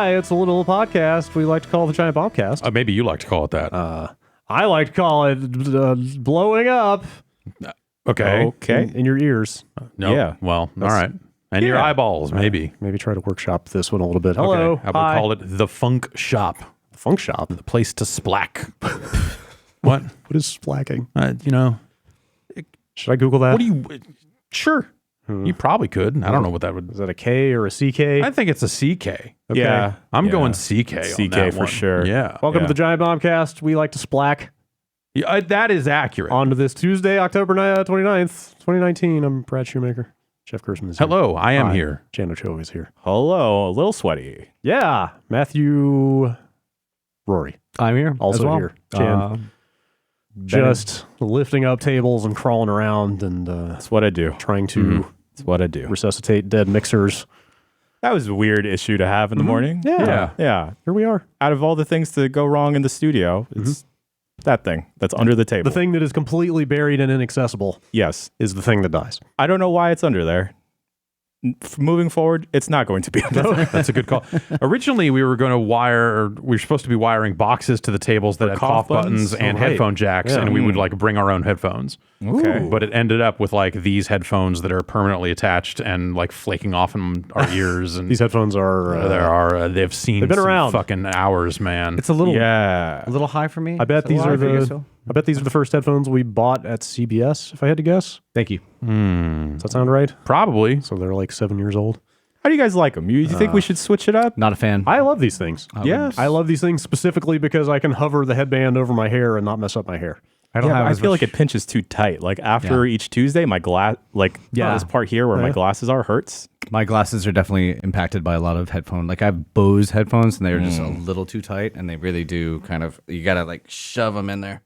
Hi, it's a little podcast we like to call the Giant Bombcast. Maybe you like to call it that. I like to call it blowing up. Okay. In your ears. No. Yeah. Well, all right. And your eyeballs, maybe. Maybe try to workshop this one a little bit. Hello. Okay. How about we call it the Funk Shop? The Funk Shop? The place to splack. What? What is splacking? Should I Google that? What do you... Sure. You probably could. I don't know what that would... Is that a K or a CK? I think it's a CK. Okay. Yeah. I'm going CK on CK that for one. sure. Yeah. Welcome to the Giant Bombcast. We like to splack. Yeah, that is accurate. On to this Tuesday, October 29th, 2019. I'm Brad Shoemaker. Jeff Gersman is here. Hello, I am here. Jan Ochoa is here. Hello, a little sweaty. Yeah. Matthew Rory. I'm here. Also as well. here. Jan. Just lifting up tables and crawling around and That's what I do. trying to That's what I do. resuscitate dead mixers. That was a weird issue to have in the morning. Yeah. Yeah. Here we are. Out of all the things to go wrong in the studio, it's that thing that's under the table. The thing that is completely buried and inaccessible Yes. is the thing that dies. I don't know why it's under there. Moving forward, it's not going to be under there. That's a good call. Originally, we were supposed to be wiring boxes to the tables that had cough buttons and right. headphone jacks, Yeah. and we would like bring our own headphones. Okay. But it ended up with like these headphones that are permanently attached and like flaking off in our ears. And These headphones are... they've seen They've been some around. fucking hours, man. It's a little, Yeah. a little high for me. I bet Is it these a are lot for you, the... so? I bet these are the first headphones we bought at CBS, if I had to guess. Thank you. Does that sound right? Probably. So they're like 7 years old. How do you guys like them? You think we should switch it up? Not a fan. I love these things. Yeah. I love these things specifically because I can hover the headband over my hair and not mess up my hair. I don't Yeah, have I as feel much- like it pinches too tight. Like after each Tuesday, my this part here where my glasses are hurts. my glasses are definitely impacted by a lot of headphone. Like I have Bose headphones, and they're just a little too tight, and they really do kind of. You gotta like shove them in there.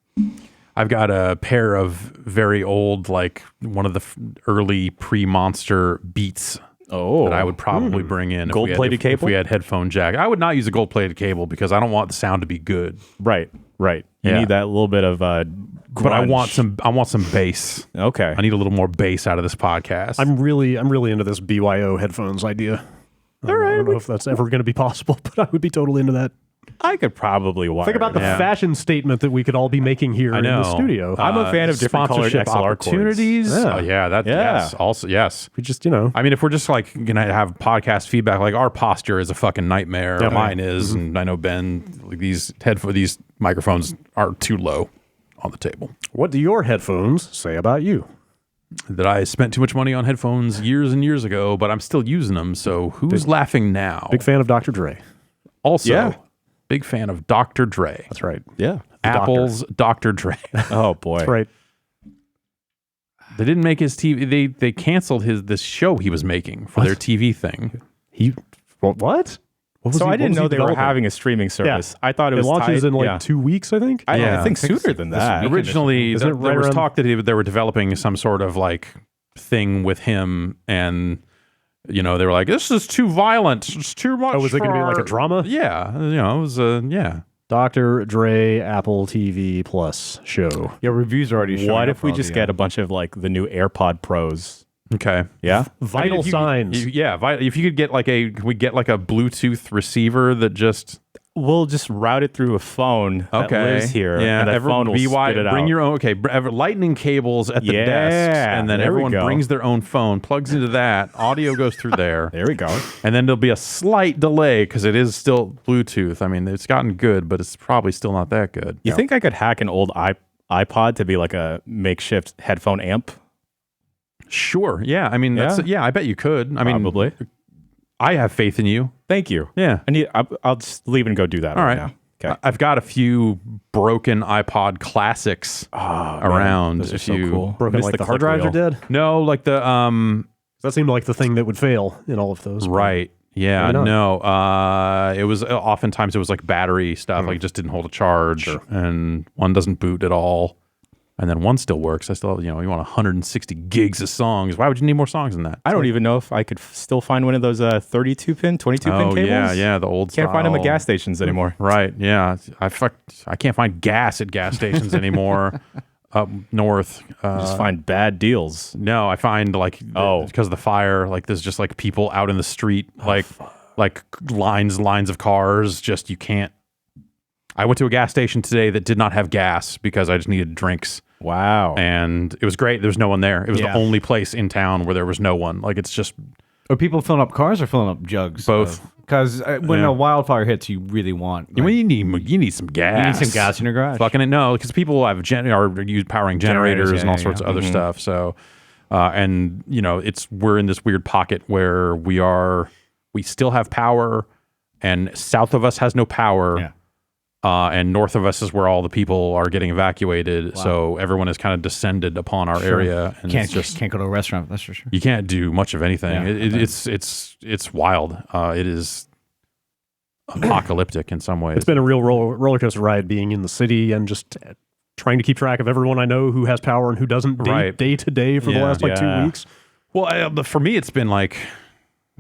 I've got a pair of very old, like one of the early pre-Monster Beats Oh. that I would probably bring in. Gold-plated if cable? we had headphone jack. I would not use a gold-plated cable because I don't want the sound to be good. Right. You Yeah. need that little bit of But I want some bass. Okay. I need a little more bass out of this podcast. I'm really into this BYO headphones idea. I don't know if that's ever going to be possible, but I would be totally into that. I could probably wire Think about the Yeah. fashion statement that we could all be making here in the studio. I'm a fan of different colored sponsorship XLR cords. opportunities. Yeah. Oh, yeah, yes. Also, yes. We just, I mean, if we're just like gonna have podcast feedback, like our posture is a fucking nightmare. Yeah. Mine is, and I know Ben. Like these microphones are too low on the table. what do your headphones say about you? That I spent too much money on headphones years and years ago, but I'm still using them. So who's laughing now? Big fan of Dr. Dre. Also, Yeah. big fan of Dr. Dre. That's right. Yeah. Apple's Dr. Dre. Oh boy. That's right. They didn't make his TV. They canceled this show he was making for their TV thing. What? So I didn't know they were having a streaming service. I thought it was launches tied- in like yeah. 2 weeks, I think. I think sooner than that. Originally, Isn't it there right was around- talk that they were developing some sort of like thing with him, and they were like, "This is too violent. It's too much." Oh, was it going to be like a for-" drama? Yeah, it was. Yeah. Dr. Dre Apple TV Plus show. Yeah, reviews are already showing. What up if we for all just the, get a bunch of like the new AirPod Pros? Okay. Yeah. Vital signs. If you could get can we get like a Bluetooth receiver that just We'll just route it through a phone that lives here. Yeah, and that phone will spit it bring out. your own. Okay, lightning cables at the desks, and then there we everyone go. brings their own phone, plugs into that. Audio goes through there. There we go. And then there'll be a slight delay because it is still Bluetooth. I mean, it's gotten good, but it's probably still not that good. You think I could hack an old iPod to be like a makeshift headphone amp? Sure. Yeah. I mean, I bet you could. I mean, Probably. I have faith in you. Thank you. Yeah. I'll just leave and go do that All right. now. Okay. I've got a few broken iPod classics around. Those are if so you cool. Broken Miss like the hard click drives are wheel. dead. No, like the That seemed like the thing that would fail in all of those. right. Yeah, Maybe no. It was oftentimes it was like battery stuff, like it just didn't hold a charge, and one doesn't boot at all, and then one still works. I still, you want 160 gigs of songs. Why would you need more songs than that? I don't even know if I could still find one of those 32-pin, 22-pin cables. Yeah, the old Can't find them at style. gas stations anymore. Right? Yeah, I can't find gas at gas stations anymore. Up north, Just find bad deals. no, I find like Oh. because of the fire, like there's just like people out in the street, like like lines of cars. Just you can't. I went to a gas station today that did not have gas because I just needed drinks. Wow. And it was great. There's no one there. It was the only place in town where there was no one. Like, it's just... Are people filling up cars or filling up jugs? Both. Because when a wildfire hits, you really want... Like, you need some gas. You need some gas in your garage. Fucking no, because people have powering generators and all sorts of other stuff. So, and, we're in this weird pocket where we still have power, and south of us has no power. Yeah. And north of us is where all the people are getting evacuated. Wow. So everyone has kind of descended upon our area. And can't go to a restaurant, that's for sure. You can't do much of anything. Yeah, it's wild. It is apocalyptic in some ways. It's been a real roller coaster ride being in the city and just trying to keep track of everyone I know who has power and who doesn't day to day for the last 2 weeks. Well, for me, it's been like...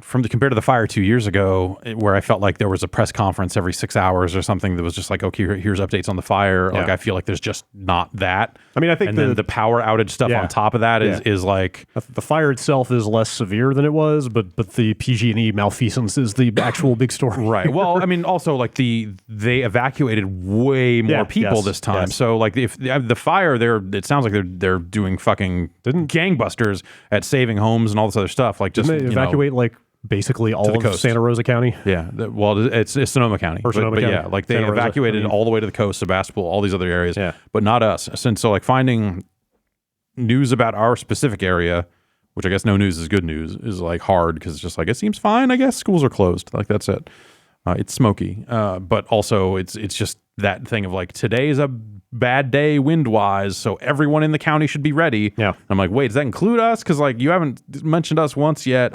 compared to the fire 2 years ago, where I felt like there was a press conference every 6 hours or something that was just like, okay, here's updates on the fire. Like, I feel like there's just not that. I mean, I think then the power outage stuff on top of that is like... The fire itself is less severe than it was, but the PG&E malfeasance is the actual big story. Right. Well, I mean, also, like, they evacuated way more people this time. Yes. So, like, if the fire, it sounds like they're doing fucking gangbusters at saving homes and all this other stuff. Like, just, didn't they evacuate, like, basically all of Santa Rosa County? Yeah. It's Sonoma County. But yeah, like they evacuated all the way to the coast, Sebastopol, all these other areas, but not us. And so like finding news about our specific area, which I guess no news is good news, is like hard because it's just like, it seems fine, I guess. Schools are closed. Like, that's it. It's smoky. But also it's just that thing of like, today is a bad day wind-wise, so everyone in the county should be ready. Yeah. I'm like, wait, does that include us? Because like, you haven't mentioned us once yet.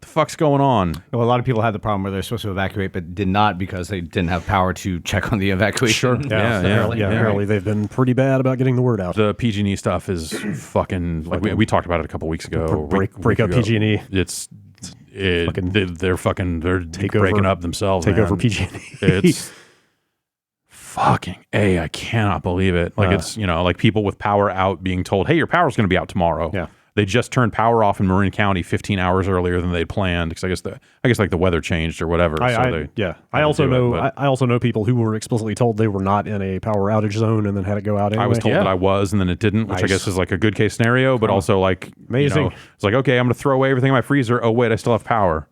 The fuck's going on? Well, a lot of people had the problem where they're supposed to evacuate but did not because they didn't have power to check on the evacuation. Sure. Apparently they've been pretty bad about getting the word out. The PG&E stuff is fucking like we talked about it a couple weeks ago. Break up PG&E. They're breaking up themselves. Take over PG&E. It's fucking I cannot believe it. Like it's like people with power out being told, hey, your power's going to be out tomorrow. Yeah. They just turned power off in Marin County 15 hours earlier than they'd planned because I guess like the weather changed or whatever. I also know people who were explicitly told they were not in a power outage zone and then had it go out anyway. I was told that I was, and then it didn't, which I guess is like a good case scenario, but also like amazing. It's like, okay, I'm going to throw away everything in my freezer. Oh wait, I still have power.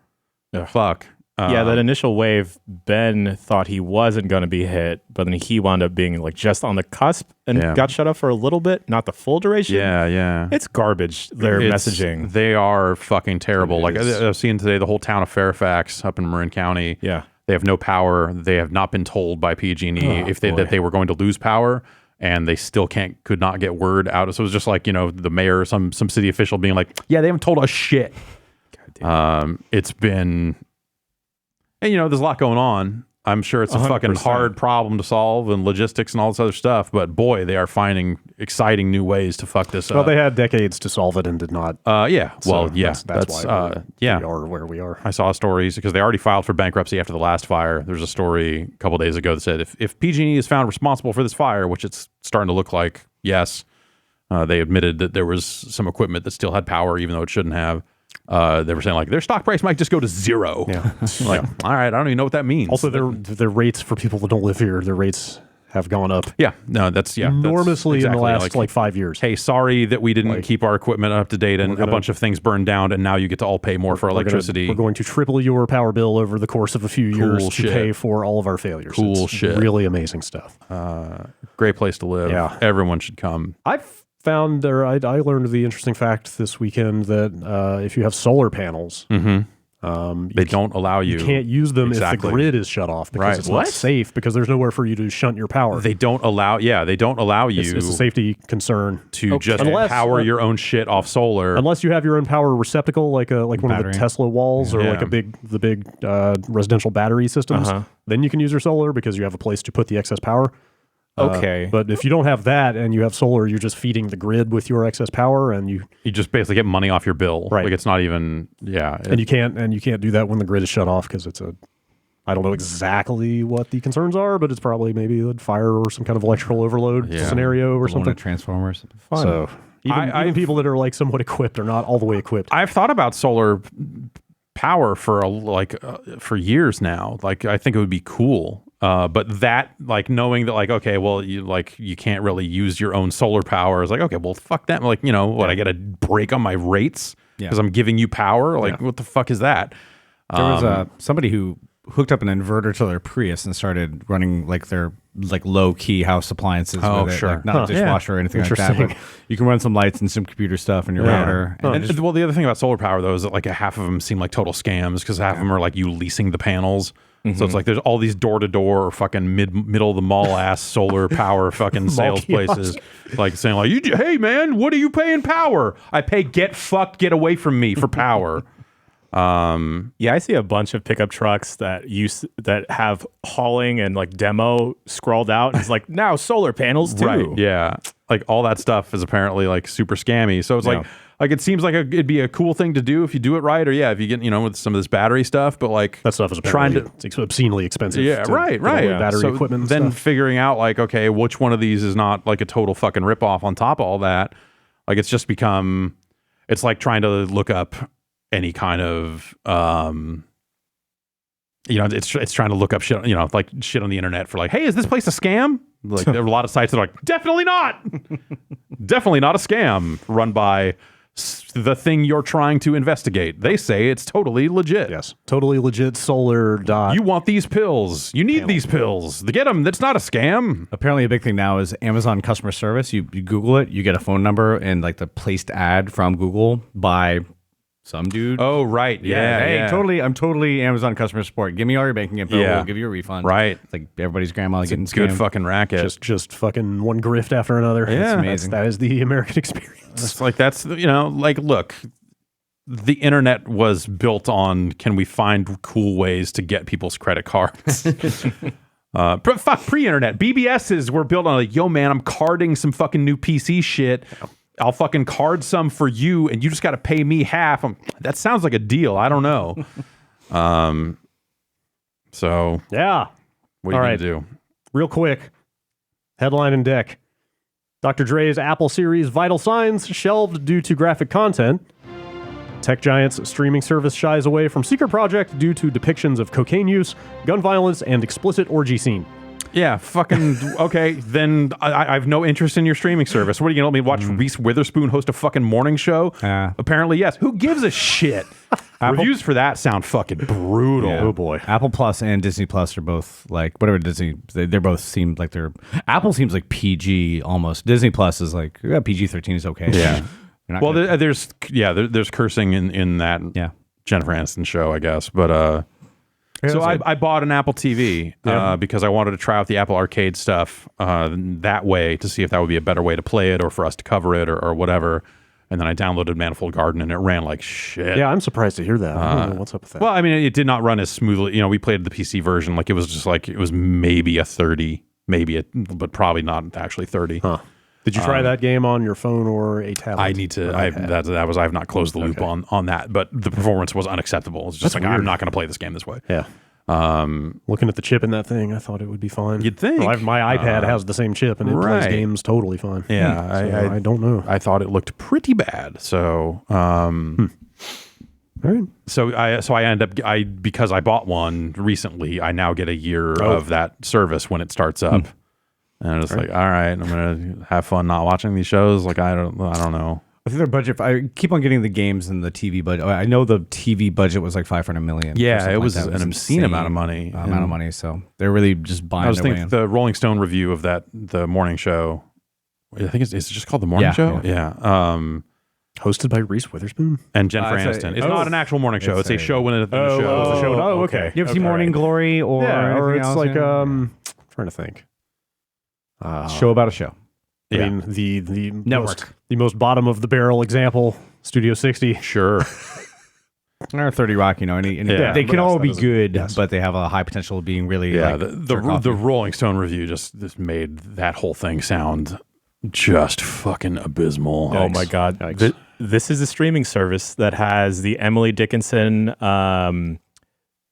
Fuck. That initial wave, Ben thought he wasn't going to be hit, but then he wound up being like just on the cusp and got shut off for a little bit, not the full duration. Yeah. It's garbage, their messaging. They are fucking terrible. Like I've seen today, the whole town of Fairfax up in Marin County. Yeah. They have no power. They have not been told by PG&E that they were going to lose power, and they still could not get word out. So it was just like, the mayor or some city official being like, yeah, they haven't told us shit. It's been... And, there's a lot going on. I'm sure it's a 100%. Fucking hard problem to solve and logistics and all this other stuff. But, boy, they are finding exciting new ways to fuck this up. Well, they had decades to solve it and did not. That's why we are where we are. I saw stories because they already filed for bankruptcy after the last fire. There's a story a couple days ago that said if PG&E is found responsible for this fire, which it's starting to look like, yes, they admitted that there was some equipment that still had power even though it shouldn't have. They were saying like their stock price might just go to zero. Yeah. All right, I don't even know what that means. Also, their rates for people that don't live here, their rates have gone up. Yeah, no, that's enormously in the last 5 years. Hey, sorry that we didn't keep our equipment up to date and a bunch of things burned down, and now you get to all pay more for electricity. We're going to triple your power bill over the course of a few years to pay for all of our failures. It's really amazing stuff. Great place to live. Yeah, everyone should come. I learned the interesting fact this weekend that if you have solar panels, they don't allow you. You can't use them if the grid is shut off because it's not safe because there's nowhere for you to shunt your power. They don't allow you. It's a safety concern to just power your own shit off solar. Unless you have your own power receptacle, like one of the Tesla walls or like the big residential battery systems. Then you can use your solar because you have a place to put the excess power. Okay. But if you don't have that and you have solar, you're just feeding the grid with your excess power and you just basically get money off your bill. Right. Like it's not even And you can't do that when the grid is shut off because it's I don't know exactly what the concerns are, but it's probably maybe a fire or some kind of electrical overload scenario or something. Transformers. Fun. So even people that are like somewhat equipped are not all the way equipped. I've thought about solar power for for years now. Like, I think it would be cool. But that, like, knowing that, like, okay, well, you can't really use your own solar power is like, okay, well, fuck that. Like, I get a break on my rates because I'm giving you power. Like, what the fuck is that? There was somebody who hooked up an inverter to their Prius and started running like their low key house appliances with it. Sure. Like, not a dishwasher or anything like that. But you can run some lights and some computer stuff in your router. And well, the other thing about solar power though is that like half of them seem like total scams because half of them are like you leasing the panels. So it's like there's all these door-to-door or fucking middle of the mall ass solar power fucking sales places, like saying like, hey man, what are you paying power? I pay get away from me for power. I see a bunch of pickup trucks that have hauling and like demo scrawled out. It's like now solar panels too. Right? Yeah, like all that stuff is apparently like super scammy. So it's like it seems like it'd be a cool thing to do if you do it right, or if you get with some of this battery stuff. But like that stuff is it's obscenely expensive. Yeah, right. Battery equipment. Then stuff. Figuring out like, okay, which one of these is not like a total fucking ripoff on top of all that. Like it's just become, it's like trying to look up any kind of it's trying to look up shit, like shit on the internet for like, hey, is this place a scam? Like there are a lot of sites that are like, definitely not. Definitely not a scam run by the thing you're trying to investigate. They say it's totally legit. Yes, totally legit solar. You want these pills. You need these pills. Get them. That's not a scam. Apparently a big thing now is Amazon customer service. You Google it, you get a phone number and like the placed ad from Google by some dude. Oh, right. Yeah. I'm totally Amazon customer support. Give me all your banking info. We'll give you a refund. Right. It's like everybody's grandma getting scammed. Good fucking racket. Just fucking one grift after another. Yeah. It's amazing. That is the American experience. It's like, that's, like, look, the internet was built on, can we find cool ways to get people's credit cards? Pre-internet. BBSs were built on like, yo, man, I'm carding some fucking new PC shit. I'll fucking card some for you, and you just got to pay me half. That sounds like a deal. I don't know. So yeah, what are you gonna do? Real quick, headline and deck. Dr. Dre's Apple series Vital Signs shelved due to graphic content. Tech giant's streaming service shies away from Secret Project due to depictions of cocaine use, gun violence, and explicit orgy scene. Yeah, fucking, okay, then I have no interest in your streaming service. What are you going to let me watch Reese Witherspoon host a fucking morning show? Apparently, yes. Who gives a shit? Reviews for that sound fucking brutal. Yeah. Oh, boy. Apple Plus and Disney Plus are both like, whatever Disney, they both seem like they're, Apple seems like PG almost. Disney Plus is like, PG-13 is okay. Yeah. Well, there's cursing in that Jennifer Aniston show, I guess, but... So I bought an Apple TV because I wanted to try out the Apple Arcade stuff that way to see if that would be a better way to play it or for us to cover it or whatever. And then I downloaded Manifold Garden and it ran like shit. Yeah, I'm surprised to hear that. I don't know what's up with that. Well, I mean, it did not run as smoothly. We played the PC version. Like it was just like, it was maybe a 30, but probably not actually 30. Huh. Did you try that game on your phone or a tablet? I need to. I have not closed the loop on that, but the performance was unacceptable. It's just I'm not going to play this game this way. Yeah. Looking at the chip in that thing, I thought it would be fine. You'd think. Well, my iPad has the same chip and it plays games totally fine. Yeah, I don't know. I thought it looked pretty bad. So, all right. So I end up because I bought one recently. I now get a year of that service when it starts up. And I'm just like, all right, I'm gonna have fun not watching these shows. Like I don't know. I think their budget. I keep on getting the games and the TV budget. I know the TV budget was like $500 million. Yeah, it was an obscene amount of money. So they're really just buying. I was their thinking way in. the Rolling Stone review of the morning show. I think it's just called the morning show. Yeah. Hosted by Reese Witherspoon and Jennifer Aniston. It's not an actual morning show. It's a show within the show. It's a show. Oh, okay. You ever see Morning Glory or it's else? like trying to think. Show about a show. I mean, the network, the most bottom of the barrel example, Studio 60. Sure. Or 30 Rock, they can all be good, but they have a high potential of being really. Yeah, the Rolling Stone review just made that whole thing sound just fucking abysmal. Oh my God! This is a streaming service that has the Emily Dickinson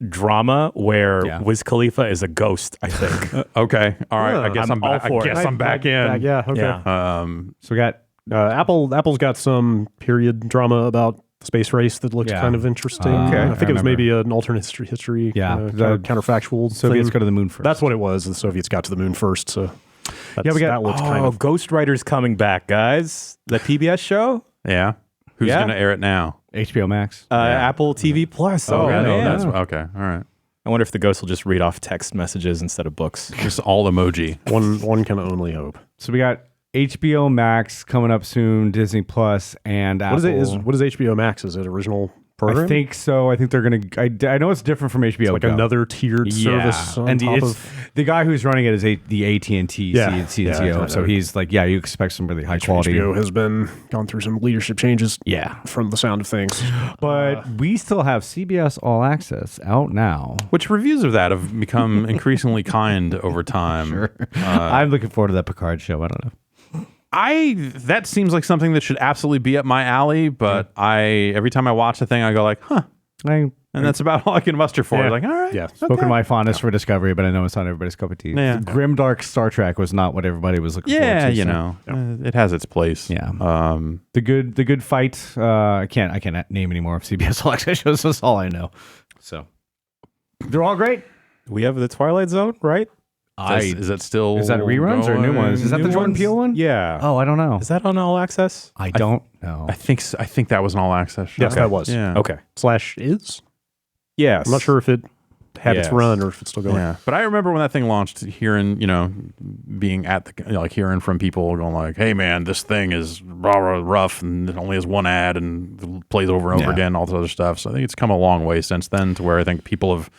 drama where Wiz Khalifa is a ghost, I think. Okay. All right. I guess I'm back. I guess I'm back in. Yeah. Okay. Yeah. So we got Apple's got some period drama about space race that looked kind of interesting. Okay. I think I it was remember. maybe an alternate history counterfactual Soviets thing. go to the moon first. That's what it was. The Soviets got to the moon first, so Yeah, we got- that looked kind of... Ghost Rider's coming back, guys. The PBS show? Yeah. Who's Yeah. going to air it now? HBO Max. Apple TV Plus. Oh, man. that's okay. All right. I wonder if the ghost will just read off text messages instead of books. Just all emoji. One can only hope. So we got HBO Max coming up soon, Disney Plus, and Apple. What is HBO Max? Is it original program? I think so. I think they're going to... I know it's different from HBO like Go. another tiered service on and top it's, of... the guy who's running it is the AT&T CNCO. I So know. he's like, yeah, you expect some really high quality. HBO has gone through some leadership changes. Yeah. From the sound of things. But we still have CBS All Access out now. Which reviews of that have become increasingly kind over time. I'm looking forward to that Picard show. I don't know. That seems like something that should absolutely be up my alley, but every time I watch the thing, I go like, huh. And that's about all I can muster for. Yeah. Like, all right. Yeah. Spoken my fondness for Discovery, but I know it's not everybody's cup of tea. Yeah. Grimdark Star Trek was not what everybody was looking forward to. Yeah, so- it has its place. Yeah. The good fight. I can't name any more of CBS All Access shows. That's all I know. So they're all great. We have the Twilight Zone, right? Is that still Is that reruns or new ones? Is that the New Jordan ones? Peele one? Yeah. Oh, I don't know. Is that on All Access? I don't know. I think that was an all access show. Yes, that was. Yeah. Okay. / is? Yes. I'm not sure if it had its Yes. run or if it's still going. Yeah, but I remember when that thing launched, hearing being at the hearing from people going like, "Hey man, this thing is rough and it only has one ad and plays over and over again, all this other stuff." So I think it's come a long way since then to where I think people have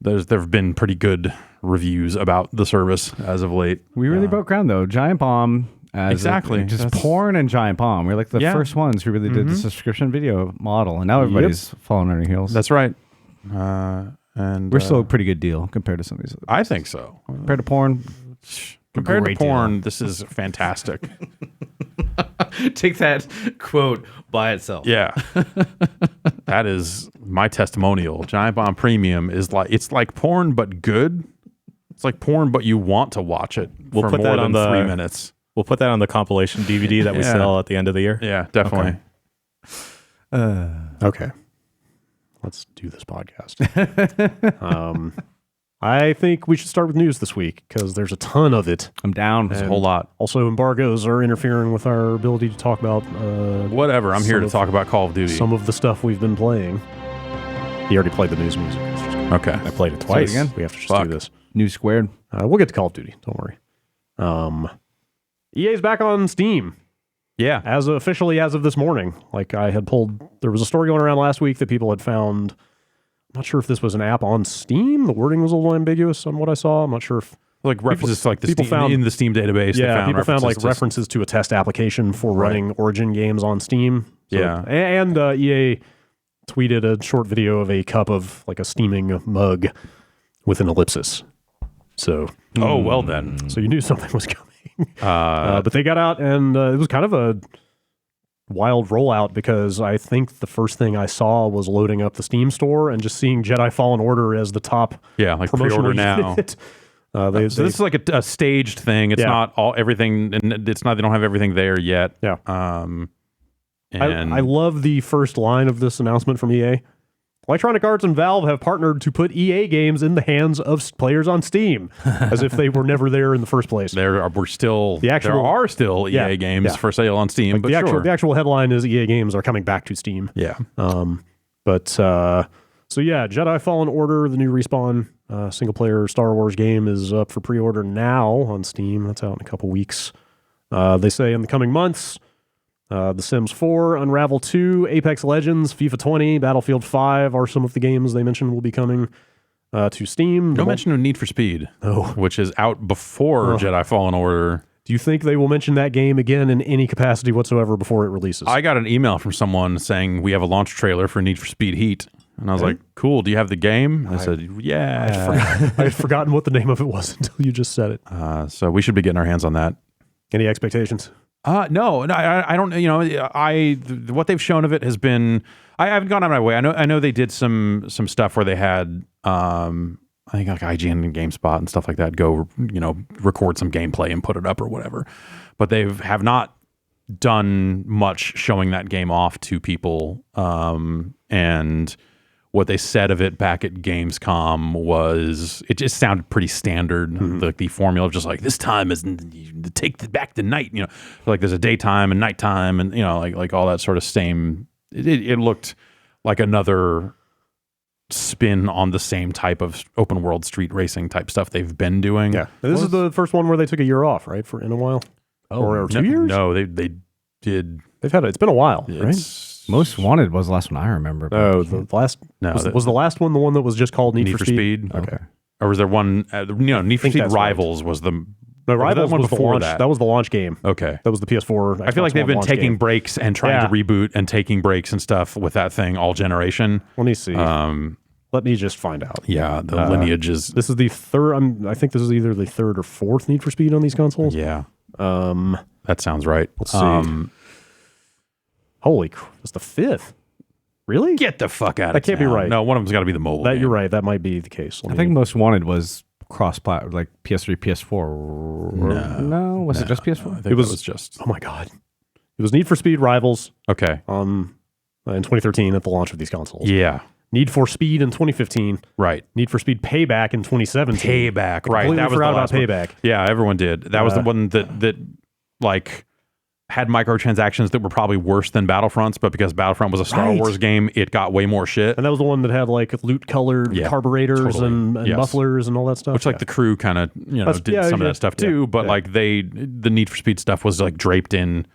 there've been pretty good reviews about the service as of late. We really broke ground though. Giant Bomb. Exactly. Just That's- porn and Giant Bomb. We're like the first ones who really did the subscription video model, and now everybody's following on our heels. That's right. And We're still a pretty good deal compared to some of these. I think so. Compared to porn, Compared to great porn, this is fantastic. take that quote by itself. Yeah. That is my testimonial. Giant Bomb Premium is it's like porn but good. It's like porn but you want to watch it We'll for put more that than on 3 minutes. We'll put that on the compilation DVD that we Yeah. sell at the end of the year. Yeah, definitely. Okay. Let's do this podcast. I think we should start with news this week because there's a ton of it. I'm down. There's a whole lot. Also, embargoes are interfering with our ability to talk about Whatever. I'm here some to of- talk about Call of Duty. some of the stuff we've been playing. He already played the news music. Let's just go. Okay. I played it twice. again? We have to just Fuck. do this. New squared. We'll get to Call of Duty. Don't worry. EA's back on Steam. Yeah. Officially as of this morning. Like I had pulled, there was a story going around last week that people had found. I'm not sure if this was an app on Steam. The wording was a little ambiguous on what I saw. I'm not sure if Like references to like the people Steam, found- in the Steam database. they people found like to- references to a test application for running Origin games on Steam. So, Yeah. and EA tweeted a short video of a cup of like a steaming mug with an ellipsis. So Oh, well then. you knew something was coming. But they got out and it was kind of a wild rollout because I think the first thing I saw was loading up the Steam store and just seeing Jedi Fallen Order as the top Yeah, like promotional pre-order now. unit. So this is like a staged thing. It's Yeah. not everything, and it's not. They don't have everything there yet. Yeah. And I love the first line of this announcement from EA. Electronic Arts and Valve have partnered to put EA games in the hands of players on Steam, as if they were never there in the first place. there are still The actual- there are still Yeah, EA games yeah. for sale on Steam. But the actual headline is EA games are coming back to Steam. yeah. So yeah, Jedi Fallen Order, the new Respawn single-player Star Wars game, is up for pre-order now on Steam. That's out in a couple weeks. They say in the coming months, The Sims 4, Unravel 2, Apex Legends, FIFA 20, Battlefield 5 are some of the games they mentioned will be coming to Steam. No mention of Need for Speed, which is out before Jedi Fallen Order. Do you think they will mention that game again in any capacity whatsoever before it releases? I got an email from someone saying we have a launch trailer for Need for Speed Heat. And I was like, cool, do you have the game? And I said, yeah. I had forgotten what the name of it was until you just said it. So we should be getting our hands on that. Any expectations? No, I don't. What they've shown of it has been. I haven't gone out of my way. I know they did some stuff where they had, I think like IGN and GameSpot and stuff like that go, record some gameplay and put it up or whatever. But they have not done much showing that game off to people, and what they said of it back at Gamescom was it just sounded pretty standard. The formula of just like, this time is take back the night, like there's a daytime and nighttime, and like all that sort of same. It looked like another spin on the same type of open world street racing type stuff they've been doing. Yeah, this is the first one where they took a year off, right, in a while. Or 2 years? No, they did. They've had it's been a while, right? Most Wanted was the last one I remember. Oh, the last was the last one the one that was just called Need for Speed? Okay. Or was there one? Need for Speed Rivals was the. The Rivals was before the launch. That was the launch game. Okay, that was the PS4. I feel like they've been taking breaks and trying to reboot and taking breaks and stuff with that thing all generation. Let me see. Let me just find out. Yeah, the lineage is. This is the third. I think this is either the third or fourth Need for Speed on these consoles. Yeah. That sounds right. Let's see. Holy crap! It's the fifth. Really? Get the fuck out of That can't be right. No, one of them's got to be the mobile game. You're right. That might be the case. I think Most Wanted was cross-platform, like PS3, PS4. No, was it just PS4? I think it was just. Oh my god! It was Need for Speed Rivals. Okay. In 2013 at the launch of these consoles. Yeah. Need for Speed in 2015. Right. Need for Speed Payback in 2017. Payback. Right. That was forgot about Payback. Yeah, everyone did. That was the one that like had microtransactions that were probably worse than Battlefront's, but because Battlefront was a Star Wars game, it got way more shit. And that was the one that had like loot-colored carburetors and mufflers and all that stuff. Which like the crew kind of did some of that stuff too, but like the Need for Speed stuff was like draped in.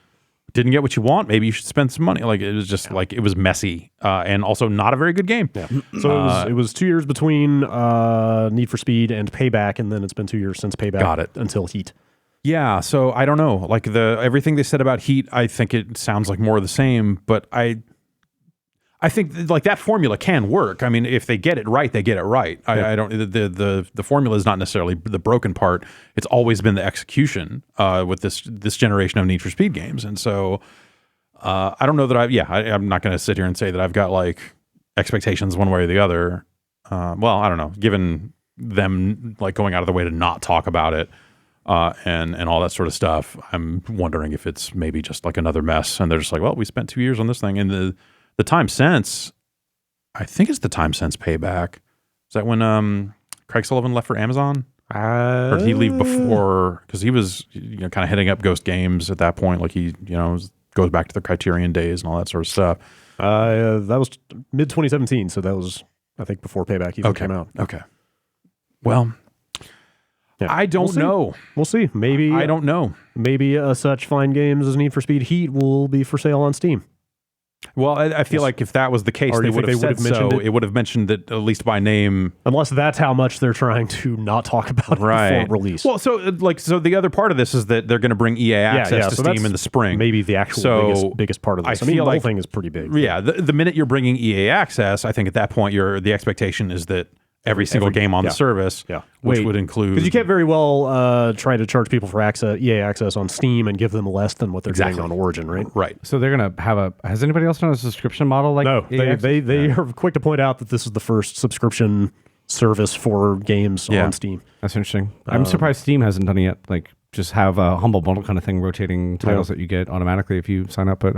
Didn't get what you want, maybe you should spend some money. Like it was just like it was messy and also not a very good game. Yeah. So it was 2 years between Need for Speed and Payback, and then it's been 2 years since Payback. Got it. Until Heat. Yeah, so I don't know. Like everything they said about Heat, I think it sounds like more of the same, but I think like that formula can work. I mean, if they get it right, they get it right. Yeah. I don't the formula is not necessarily the broken part. It's always been the execution with this generation of Need for Speed games. And so I don't know that I'm not going to sit here and say that I've got like expectations one way or the other. Well, I don't know, given them like going out of the way to not talk about it. And all that sort of stuff. I'm wondering if it's maybe just like another mess, and they're just like, well, we spent 2 years on this thing, and the time since, I think it's the time since Payback. Is that when Craig Sullivan left for Amazon? Or did he leave before? Because he was kind of heading up Ghost Games at that point. Like he goes back to the Criterion days and all that sort of stuff. That was mid 2017, so that was I think before Payback even came out. Okay. Well. Yeah. I don't know. We'll see. Maybe I don't know. Maybe such fine games as Need for Speed Heat will be for sale on Steam. Well, I feel like if that was the case, they would have said so. It would have mentioned it at least by name. Unless that's how much they're trying to not talk about it before release. Well, so the other part of this is that they're going to bring EA access to Steam in the spring. Maybe the actual biggest part of this. I mean, the whole thing is pretty big. Yeah, the minute you're bringing EA access, I think at that point the expectation is that every single game on the service, which would include... Because you can't very well try to charge people for EA access on Steam and give them less than what they're getting on Origin, right? Right. So they're going to have has anybody else done a subscription model like No, they are quick to point out that this is the first subscription service for games on Steam. That's interesting. I'm surprised Steam hasn't done it yet. Like, just have a Humble Bundle kind of thing, rotating titles that you get automatically if you sign up. But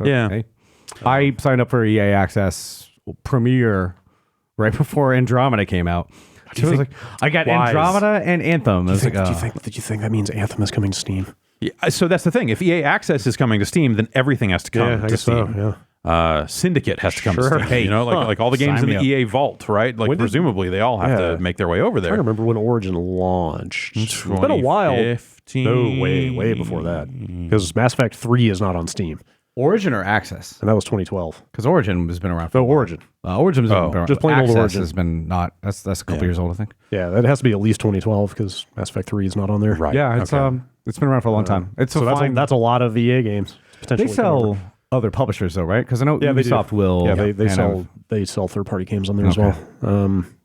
I signed up for EA Access Premier right before Andromeda came out. So I got Andromeda and Anthem. Did you think that means Anthem is coming to Steam? Yeah, so that's the thing. If EA Access is coming to Steam, then everything has to come to Steam. Syndicate has to come to Steam. Hey, like all the games in the EA vault, right? Like presumably they all have to make their way over there. I remember when Origin launched. It's been a while. No, way before that. Because Mass Effect 3 is not on Steam. Origin or Access? And that was 2012. Because Origin has been around for Origin. Origin's been around. Just plain old Origin has been not. That's a couple years old, I think. Yeah, that has to be at least 2012 because Mass Effect 3 is not on there. Right. Yeah, it's been around for a long time. It's so that's a lot of EA games. They sell other publishers though, right? Because I know UBISOFT will. Yeah, they sell third-party games on there as well.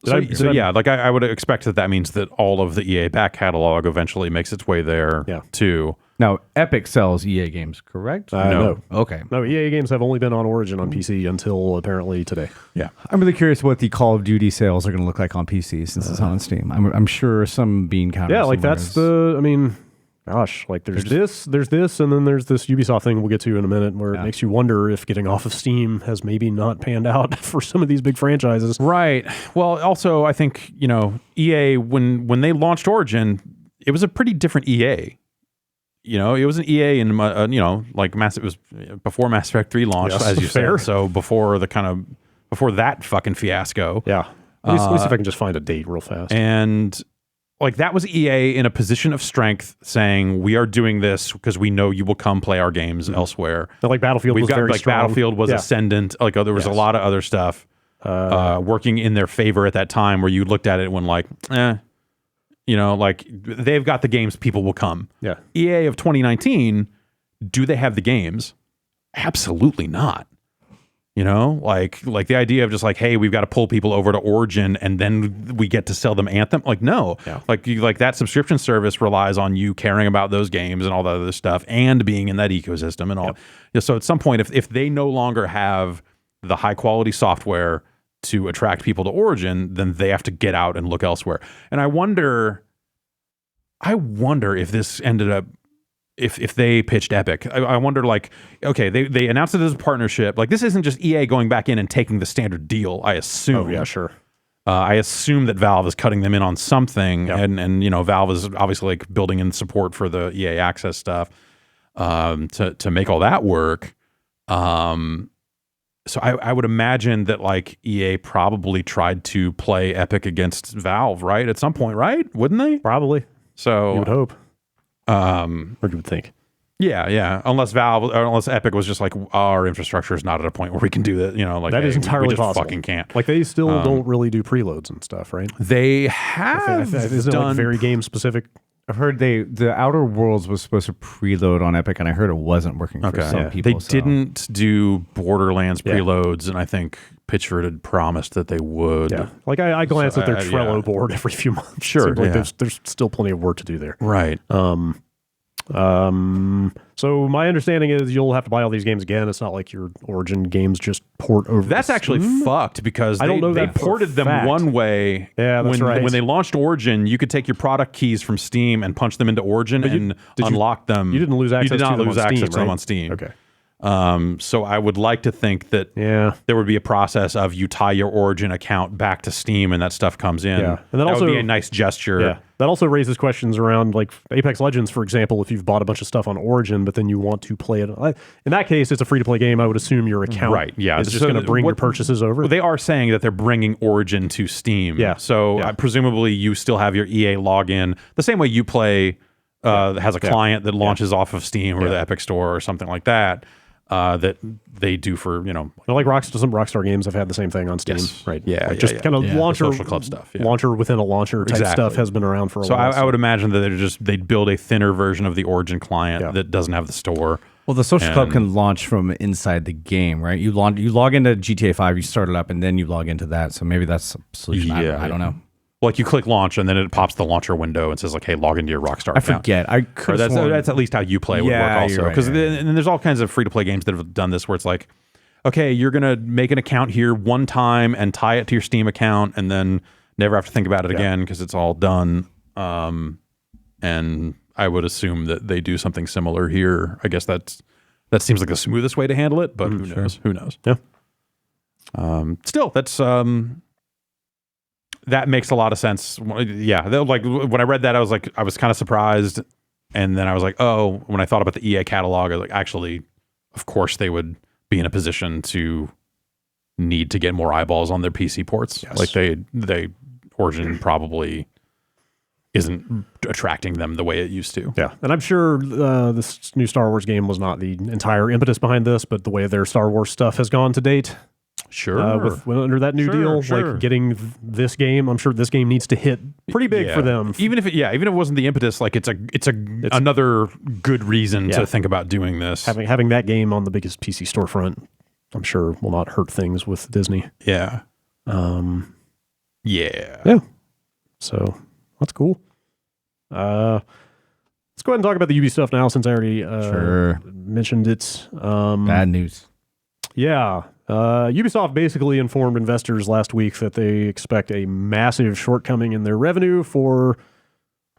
I would expect that means that all of the EA back catalog eventually makes its way there too. Now, Epic sells EA games, correct? No. Okay. No, EA games have only been on Origin on PC until apparently today. Yeah. I'm really curious what the Call of Duty sales are going to look like on PC since it's on Steam. I'm sure some bean counters. Yeah, like that's I gosh, like there's this, and then there's this Ubisoft thing we'll get to in a minute where it makes you wonder if getting off of Steam has maybe not panned out for some of these big franchises. Right. Well, also, I think, EA, when they launched Origin, it was a pretty different EA. It was an EA in, like it was before Mass Effect 3 launched, as you said. So before that fucking fiasco. Yeah. Let me see if I can just find a date real fast. And like that was EA in a position of strength saying, we are doing this because we know you will come play our games elsewhere. But like Battlefield was very strong. Battlefield was ascendant. Like there was a lot of other stuff working in their favor at that time where you looked at it when like, like they've got the games, people will come. Yeah. EA of 2019, do they have the games? Absolutely not. Like the idea of just like, hey, we've got to pull people over to Origin and then we get to sell them Anthem. Like, no, like that subscription service relies on you caring about those games and all that other stuff and being in that ecosystem and all. So at some point, if they no longer have the high quality software to attract people to Origin, then they have to get out and look elsewhere. And I wonder if this ended up, if they pitched Epic, I wonder, like, okay, they announced it as a partnership. Like, this isn't just EA going back in and taking the standard deal, I assume. Oh, yeah, sure. I assume that Valve is cutting them in on something, and Valve is obviously like building in support for the EA Access stuff to make all that work. So I would imagine that like EA probably tried to play Epic against Valve, right? At some point, right? Wouldn't they? Probably. So you would hope. Or you would think. Yeah. Unless Epic was just like, our infrastructure is not at a point where we can do that. Like that is entirely we just possible. Fucking can't. Like they still don't really do preloads and stuff, right? They have. Isn't it like very game specific? I've heard the Outer Worlds was supposed to preload on Epic, and I heard it wasn't working for some people. They didn't do Borderlands preloads, and I think Pitchford had promised that they would. Yeah. Like I glance at their Trello board every few months. Sure. Like there's still plenty of work to do there. Right. So my understanding is you'll have to buy all these games again. It's not like your Origin games just port over. That's actually fucked because I don't know they that ported them one way. Yeah, that's right. When they launched Origin, you could take your product keys from Steam and punch them into Origin and unlock them. You didn't lose access. You did not to lose them on access Steam, to them right? on Steam. Okay. So I would like to think that there would be a process of you tie your Origin account back to Steam and that stuff comes in. Yeah. And that also would be a nice gesture. Yeah. That also raises questions around like Apex Legends, for example, if you've bought a bunch of stuff on Origin, but then you want to play it. In that case, it's a free-to-play game. I would assume your account is just going to bring your purchases over. Well, they are saying that they're bringing Origin to Steam. Yeah. So presumably you still have your EA login. The same way you play has a client that launches off of Steam or the Epic Store or something like that. That they do for, like some Rockstar games have had the same thing on Steam, right? Yeah, like just kind of launcher social club stuff, launcher within a launcher type stuff has been around for a while. So I would imagine that they'd build a thinner version of the Origin client that doesn't have the store. Well, the social club can launch from inside the game, right? You log into GTA 5, you start it up, and then you log into that. So maybe that's a solution. I don't know. Like you click launch and then it pops the launcher window and says like, "Hey, log into your Rockstar account." I forget. I could. That's at least how you play would work also. Because then there's all kinds of free to play games that have done this where it's like, okay, you're gonna make an account here one time and tie it to your Steam account and then never have to think about it again because it's all done. And I would assume that they do something similar here. I guess that seems like the smoothest way to handle it, but who knows? Who knows? Yeah. Still, that's. That makes a lot of sense. Yeah, like when I read that, I was kind of surprised, and then I was like, oh, when I thought about the EA catalog, I was like, actually, of course they would be in a position to need to get more eyeballs on their PC ports. Yes. Like they Origin probably isn't attracting them the way it used to. Yeah, and I'm sure this new Star Wars game was not the entire impetus behind this, but the way their Star Wars stuff has gone to date. Sure. Under that new deal, like getting this game, I'm sure this game needs to hit pretty big for them. Even if it wasn't the impetus, like it's another good reason to think about doing this. Having that game on the biggest PC storefront, I'm sure will not hurt things with Disney. Yeah. Yeah. So that's cool. Let's go ahead and talk about the UBISOFT now, since I already mentioned it. Bad news. Yeah. Ubisoft basically informed investors last week that they expect a massive shortcoming in their revenue for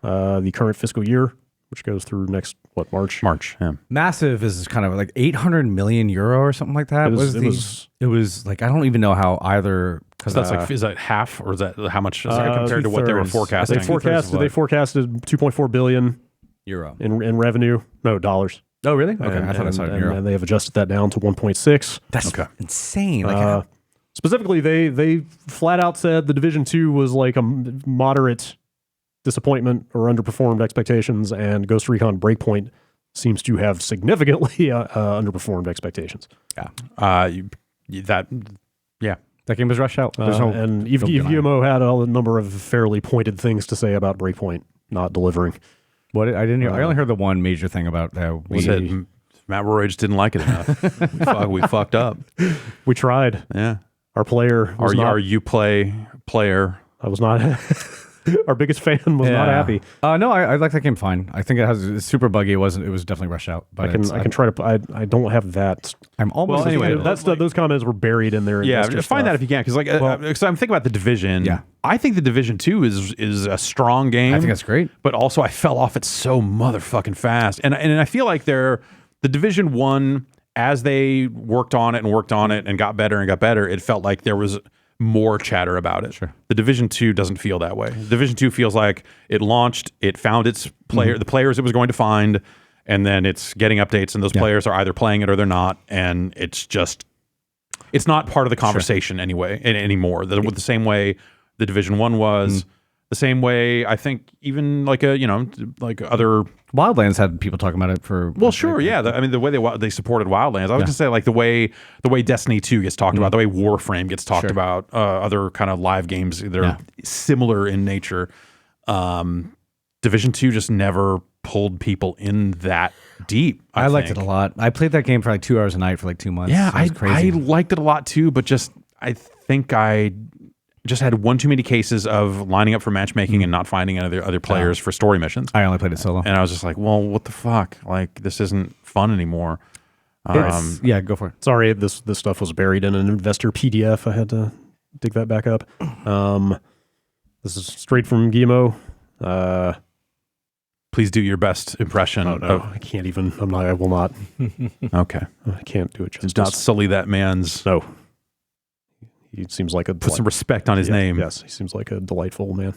the current fiscal year, which goes through next March. Yeah. Massive is kind of like 800 million euro or something like that. It was like I don't even know how either. Because that's like, is that half, or is that how much is that compared to what they were forecasting? They forecasted 2.4 billion euro in revenue. No, dollars. Oh, really? Okay, I thought I saw it in euro. And they have adjusted that down to 1.6. That's insane. Like, specifically, they flat out said the Division 2 was like a moderate disappointment or underperformed expectations, and Ghost Recon Breakpoint seems to have significantly underperformed expectations. That game was rushed out. And Yves Guillemot had a number of fairly pointed things to say about Breakpoint not delivering. What I didn't hear. I only heard the one major thing about we said Matt Roy just didn't like it enough. we fucked up. We tried. Yeah, our player. Our player. I was not. Our biggest fan was not happy. No, I like that game fine. I think it's super buggy. It was definitely rushed out. But I can try to. I don't have that. I'm almost. Well, anyway, those comments were buried in there. Yeah, just find that if you can, because because I'm thinking about the Division. Yeah, I think the Division 2 is a strong game. I think that's great. But also, I fell off it so motherfucking fast, and I feel like the Division 1, as they worked on it and got better, it felt like there was more chatter about it. Sure. The Division 2 doesn't feel that way. Division 2 feels like it launched, it found its the players it was going to find, and then it's getting updates, and those players are either playing it or they're not, and it's not part of the conversation anymore. The same way the Division 1 was, the same way I think even like other Wildlands had people talking about it for. Well, sure, yeah. The way they supported Wildlands, I was gonna say like the way Destiny 2 gets talked about, the way Warframe gets talked about, other kind of live games that are similar in nature. Division 2 just never pulled people in that deep. I liked it a lot. I played that game for like 2 hours a night for like 2 months. Yeah, I liked it a lot too, but I think I just had one too many cases of lining up for matchmaking and not finding other players for story missions. I only played it solo. And I was just like, well, what the fuck? Like, this isn't fun anymore. Go for it. Sorry, this stuff was buried in an investor PDF. I had to dig that back up. This is straight from Guillemot. Please do your best impression. Oh, no, I can't even. I will not. Okay. I can't do it justice. Do not sully that man's... No. He seems like put some respect on his name. Yes, he seems like a delightful man.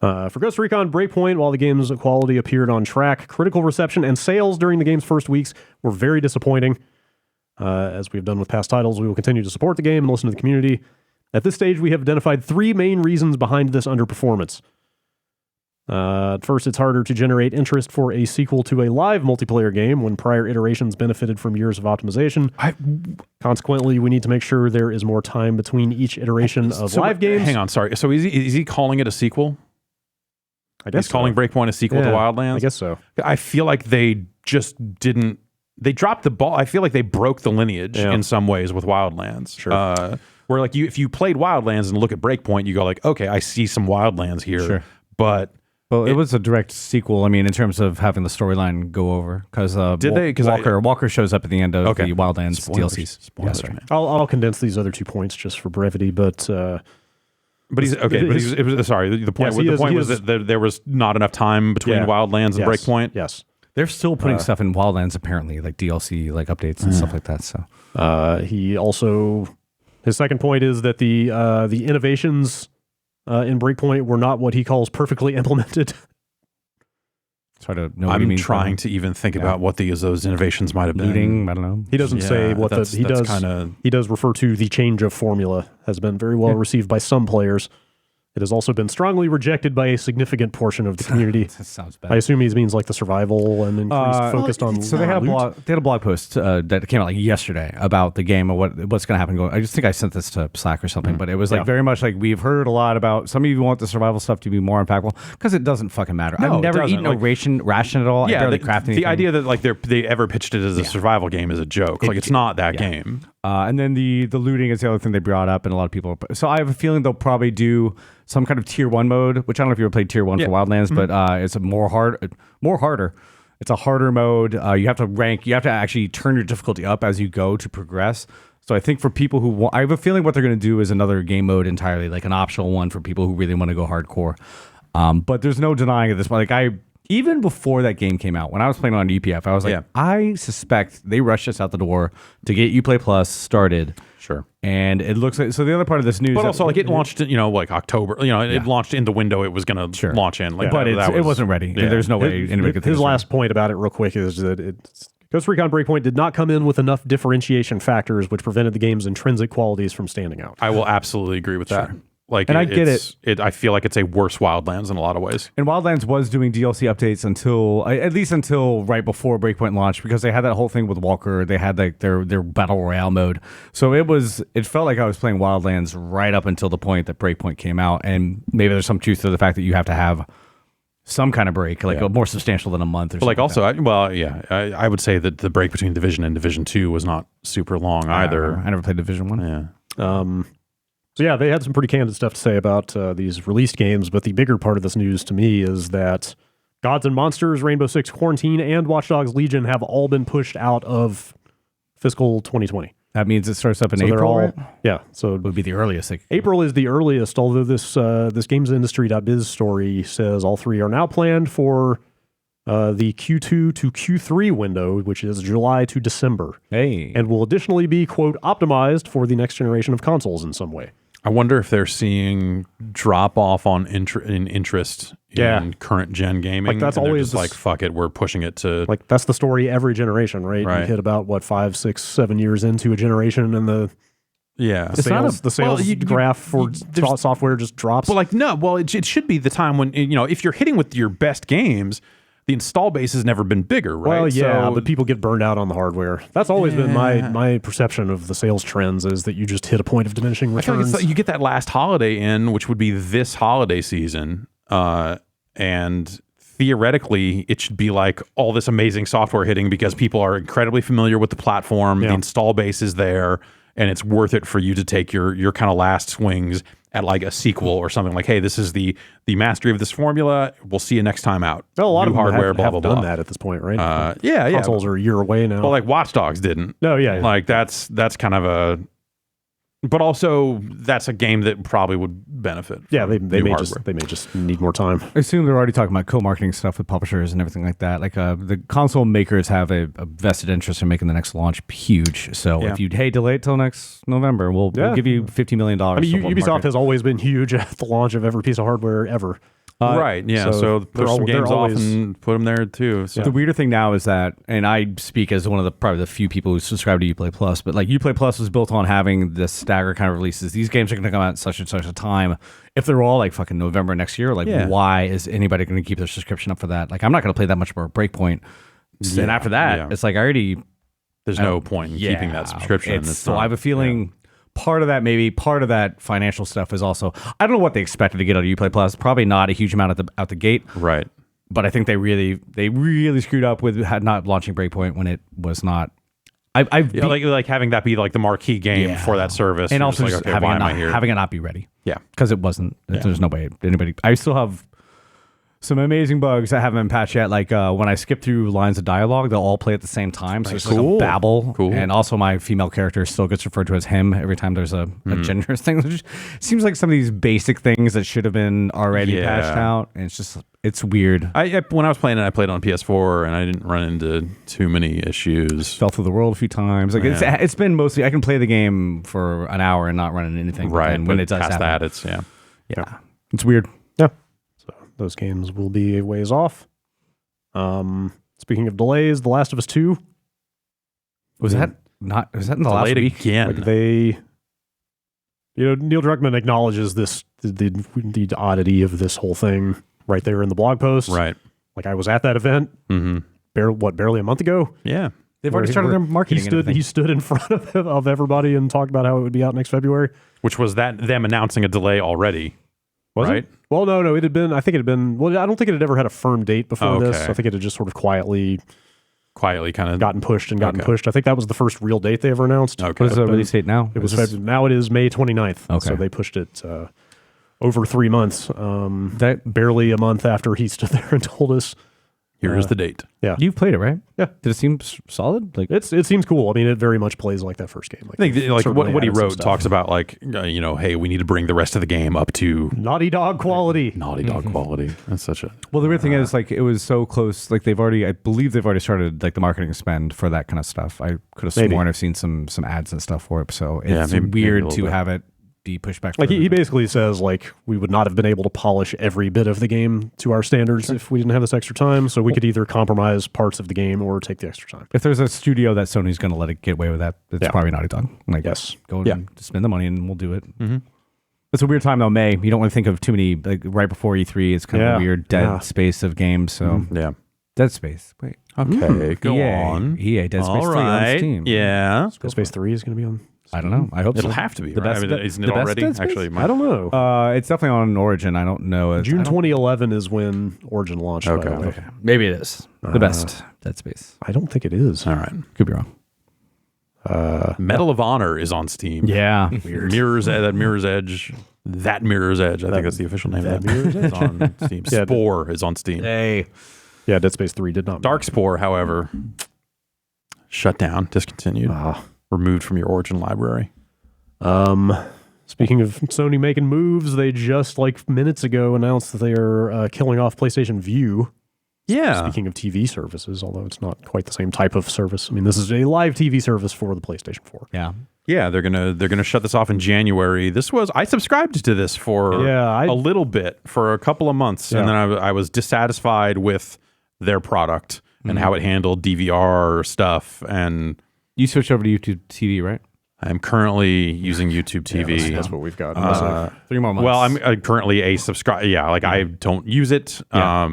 For Ghost Recon Breakpoint, while the game's quality appeared on track, critical reception and sales during the game's first weeks were very disappointing. As we've done with past titles, we will continue to support the game and listen to the community. At this stage, we have identified 3 main reasons behind this underperformance. First, it's harder to generate interest for a sequel to a live multiplayer game when prior iterations benefited from years of optimization. Consequently, we need to make sure there is more time between each iteration of live games. Hang on, sorry. So is he calling it a sequel? I guess he's calling Breakpoint a sequel to Wildlands? I guess so. I feel like they just didn't... They dropped the ball. I feel like they broke the lineage in some ways with Wildlands. Sure. Where like if you played Wildlands and look at Breakpoint, you go like, okay, I see some Wildlands here. Sure. But... Well, it was a direct sequel. I mean, in terms of having the storyline go over, because Walker shows up at the end of the Wildlands DLCs. Spoilers, right. man. I'll condense these other 2 points just for brevity, but he's okay. The point was that there was not enough time between Wildlands and Breakpoint. Yes, they're still putting stuff in Wildlands apparently, like DLC, like updates and stuff like that. So he also his second point is that the innovations in Breakpoint were not what he calls perfectly implemented. I'm trying to even think about what those innovations might have been. I don't know. He doesn't say what he does. He does refer to the change of formula has been very well received by some players. It has also been strongly rejected by a significant portion of the community. That sounds bad. I assume he means like the survival and increased focused on. So they had a blog post that came out like yesterday about the game and what's going to happen. I just think I sent this to Slack or something, but it was like very much like we've heard a lot about. Some of you want the survival stuff to be more impactful because it doesn't fucking matter. No, I've never eaten a ration at all. Yeah, I barely craft anything. The idea that like they ever pitched it as a survival game is a joke. It's not that game. And then the looting is the other thing they brought up, and a lot of people. So I have a feeling they'll probably do some kind of tier 1 mode, which I don't know if you ever played tier 1 for Wildlands, but it's a more harder. It's a harder mode. You have to rank. You have to actually turn your difficulty up as you go to progress. So I think for people who I have a feeling what they're going to do is another game mode entirely, like an optional one for people who really want to go hardcore. But there's no denying at this point. Like even before that game came out, when I was playing on UPF, I was like, I suspect they rushed us out the door to get Uplay Plus started. Sure. And it looks like, so the other part of this news, but also like it launched, like October, it launched in the window it was going to launch in. Like, but it wasn't ready. And there's no way anybody could. His last point about it, real quick, is that Ghost Recon Breakpoint did not come in with enough differentiation factors, which prevented the game's intrinsic qualities from standing out. I will absolutely agree with that. Like, and I get it. I feel like it's a worse Wildlands in a lot of ways. And Wildlands was doing DLC updates at least until right before Breakpoint launched, because they had that whole thing with Walker. They had like their battle royale mode. So it felt like I was playing Wildlands right up until the point that Breakpoint came out. And maybe there's some truth to the fact that you have to have some kind of break, like more substantial than a month or something. Like also, I would say that the break between Division and Division 2 was not super long either. I never played Division 1. Yeah. So yeah, they had some pretty candid stuff to say about these released games, but the bigger part of this news to me is that Gods and Monsters, Rainbow Six Quarantine, and Watch Dogs Legion have all been pushed out of fiscal 2020. That means it starts up in April, right? Yeah, so it would be the earliest. April is the earliest, although this GamesIndustry.biz story says all three are now planned for the Q2 to Q3 window, which is July to December. Hey. And will additionally be, quote, optimized for the next generation of consoles in some way. I wonder if they're seeing drop off on interest in current gen gaming. Like that's always just like, fuck it, we're pushing it to. Like that's the story every generation, right? You hit about 5, 6, 7 years into a generation, and the sales graph for software just drops. Well, like no, well it should be the time when if you're hitting with your best games, the install base has never been bigger, right? Well, yeah, but people get burned out on the hardware. That's always been my perception of the sales trends, is that you just hit a point of diminishing returns. I feel like you get that last holiday in, which would be this holiday season, and theoretically, it should be like all this amazing software hitting because people are incredibly familiar with the platform, the install base is there, and it's worth it for you to take your kind of last swings at like a sequel or something. Like, hey, this is the mastery of this formula. We'll see you next time out. Well, a lot New of them hardware, have blah, blah, done blah. that at this point, right? Consoles are a year away now. Well, like Watch Dogs didn't. No, yeah. Like that's kind of a. But also, that's a game that probably would benefit. Yeah, they may just need more time. I assume they're already talking about co-marketing stuff with publishers and everything like that. Like the console makers have a vested interest in making the next launch huge. So if you delay it till next November, we'll give you $50 million. I mean, Ubisoft has always been huge at the launch of every piece of hardware ever. Right, yeah. So push some games off and put them there too. So. The weirder thing now is that, and I speak as one of probably the few people who subscribe to Uplay Plus, but like Uplay Plus was built on having the stagger kind of releases. These games are going to come out at such and such a time. If they're all like fucking November next year, like why is anybody going to keep their subscription up for that? Like I'm not going to play that much more Breakpoint. And after that, it's like there's no point in keeping that subscription. So I have a feeling. Part of that financial stuff is also, I don't know what they expected to get out of Uplay Plus. Probably not a huge amount out the gate. Right. But I think they really screwed up with not launching Breakpoint when it was not. Like having that be like the marquee game for that service. And also like, just okay, having it not be ready. Yeah. Because it wasn't. There's no way anybody. I still have some amazing bugs that haven't been patched yet. Like when I skip through lines of dialogue, they'll all play at the same time. So it's like a babble. Cool. And also my female character still gets referred to as him every time there's a gender thing. Which seems like some of these basic things that should have been already patched out. And it's weird. When I was playing it, I played on PS4 and I didn't run into too many issues. Fell through the world a few times. Like it's been mostly, I can play the game for an hour and not run into anything. Right. And when it does happen, that, it's it's weird. Yeah. Those games will be a ways off. Speaking of delays, The Last of Us 2. Was that in the last week? Again. Like Neil Druckmann acknowledges the oddity of this whole thing right there in the blog post. Right. Like I was at that event barely a month ago. Yeah. They've already started their marketing. He stood in front of everybody and talked about how it would be out next February. Which was them announcing a delay already. Was right? it? Well, no, it had been, I think it had been, well, I don't think it had ever had a firm date before this. I think it had just sort of quietly kind of gotten pushed. I think that was the first real date they ever announced. Okay. What is the release date now? Now it is May 29th. Okay. So they pushed it over 3 months. Barely a month after he stood there and told us Here's the date. Yeah. You've played it, right? Yeah. Did it seem solid? Like It seems cool. I mean, it very much plays like that first game. Like, I think like certainly what he added some wrote stuff. talks about like hey, we need to bring the rest of the game up to Naughty Dog quality. Naughty Dog quality. That's such a well, the weird thing is like it was so close. Like I believe they've already started like the marketing spend for that kind of stuff. I could have sworn I've seen some ads and stuff for it. So it's maybe weird a little to bit. have it be pushed back. Like he further. basically says like we would not have been able to polish every bit of the game to our standards if we didn't have this extra time. So we could either compromise parts of the game or take the extra time. If there's a studio that Sony's going to let it get away with that, it's Yeah. probably Naughty Dog. Like, Yes. go and spend the money and we'll do it. Mm-hmm. It's a weird time though, May. You don't want to think of too many, like right before E3, it's kind of a weird dead space of games. So, yeah. Dead Space. Wait. Okay, go EA. on. EA, Dead Space All 3 on right. Steam. Yeah. Dead Space 3 is going to be on. I don't know. I hope It'll so. have to be. The Right? best- I mean, the- isn't the it best already? Dead Space? Actually, I don't know. It's definitely on Origin. I don't know. June 2011 is when Origin launched. by Okay. the way. Okay. Maybe it is. The best Dead Space. I don't think it is. All right. Could be wrong. Medal of Honor is on Steam. Yeah. Mirror's Edge. That Mirror's Edge. I think that's the official name. That of Mirror's It's on Steam. Yeah, Spore is on Steam. Hey. Yeah, Dead Space 3 did not. Dark Spore, however, shut down, discontinued, Ah. removed from your Origin library. Speaking of Sony making moves, they just like minutes ago announced that they are killing off PlayStation View. Yeah. Speaking of TV services, although it's not quite the same type of service. I mean, this is a live TV service for the PlayStation 4. Yeah. Yeah, they're gonna shut this off in January. I subscribed to this for a little bit for a couple of months, and then I was dissatisfied with their product and how it handled DVR stuff. And You switched over to YouTube TV, right? I'm currently using YouTube TV. That's what we've got. 3 more months. Well, I'm currently a subscriber. Yeah, like I don't use it. Yeah.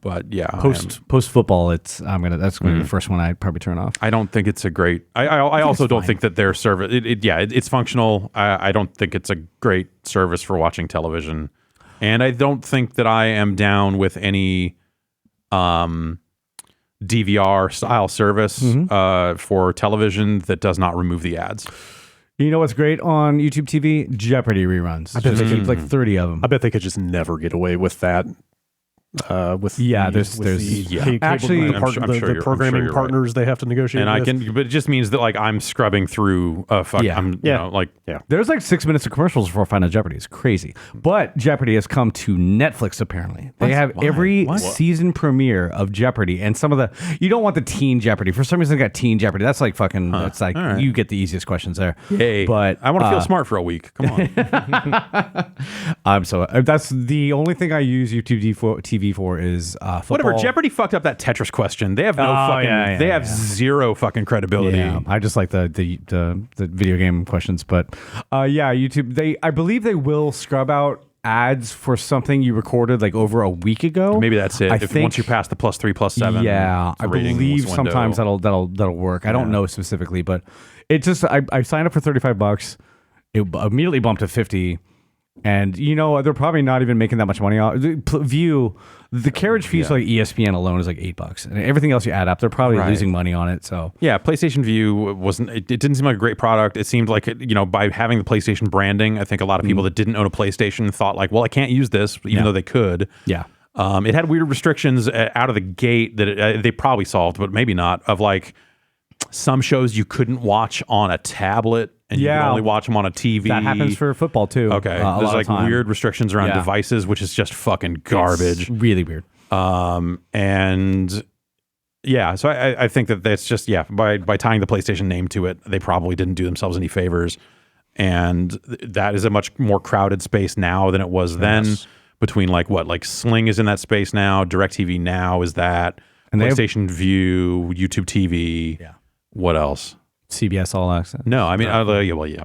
But yeah, Post football, that's going to be the first one I'd probably turn off. I don't think it's a great. I also don't think that their service. It's functional. I don't think it's a great service for watching television, and I don't think that I am down with any DVR style service for television that does not remove the ads. You know what's great on YouTube TV? Jeopardy reruns. I bet they keep like 30 of them. I bet they could just never get away with that. Actually, the programming partners they have to negotiate. And but it just means that like I'm scrubbing through. There's like 6 minutes of commercials before Final Jeopardy. It's crazy. But Jeopardy has come to Netflix apparently. They have every season premiere of Jeopardy, and some of the you don't want the teen Jeopardy. For some reason, they got teen Jeopardy. That's like fucking. That's like you get the easiest questions there. Yay! But I want to feel smart for a week. Come on. That's the only thing I use YouTube TV for is football. Whatever. Jeopardy fucked up that Tetris question. They have no they have zero fucking credibility. Yeah, I just like the video game questions, but YouTube. I believe they will scrub out ads for something you recorded like over a week ago. Maybe that's it. Once you pass the +3, +7. Yeah, I believe sometimes that'll work. I don't know specifically, but it just I signed up for $35. It immediately bumped to 50. And they're probably not even making that much money off View. The carriage fees for like ESPN alone is like $8, and everything else you add up, they're probably losing money on it. So yeah, PlayStation View wasn't. It didn't seem like a great product. It seemed like by having the PlayStation branding, I think a lot of people that didn't own a PlayStation thought like, well, I can't use this, even though they could. Yeah. It had weird restrictions out of the gate that they probably solved, but maybe not. Of like some shows you couldn't watch on a tablet. And you can only watch them on a TV. That happens for football too. Okay. There's like weird restrictions around devices, which is just fucking garbage. It's really weird. And yeah, so I think that that's just, by tying the PlayStation name to it, they probably didn't do themselves any favors. And that is a much more crowded space now than it was then. Between like Sling is in that space now, DirecTV Now is that, and PlayStation View, YouTube TV. Yeah. What else? CBS All Access. No, I mean,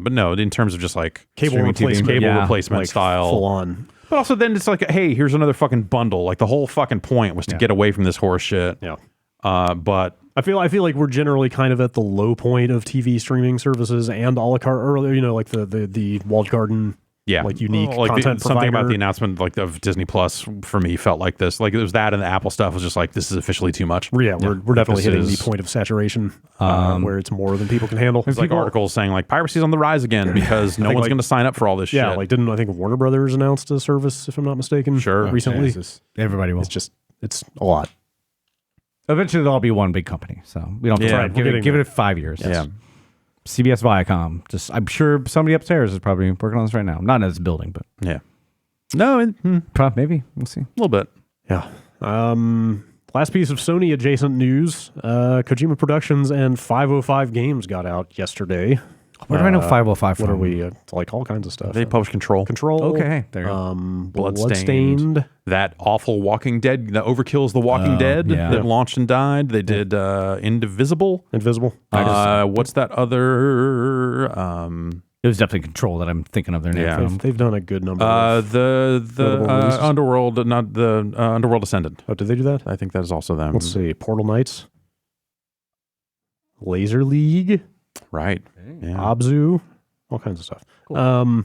but no, in terms of just like cable replacement like style, full on. But also, then it's like, hey, here's another fucking bundle. Like the whole fucking point was to get away from this horse shit. Yeah. But I feel like we're generally kind of at the low point of TV streaming services and a la carte earlier. Like the walled garden. Yeah, like unique content something about provider. the announcement like of Disney Plus for me felt like this. Like it was that, and the Apple stuff was just like, this is officially too much. Yeah, we're definitely hitting the point of saturation where it's more than people can handle. It's like articles saying like piracy's on the rise again because no one's going to sign up for all this shit. Yeah, like didn't I think Warner Brothers announced a service, if I'm not mistaken? Sure, recently. Everybody will. It's a lot. Eventually, it'll all be one big company. So we don't have to give it 5 years. Yeah. CBS Viacom. I'm sure somebody upstairs is probably working on this right now. Not in this building, but yeah. No, maybe we'll see. A little bit. Yeah. Last piece of Sony adjacent news: Kojima Productions and 505 Games got out yesterday. Where do I know 505 from? What are we? Like all kinds of stuff. They published Control. Okay, there you go. Bloodstained. That awful Walking Dead, the Overkill's The Walking Dead that launched and died. They did Indivisible. What's that other? It was definitely Control that I'm thinking of their name from. They've done a good number. Of the Underworld, not the Underworld Ascendant. Oh, did they do that? I think that is also them. Let's see. Portal Knights. Laser League. Right. Yeah. Abzu. All kinds of stuff. Cool.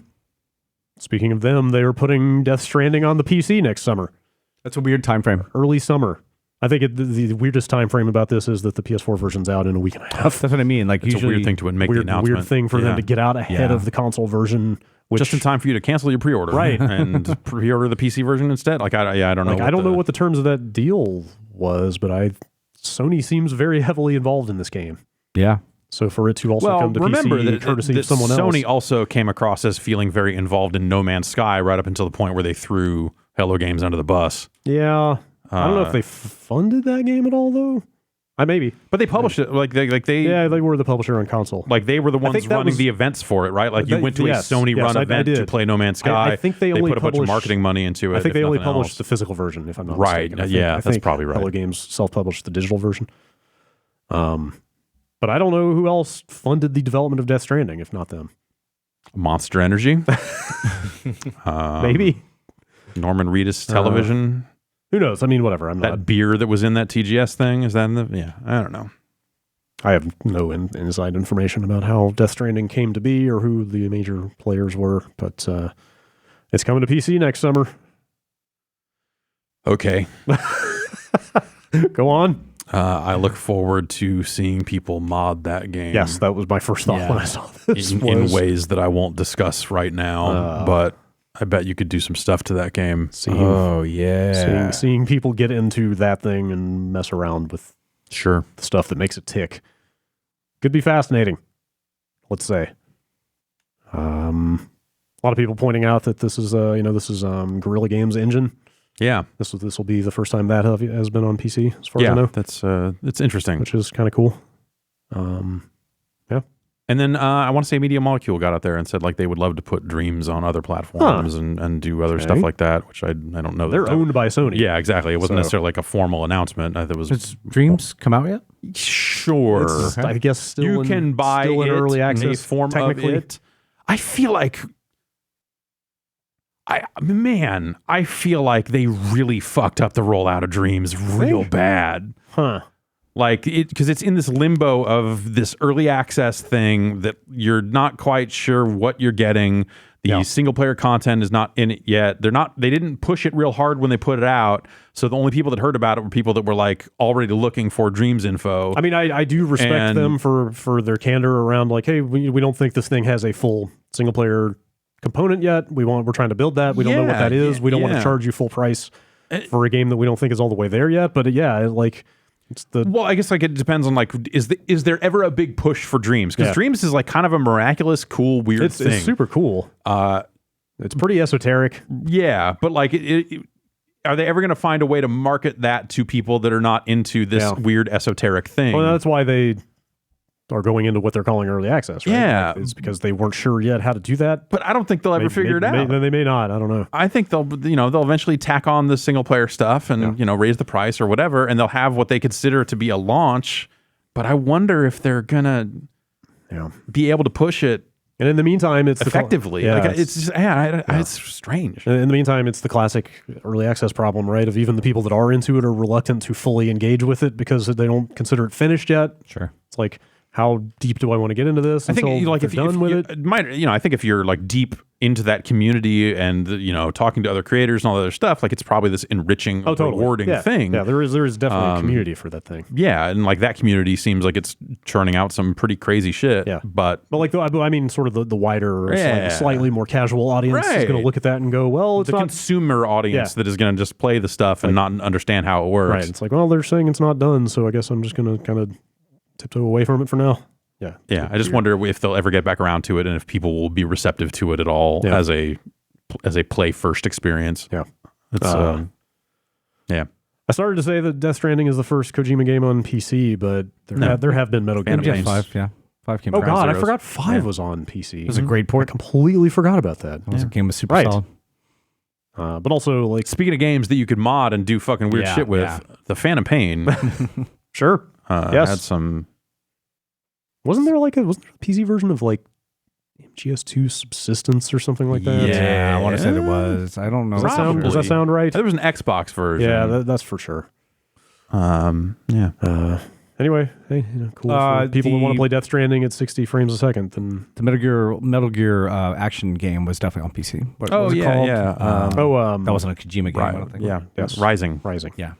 Speaking of them, they are putting Death Stranding on the PC next summer. That's a weird time frame. Early summer. I think the weirdest time frame about this is that the PS4 version's out in a week and a half. That's what I mean. Like it's usually a weird thing to make the announcement. Weird thing for them to get out ahead of the console version. Which, just in time for you to cancel your pre-order. Right. And pre-order the PC version instead. Like, I don't know. I don't know what the terms of that deal was, but Sony seems very heavily involved in this game. Yeah. So for it to also come to remember PC courtesy of someone else. Sony also came across as feeling very involved in No Man's Sky right up until the point where they threw Hello Games under the bus. Yeah. I don't know if they funded that game at all, though. Maybe. But they published it. Yeah, they were the publisher on console. Like, they were the ones running the events for it, right? Like, you went to a Sony-run event to play No Man's Sky. I think they only put a bunch of marketing money into it. I think they only published the physical version, if I'm not mistaken. Right. Yeah, that's probably right. Hello Games self-published the digital version. But I don't know who else funded the development of Death Stranding, if not them. Monster Energy. Maybe. Norman Reedus Television. Who knows? I mean, whatever. That beer that was in that TGS thing, is that in the... Yeah, I don't know. I have no inside information about how Death Stranding came to be or who the major players were, but it's coming to PC next summer. Okay. Go on. I look forward to seeing people mod that game. Yes, that was my first thought when I saw this. In ways that I won't discuss right now, but I bet you could do some stuff to that game. Seeing people get into that thing and mess around with the stuff that makes it tick could be fascinating. Let's say. A lot of people pointing out that this is Guerrilla Games engine. Yeah, this will be the first time that has been on PC, as far as I know. That's it's interesting, which is kind of cool. Yeah. And then I want to say Media Molecule got out there and said like they would love to put Dreams on other platforms and do other stuff like that, which I don't know. They're owned by Sony. Yeah, exactly. It wasn't necessarily like a formal announcement. Has Dreams come out yet? Sure. I guess still you can buy still in early in access a form technically. of it. I feel like I feel like they really fucked up the rollout of Dreams real bad. Huh. Like, because it's in this limbo of this early access thing that you're not quite sure what you're getting. The single player content is not in it yet. They didn't push it real hard when they put it out. So the only people that heard about it were people that were like already looking for Dreams info. I mean, I do respect them for their candor around like, hey, we don't think this thing has a full single player component yet. We're trying to build that. We don't know what that is. We don't want to charge you full price for a game that we don't think is all the way there yet. But it's the... Well, I guess like it depends on like, is there ever a big push for Dreams? Because Dreams is like kind of a miraculous, cool, weird thing. It's super cool. It's pretty esoteric. Yeah, but like, are they ever going to find a way to market that to people that are not into this weird esoteric thing? Well, that's why they are going into what they're calling early access, right? Yeah. It's because they weren't sure yet how to do that. But I don't think they'll ever figure it out. They may not. I don't know. I think they'll eventually tack on the single player stuff and, raise the price or whatever, and they'll have what they consider to be a launch. But I wonder if they're going to be able to push it. And in the meantime, it's effectively. It's strange. In the meantime, it's the classic early access problem, right? Of even the people that are into it are reluctant to fully engage with it because they don't consider it finished yet. Sure. It's like, how deep do I want to get into this? I think if you're done with it, I think if you're like deep into that community and talking to other creators and all that other stuff, like it's probably this enriching, rewarding thing. Yeah, there is definitely a community for that thing. Yeah, and like that community seems like it's churning out some pretty crazy shit. Yeah, but like I mean, sort of the wider, slightly more casual audience is going to look at that and go, well, it's the not consumer audience that is going to just play the stuff and not understand how it works. Right. It's like, well, they're saying it's not done, so I guess I'm just going to kind of tiptoe away from it for now. Yeah. Yeah. I just wonder if they'll ever get back around to it and if people will be receptive to it at all as a play first experience. Yeah. It's, yeah. I started to say that Death Stranding is the first Kojima game on PC, but there have been Metal Gear games. 5, yeah. 5 came Oh, out. God, I forgot 5 was on PC. It was a great port. I completely forgot about that. It was a game was super solid. But also, like... Speaking of games that you could mod and do fucking weird shit with, the Phantom Pain sure. had some... Wasn't there a PC version of like MGS2 Subsistence or something like that? Yeah, I want to say there was. I don't know. Does that sound right? There was an Xbox version. Yeah, that's for sure. Yeah. Anyway, hey, cool. For people who want to play Death Stranding at 60 frames a second, then the Metal Gear action game was definitely on PC. What was it called? That wasn't a Kojima game. I don't think. Yeah, yes. Rising. Yeah.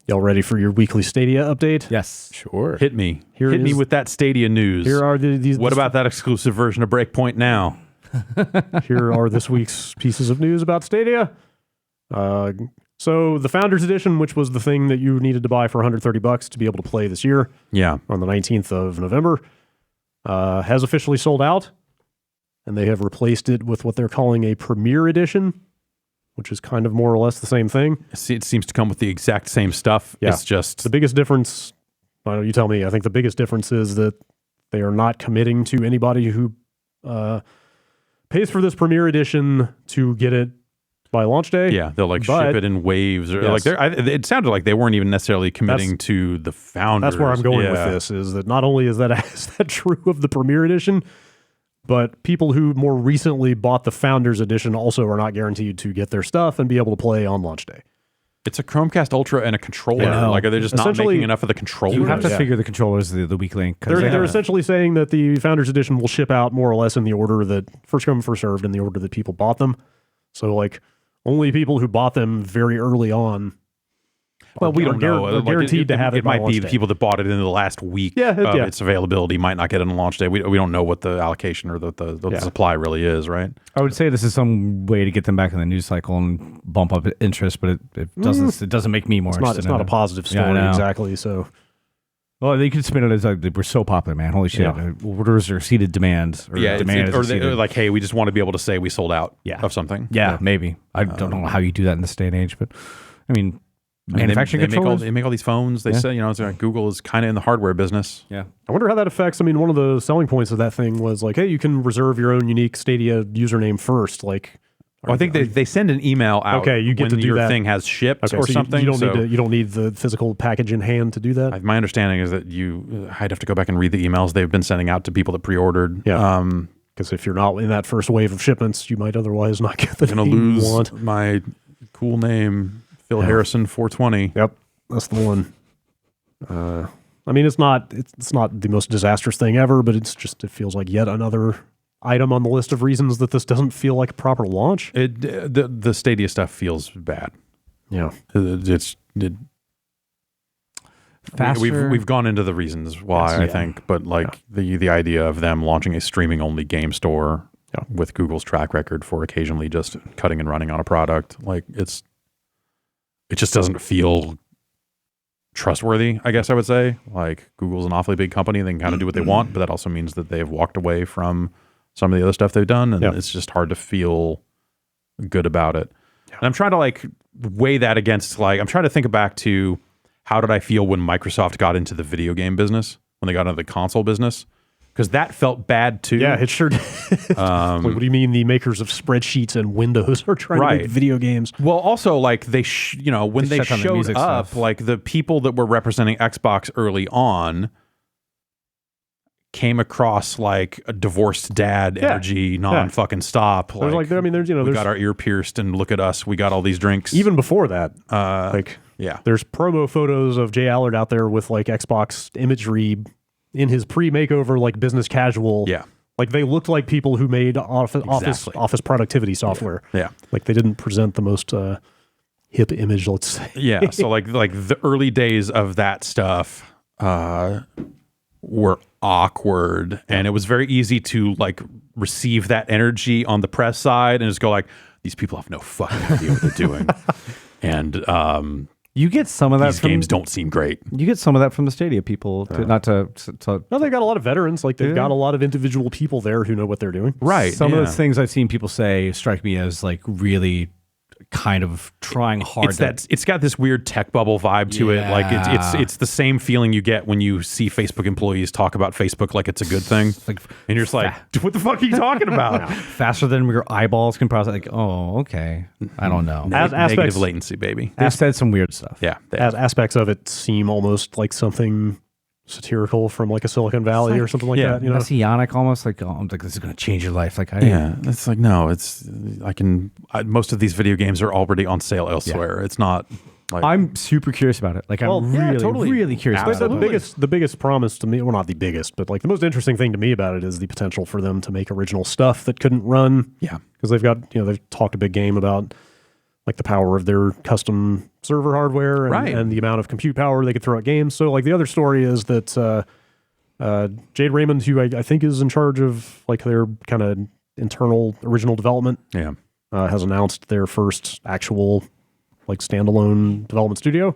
Y'all ready for your weekly Stadia update? Yes. Sure. Hit me. Hit me with that Stadia news. Here are these. What about that exclusive version of Breakpoint Now? Here are this week's pieces of news about Stadia. So the Founders Edition, which was the thing that you needed to buy for $130 to be able to play this year, on the 19th of November, has officially sold out, and they have replaced it with what they're calling a Premier Edition, which is kind of more or less the same thing. It seems to come with the exact same stuff. Yeah. It's just... The biggest difference, you tell me, I think the biggest difference is that they are not committing to anybody who pays for this Premier Edition to get it by launch day. Yeah, they'll ship it in waves. Or it sounded like they weren't even necessarily committing to the Founders. That's where I'm going with this, is that not only is that true of the Premier Edition, but people who more recently bought the Founders Edition also are not guaranteed to get their stuff and be able to play on launch day. It's a Chromecast Ultra and a controller. Are they just not making enough of the controllers? You have to figure the controllers the weak link. They're essentially saying that the Founders Edition will ship out more or less in the order that first come, first served, in the order that people bought them. So only people who bought them very early on. Well, we don't know. Are guaranteed to have it. It might be the people that bought it in the last week of its availability might not get it on launch day. We don't know what the allocation or the supply really is, right? I would say this is some way to get them back in the news cycle and bump up interest, but it doesn't make me more interested. It's not a positive story exactly. So, well, they could spin it as we're so popular, man. Holy shit! Yeah. Orders or seated demand, or demand or like, hey, we just want to be able to say we sold out of something. Yeah, maybe. I don't know how you do that in this day and age, but I mean. Manufacturing controllers. They make all these phones. They say, it's like Google is kind of in the hardware business. Yeah. I wonder how that affects. I mean, one of the selling points of that thing was like, hey, you can reserve your own unique Stadia username first. Like, I think they send an email out. Okay, you get when to do your that. thing has shipped or so something. You don't need the physical package in hand to do that. My understanding is that I'd have to go back and read the emails they've been sending out to people that pre-ordered. Yeah. Because if you're not in that first wave of shipments, you might otherwise not get the name you want. My cool name, Phil Harrison 420. Yep. That's the one. I mean, it's not the most disastrous thing ever, but it feels like yet another item on the list of reasons that this doesn't feel like a proper launch. The Stadia stuff feels bad. Yeah, we've gone into the reasons why, I think, but the idea of them launching a streaming only game store with Google's track record for occasionally just cutting and running on a product, it just doesn't feel trustworthy, I guess I would say. Like, Google's an awfully big company. They can kind of do what they want, but that also means that they've walked away from some of the other stuff they've done, and it's just hard to feel good about it. Yeah. And I'm trying to weigh that against, I'm trying to think back to how did I feel when Microsoft got into the video game business, when they got into the console business? Because that felt bad too. Yeah, it sure did. What do you mean the makers of spreadsheets and Windows are trying to make video games? Well, also when they showed up, the people that were representing Xbox early on came across like a divorced dad energy, non-fucking stop. There's we got our ear pierced and look at us, we got all these drinks. Even before that, there's promo photos of Jay Allard out there with Xbox imagery in his pre-makeover, business casual, Like they looked like people who made office productivity software. Yeah. Like they didn't present the most hip image, let's say. Yeah. So like the early days of that stuff were awkward, and it was very easy to like receive that energy on the press side and just go like, these people have no fucking idea what they're doing. And you get some of that. These games don't seem great. You get some of that from the Stadia people. Not to no, they've got a lot of veterans. Like they've got a lot of individual people there who know what they're doing. Right. Some of those things I've seen people say strike me as like really kind of trying hard. It's got this weird tech bubble vibe to it. Like it's the same feeling you get when you see Facebook employees talk about Facebook like it's a good thing. Like, and you're just like, what the fuck are you talking about? Faster than your eyeballs can process. Like, oh, okay. I don't know. Negative latency, baby. They've said some weird stuff. Yeah. Aspects of it seem almost like something satirical from like a Silicon Valley or something like that. You know, messianic almost. Like, oh, I'm like, this is going to change your life. Like, it's like, no, most of these video games are already on sale elsewhere. It's not. Like, I'm super curious about it. Like, I'm really curious about it. The biggest promise to me, well, not the biggest, but like the most interesting thing to me about it is the potential for them to make original stuff that couldn't run. Yeah. Because they've talked a big game about like the power of their custom server hardware and the amount of compute power they could throw at games. So like the other story is that Jade Raymond, who I think is in charge of like their kind of internal original development, has announced their first actual like standalone development studio.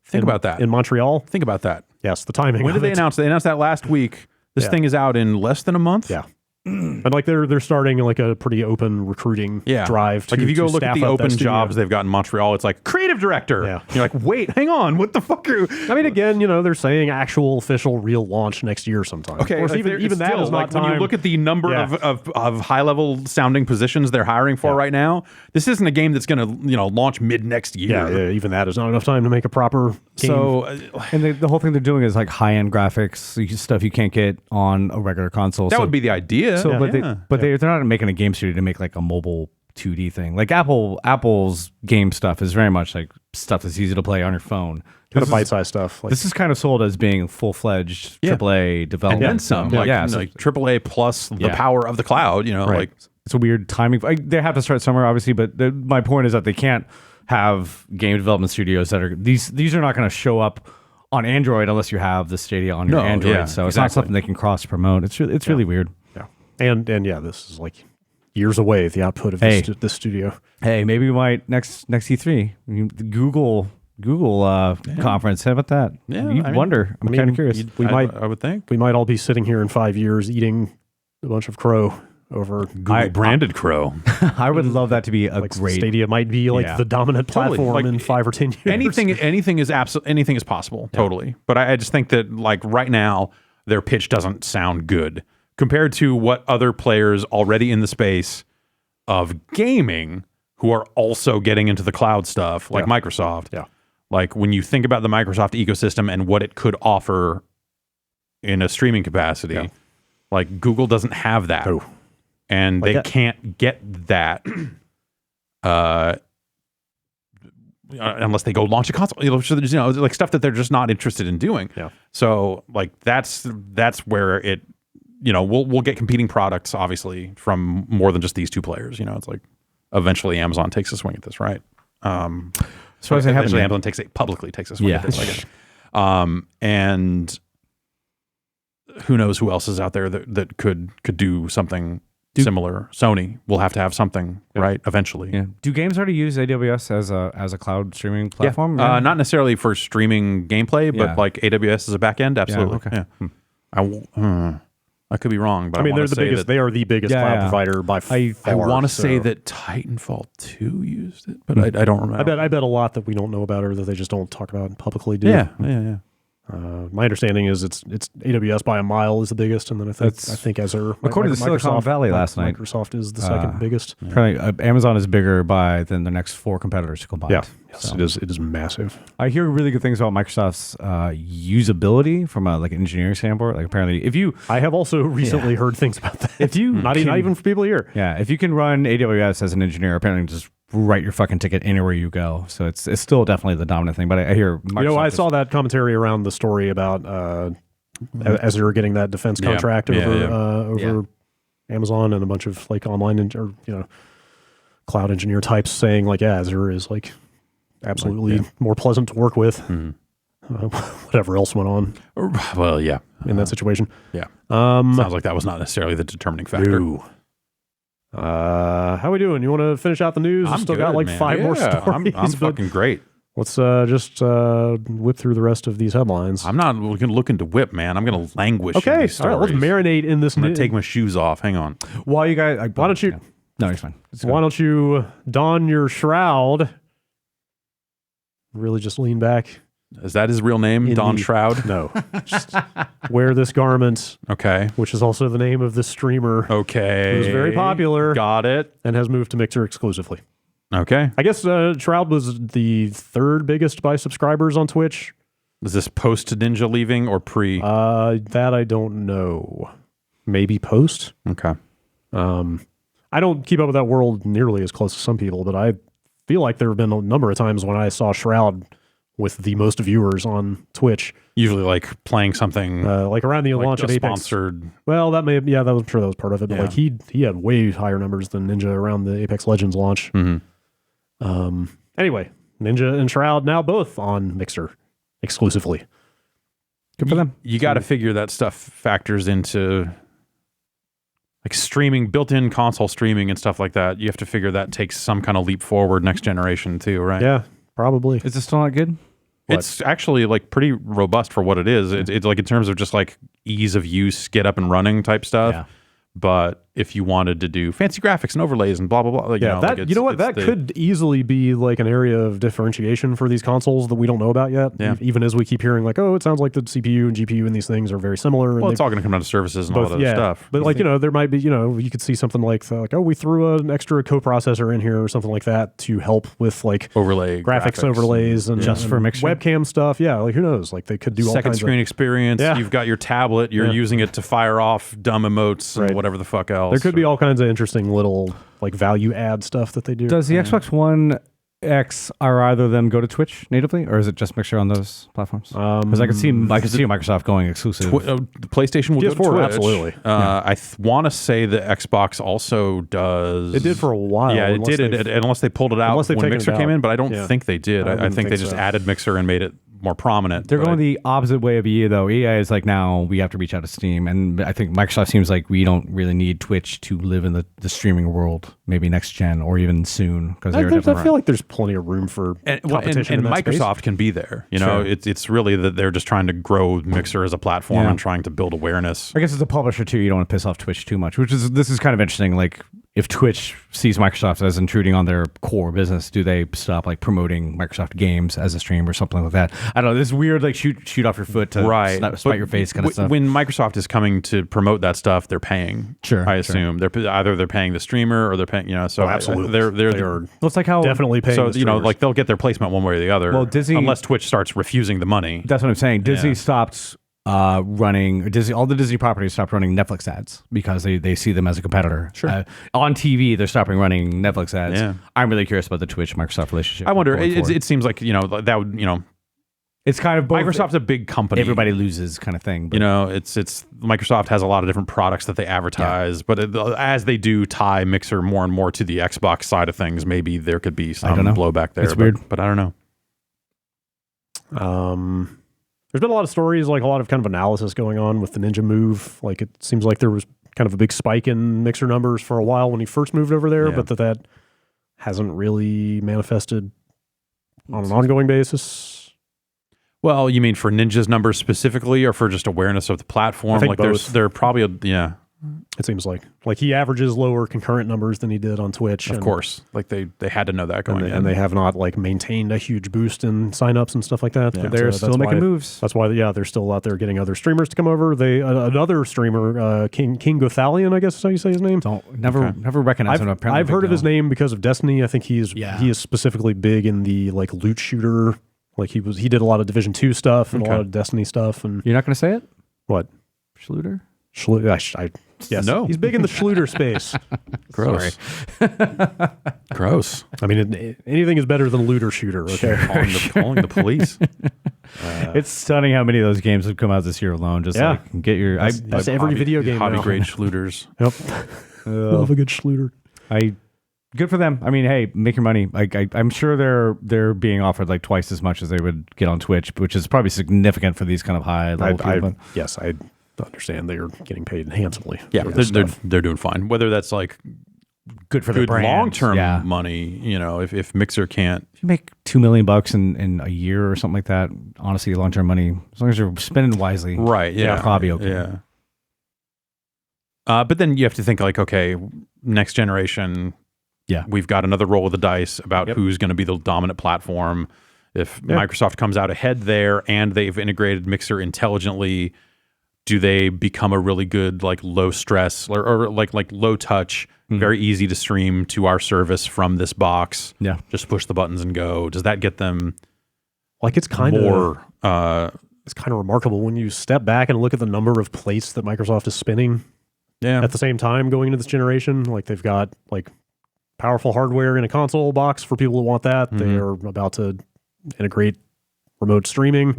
Think about that. In Montreal. Think about that. Yes, the timing. When did they announce? They announced that last week. This thing is out in less than a month. Yeah. And like they're starting like a pretty open recruiting drive. Like if you go look at the open jobs they've got in Montreal, it's like creative director. Yeah. You're like, wait, hang on, what the fuck are you? I mean, again, they're saying actual official real launch next year sometime. Okay, of course, even that is like not time. When you look at the number of high level sounding positions they're hiring for right now, this isn't a game that's going to launch mid next year. Yeah, even that is not enough time to make a proper game. So, and the whole thing they're doing is like high end graphics, stuff you can't get on a regular console. That would be the idea. So, but they're not making a game studio to make like a mobile 2D thing. Like Apple's game stuff is very much like stuff that's easy to play on your phone. Kind of bite-sized stuff. This is kind of sold as being full-fledged AAA development. And then some. Like AAA plus the power of the cloud, like it's a weird timing. They have to start somewhere, obviously, but my point is that they can't have game development studios that are these are not going to show up on Android unless you have the Stadia on your Android. So it's not something they can cross-promote. It's really weird. Yeah. And this is like years away, the output of this studio. Hey, maybe we might next E3. Google conference. How about that? Yeah, you wonder. I'm kind of curious. I would think we might all be sitting here in 5 years eating a bunch of crow over Google branded crow. I would love that to be a great Stadia. Might be like the dominant platform in 5 or 10 years. Anything is possible. Totally. But I just think that like right now their pitch doesn't sound good compared to what other players already in the space of gaming who are also getting into the cloud stuff, like Microsoft. Yeah. Like when you think about the Microsoft ecosystem and what it could offer in a streaming capacity, like Google doesn't have that. Oh. And they can't get that unless they go launch a console. Like stuff that they're just not interested in doing. Yeah. So like that's where it, we'll get competing products obviously from more than just these two players. It's like eventually Amazon takes a swing at this, right? So as eventually Amazon publicly takes a swing at this. I guess. And who knows who else is out there that could do something similar. Sony will have to have something, right? Eventually. Yeah. Do games already use AWS as a cloud streaming platform? Yeah. Not necessarily for streaming gameplay, but like AWS as a backend. Absolutely. Yeah. Yeah. I could be wrong, but I mean, they're the biggest. They are the biggest cloud provider by far. I want to say that Titanfall 2 used it, but I don't remember. I bet a lot that we don't know about or that they just don't talk about publicly. Yeah. My understanding is it's AWS by a mile is the biggest, and then I think Azure. According to Silicon Valley last night, Microsoft is the second biggest. Amazon is bigger than the next 4 competitors combined. Yeah, yes, it is massive. I hear really good things about Microsoft's usability from an engineering standpoint. Like apparently, I have also recently heard things about that. If you not even for people here, if you can run AWS as an engineer, apparently just write your fucking ticket anywhere you go. So it's still definitely the dominant thing. But I hear Microsoft I saw that commentary around the story about as they were getting that defense contract over Amazon and a bunch of like online or cloud engineer types saying like, yeah, Azure is like absolutely more pleasant to work with. Whatever else went on. Well, yeah, in that situation. Yeah. Sounds like that was not necessarily the determining factor. No. How we doing? You want to finish out the news? I'm still good, got like man. 5 more stories. I'm fucking great. Let's just whip through the rest of these headlines. I'm not looking to whip, man. I'm going to languish. Okay, in these all right. Let's stories. marinate in this. I'm going to take my shoes off. Hang on. While you guys, Why don't you? Yeah. No, it's fine. Why don't you don your shroud? Really, just lean back. Is that his real name, Don Shroud? No. Just wear this garment. Okay. Which is also the name of this streamer. Okay. Who was very popular. Got it. And has moved to Mixer exclusively. Okay. I guess Shroud was the 3rd biggest by subscribers on Twitch. Is this post Ninja leaving or pre? That I don't know. Maybe post. Okay. I don't keep up with that world nearly as close as some people, but I feel like there have been a number of times when I saw Shroud with the most viewers on Twitch. Usually like playing something like around the launch of Apex. Sponsored. Well, that may have, I'm sure that was part of it, but Yeah. like he had way higher numbers than Ninja around the Apex Legends launch. Anyway, Ninja and Shroud now both on Mixer exclusively. Good for them. You got to figure that stuff factors into like streaming, built-in console streaming and stuff like that. You have to figure that takes some kind of leap forward next generation too, right? Yeah, probably. Is it still not good? It's actually like pretty robust for what it is. It's like in terms of just like ease of use, get up and running type stuff. Yeah. But if you wanted to do fancy graphics and overlays and blah blah blah, like, that could easily be like an area of differentiation for these consoles that we don't know about yet. Yeah. Even as we keep hearing like, oh, it sounds like the CPU and GPU in these things are very similar. Well, it's all going to come down to services and all that other stuff. But like there might be you could see something like oh, we threw an extra coprocessor in here or something like that to help with like overlay graphics overlays and just for Mixer webcam stuff. Yeah, like who knows? Like they could do all second kinds screen experience. Yeah. You've got your tablet. You're using it to fire off dumb emotes and whatever the fuck else. There could be all kinds of interesting little like value add stuff that they do. Does the Xbox One X or either of them go to Twitch natively, or is it just Mixer on those platforms? Because I could see Microsoft going exclusive. The PlayStation will PS4, go to Twitch. absolutely. I want to say the Xbox also does. It did for a while. Yeah, it did. Unless they pulled it out unless they've when taken Mixer it came out. in, but I don't Yeah. think they did. I think they just so. added Mixer and made it more prominent. They're but going the opposite way of EA, though. EA is like, now we have to reach out to Steam. And I think Microsoft seems like we don't really need Twitch to live in the streaming world, maybe next gen or even soon. Because I feel like there's plenty of room for competition and in that Microsoft space. can be there. You know, it's really that they're just trying to grow Mixer as a platform and trying to build awareness. I guess as a publisher too, you don't want to piss off Twitch too much, this is kind of interesting. Like, if Twitch sees Microsoft as intruding on their core business, do they stop like promoting Microsoft games as a stream or something like that? I don't know. This weird like shoot off your foot to spite your face kind of stuff. When Microsoft is coming to promote that stuff, they're paying. Sure, I assume they're paying the streamer or they're paying. So absolutely, they're well, it's like how definitely paying. So the like they'll get their placement one way or the other. Well, Disney, unless Twitch starts refusing the money. That's what I'm saying. Disney stopped running all the Disney properties stopped running Netflix ads because they see them as a competitor. Sure. On TV, they're stopping running Netflix ads. Yeah. I'm really curious about the Twitch Microsoft relationship. I wonder. It seems like that would it's kind of both. Microsoft's a big company. Everybody loses kind of thing. But, it's Microsoft has a lot of different products that they advertise, but as they do tie Mixer more and more to the Xbox side of things, maybe there could be some blowback there. It's weird, but I don't know. There's been a lot of stories, like a lot of kind of analysis going on with the Ninja move. Like it seems like there was kind of a big spike in Mixer numbers for a while when he first moved over there, but that hasn't really manifested on an ongoing basis. Well, you mean for Ninja's numbers specifically, or for just awareness of the platform? I think both. They're probably It seems like he averages lower concurrent numbers than he did on Twitch. Of course, like they had to know that going in, and they have not like maintained a huge boost in signups and stuff like that. Yeah. But, they're still making moves. That's why, they're still out there getting other streamers to come over. They another streamer, King Gothalion, I guess is how you say his name. Never recognize him. I've heard of his name because of Destiny. I think he is specifically big in the like loot shooter. Like he did a lot of Division 2 stuff and a lot of Destiny stuff. And you're not going to say it? What? Schluter? Yes. No. He's big in the Schluter space. Gross. Gross. I mean, anything is better than looter shooter. Okay. Calling the police. It's stunning how many of those games have come out this year alone. Just like get your That's every video game hobby now. grade Schluters. Yep. Love a good Schluter. Good for them. I mean, hey, make your money. I'm sure they're being offered like twice as much as they would get on Twitch, which is probably significant for these kind of high level people. Yes, I understand they are getting paid handsomely. Yeah, they're doing fine. Whether that's like good for the brand, long term money, you know, if Mixer can't, if you make $2 million in a year or something like that, honestly, long term money, as long as you're spending wisely, right? Yeah, probably okay. Yeah. But then you have to think like, okay, next generation. Yeah, we've got another roll of the dice about who's going to be the dominant platform. If Microsoft comes out ahead there and they've integrated Mixer intelligently, do they become a really good like low stress or like low touch, very easy to stream to our service from this box? Yeah, just push the buttons and go. Does that get them? Like it's kind of remarkable when you step back and look at the number of plates that Microsoft is spinning. Yeah, at the same time going into this generation, like they've got like powerful hardware in a console box for people who want that. They are about to integrate remote streaming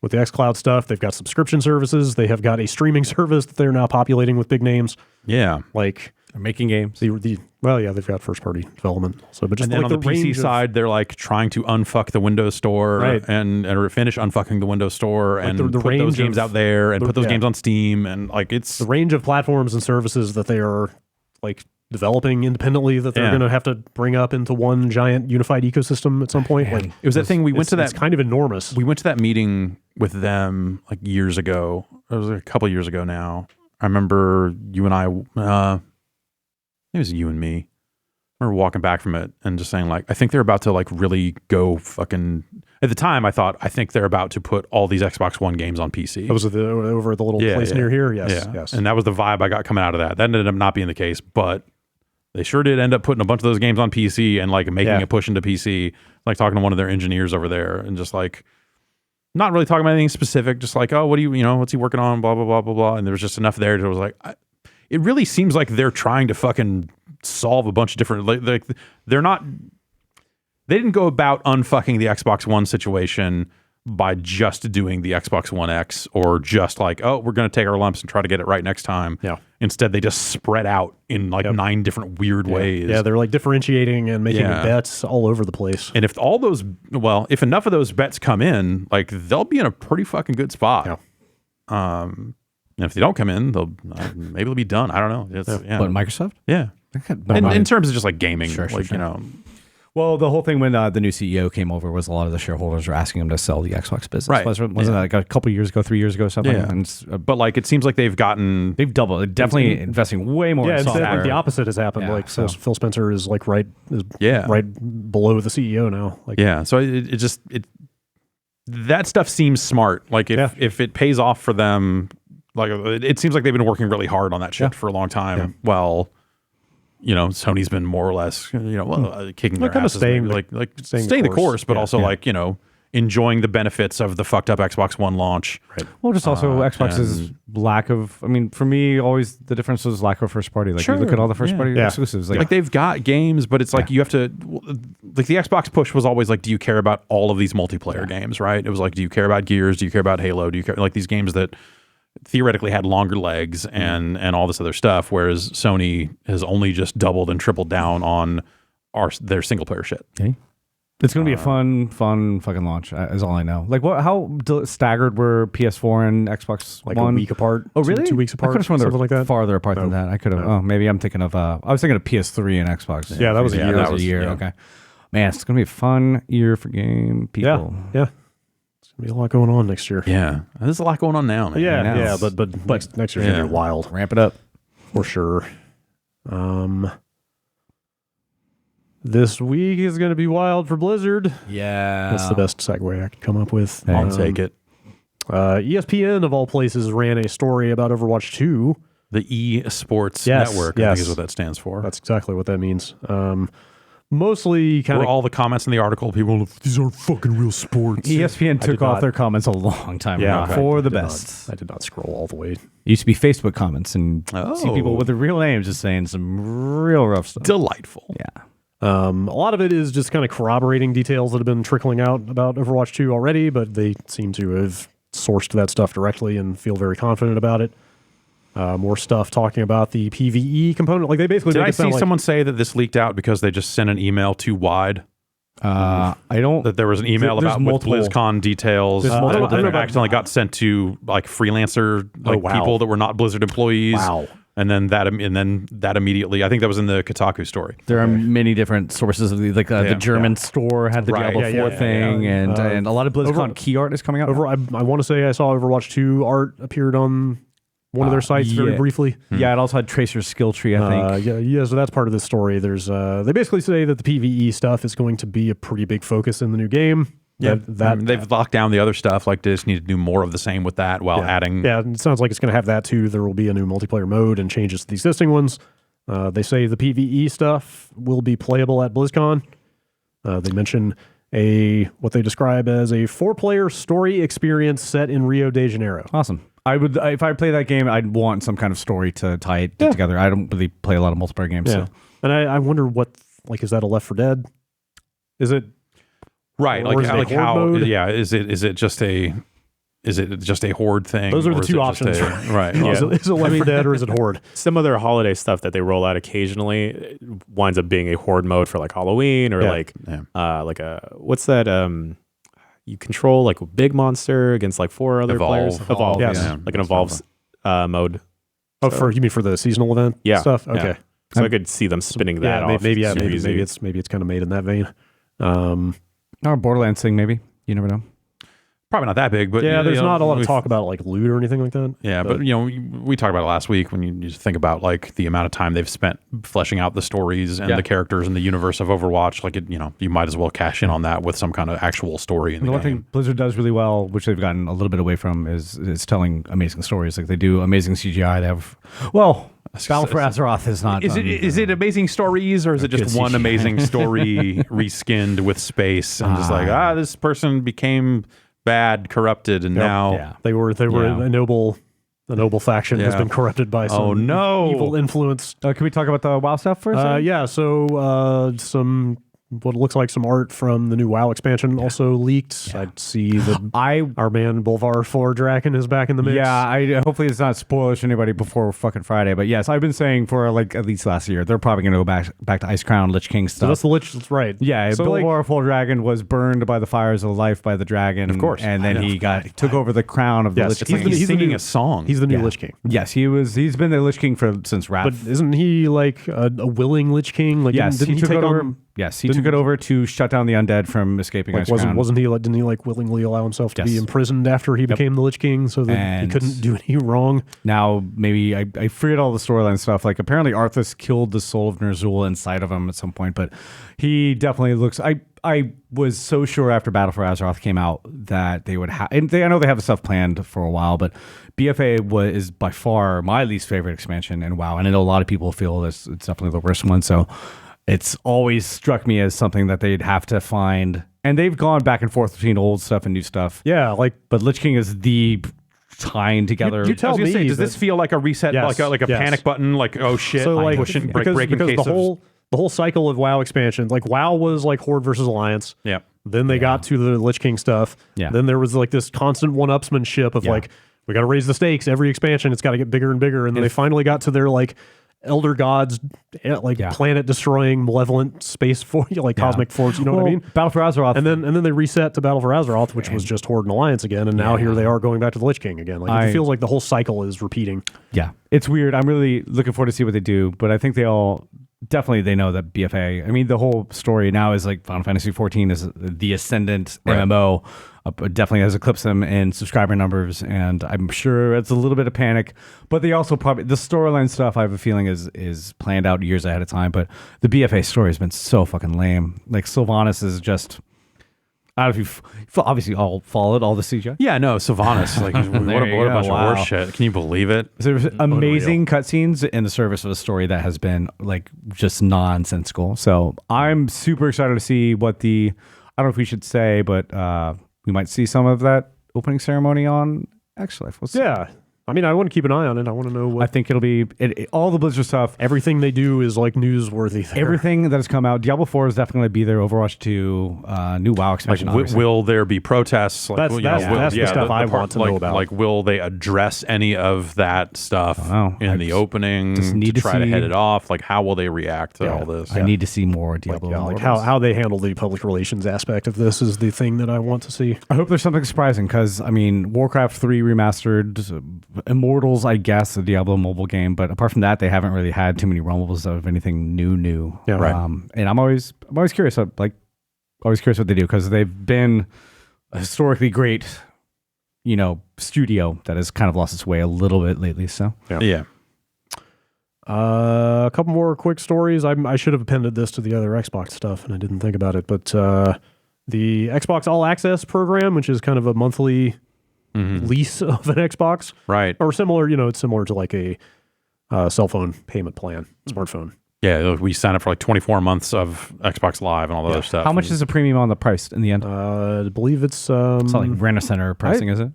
with the xCloud stuff. They've got subscription services. They have got a streaming service that they're now populating with big names. Yeah. Like they're making games. They've got first party development. So, but just and then like on the PC side, they're like trying to unfuck the Windows Store and finish unfucking the Windows Store and put those games out there and put those games on Steam. And like it's the range of platforms and services that they are like developing independently that they're going to have to bring up into one giant unified ecosystem at some point. Like it was that thing we went to that. It's kind of enormous. We went to that meeting with them like years ago. It was a couple years ago now. I remember you and I, it was you and me. I remember walking back from it and just saying like, I think they're about to like really go fucking. At the time, I thought, I think they're about to put all these Xbox One games on PC. That was over at the little place near here? Yes. And that was the vibe I got coming out of that. That ended up not being the case, but they sure did end up putting a bunch of those games on PC and like making a push into PC, like talking to one of their engineers over there and just like, not really talking about anything specific, just like, oh, what do what's he working on? Blah, blah, blah, blah, blah. And there was just enough there that it was like, it really seems like they're trying to fucking solve a bunch of different, like they didn't go about unfucking the Xbox One situation by just doing the Xbox One X or just like, oh, we're going to take our lumps and try to get it right next time. Yeah. Instead, they just spread out in like 9 different weird ways. Yeah, they're like differentiating and making bets all over the place. And if if enough of those bets come in, like they'll be in a pretty fucking good spot. Yeah. And if they don't come in, maybe they'll be done. I don't know. What, Microsoft? Yeah. In terms of just like gaming, sure. Well, the whole thing when the new CEO came over was a lot of the shareholders were asking him to sell the Xbox business. Right. Wasn't that like a couple years ago, 3 years ago, something? Yeah. And, but like it seems like they've doubled. Definitely investing way more in software. Like the opposite has happened. Yeah, like Phil Spencer is like right below the CEO now. Like so that stuff seems smart. Like if it pays off for them, like it seems like they've been working really hard on that shit for a long time. Yeah. Well, Sony's been more or less, kicking their asses, staying the course, but also like, enjoying the benefits of the fucked up Xbox One launch. Right. Well, just also Xbox's lack of, for me, always the difference was lack of first party. Like you look at all the first party exclusives. Like they've got games, but it's like you have to, like the Xbox push was always like, do you care about all of these multiplayer games, right? It was like, do you care about Gears? Do you care about Halo? Do you care, like these games that theoretically had longer legs and all this other stuff, whereas Sony has only just doubled and tripled down on their single player shit. Okay. It's going to be a fun fucking launch, is all I know. Like, how staggered were PS4 and Xbox like One? A week apart. Oh, really? 2 weeks apart. I could have sworn they were like that. farther apart than that. I could have. Oh, maybe I'm thinking of. I was thinking of PS3 and Xbox. Yeah, that was a year. That was a year. Yeah. Okay. Man, it's going to be a fun year for game people. Yeah. It's going to be a lot going on next year. Yeah. There's a lot going on now, man. Yeah. But next year's going to be wild. Ramp it up. For sure. This week is going to be wild for Blizzard. Yeah. That's the best segue I could come up with. I'll take it. ESPN, of all places, ran a story about Overwatch 2. The eSports Network, I think is what that stands for. That's exactly what that means. mostly kind Were of all the comments in the article, people, these aren't fucking real sports. ESPN took did off not- their comments a long time ago for the best. I did not scroll all the way. It used to be Facebook comments and see people with their real names just saying some real rough stuff. Delightful. Yeah. A lot of it is just kind of corroborating details that have been trickling out about Overwatch 2 already, but they seem to have sourced that stuff directly and feel very confident about it. More stuff talking about the PvE component. Like they basically Did make I it sound see like, someone say that this leaked out because they just sent an email too wide? I don't. That there was an email There's about with multiple- BlizzCon details There's that multiple that different- accidentally got sent to like freelancer wow. people that were not Blizzard employees. Wow. And then that immediately, I think that was in the Kotaku story. There are many different sources of the Yeah. German store had the Right. Diablo 4 thing, and a lot of BlizzCon key art is coming out. I want to say I saw Overwatch 2 art appeared on one of their sites very yeah. briefly. Yeah, it also had Tracer's skill tree, I think. Yeah, so that's part of this story. There's they basically say that the PvE stuff is going to be a pretty big focus in the new game. Yeah, that they've locked down the other stuff. Like they just need to do more of the same with that while adding. Yeah, it sounds like it's going to have that too. There will be a new multiplayer mode and changes to the existing ones. They say the PvE stuff will be playable at BlizzCon. They mention what they describe as a 4-player story experience set in Rio de Janeiro. Awesome. I would if I play that game, I'd want some kind of story to tie it together. I don't really play a lot of multiplayer games. Yeah, So. and I wonder what is that a Left 4 Dead? Is it? Right, Or is it a horde how? mode? Yeah, is it just a horde thing? Those are or the is two it just options, right. Yeah. Is it Left 4 Dead or is it Horde? Some of their holiday stuff that they roll out occasionally winds up being a horde mode for like Halloween or like a what's that? You control like a big monster against like 4 other players. Evolve, yes. yeah. Like an evolves mode. Oh, you mean for the seasonal event stuff? Okay. Yeah. So I could see them spinning that off. Maybe super easy. maybe it's kind of made in that vein. Or Borderlands thing, maybe. You never know. Probably not that big, but There's not a lot of talk about like loot or anything like that. Yeah, but we talked about it last week when you just think about like the amount of time they've spent fleshing out the stories and the characters and the universe of Overwatch. Like you might as well cash in on that with some kind of actual story in the one game. thing Blizzard does really well, which they've gotten a little bit away from, is telling amazing stories. Like they do amazing CGI. They have Battle for Azeroth is not. Is it amazing stories or is it just one amazing story reskinned with space and just like this person became bad, corrupted, and now they were a noble faction has been corrupted by some evil influence. Can we talk about the WoW stuff for a second? So some what looks like some art from the new WoW expansion also leaked. I see that our man Bolvar Draken is back in the mix. Yeah, hopefully it's not spoilers for anybody before fucking Friday. But yes, I've been saying for like at least last year, they're probably going to go back to Ice Crown, Lich King stuff. So that's the Lich, that's right. Yeah, so Bolvar Dragon was burned by the fires of life by the dragon. Of course. And then he took over the crown of the Lich King. He's singing a song. He's the new Lich King. Yes, he's been the Lich King since Wrath. But isn't he like a willing Lich King? Like yes, didn't he took take it over. on? Yes, he took it over to shut down the undead from escaping Ice Crown. Wasn't he? Didn't he like willingly allow himself to be imprisoned after he became the Lich King, so that he couldn't do any wrong? Now, maybe I forget all the storyline stuff. Like apparently, Arthas killed the soul of Ner'zhul inside of him at some point, but he definitely looks. I was so sure after Battle for Azeroth came out that they would have. And I know they have stuff planned for a while, but BFA is by far my least favorite expansion in WoW, and I know a lot of people feel it's definitely the worst one. So. It's always struck me as something that they'd have to find. And they've gone back and forth between old stuff and new stuff. Yeah, but Lich King is the tying together. You tell me. Does this feel like a reset, like a panic button? Like, oh shit, so like pushing, because breaking the case whole cycle of WoW expansion, like WoW was like Horde versus Alliance. Yeah. Then they got to the Lich King stuff. Yeah. Then there was like this constant one-upsmanship of like, we got to raise the stakes. Every expansion, it's got to get bigger and bigger. And then they finally got to their like elder gods, like planet destroying malevolent space cosmic force. You know what I mean? Battle for Azeroth, and then they reset to Battle for Azeroth, which was just Horde and Alliance again, and now here they are going back to the Lich King again. Like it feels like the whole cycle is repeating. Yeah, it's weird. I'm really looking forward to see what they do, but I think they know that BFA. I mean, the whole story now is like Final Fantasy 14 is the ascendant MMO. Definitely has eclipsed them in subscriber numbers, and I'm sure it's a little bit of panic. But they also probably the storyline stuff I have a feeling is planned out years ahead of time. But the BFA story has been so fucking lame. Like Sylvanas is just. I don't know if you've obviously all followed all the CGI. Yeah, no, Sylvanas. Like, what a bunch of horse shit. Can you believe it? There's amazing cutscenes in the service of a story that has been like just nonsensical. So I'm super excited to see what I don't know if we should say, but we might see some of that opening ceremony on X Life. We'll see. Yeah. I mean, I want to keep an eye on it. I want to know what. I think it'll be all the Blizzard stuff. Everything they do is like newsworthy. There. Everything that has come out. Diablo 4 is definitely going to be there. Overwatch 2, new WoW expansion. Will there be protests? Like, that's the stuff I want to know about. Like, will they address any of that stuff in the opening need to try to head it off? Like, how will they react to all this? I need to see more Diablo. Like how they handle the public relations aspect of this is the thing that I want to see. I hope there's something surprising because, I mean, Warcraft 3 remastered, Immortals, I guess, the Diablo mobile game, but apart from that, they haven't really had too many rumbles of anything new. Yeah, right. And I'm always curious, always curious what they do because they've been a historically great, studio that has kind of lost its way a little bit lately. So yeah. A couple more quick stories. I should have appended this to the other Xbox stuff, and I didn't think about it. But the Xbox All Access program, which is kind of a monthly lease of an Xbox, right? Or similar, it's similar to like a cell phone payment plan, smartphone. Yeah, we signed up for like 24 months of Xbox Live and all the other stuff. How much is the premium on the price in the end? I believe it's not like Rent a Center pricing, is it?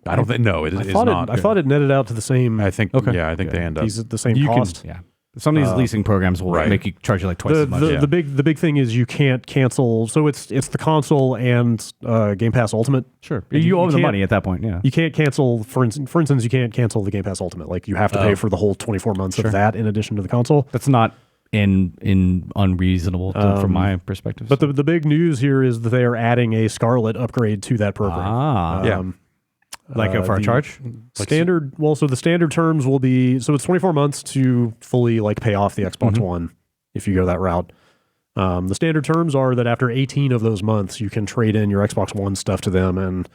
I don't think. No, it is not. I thought it netted out to the same. I think. Okay. Yeah, I think they end up the same cost. Some of these leasing programs will make you charge you like twice as much. The big thing is you can't cancel. So it's the console and Game Pass Ultimate. Sure, you owe the money at that point. Yeah, you can't cancel. For instance, you can't cancel the Game Pass Ultimate. Like you have to pay for the whole 24 months of that in addition to the console. That's not in unreasonable from my perspective. But the big news here is that they are adding a Scarlet upgrade to that program. Like for a charge? Standard. So the standard terms will be, it's 24 months to fully like pay off the Xbox One if you go that route. The standard terms are that after 18 of those months, you can trade in your Xbox One stuff to them and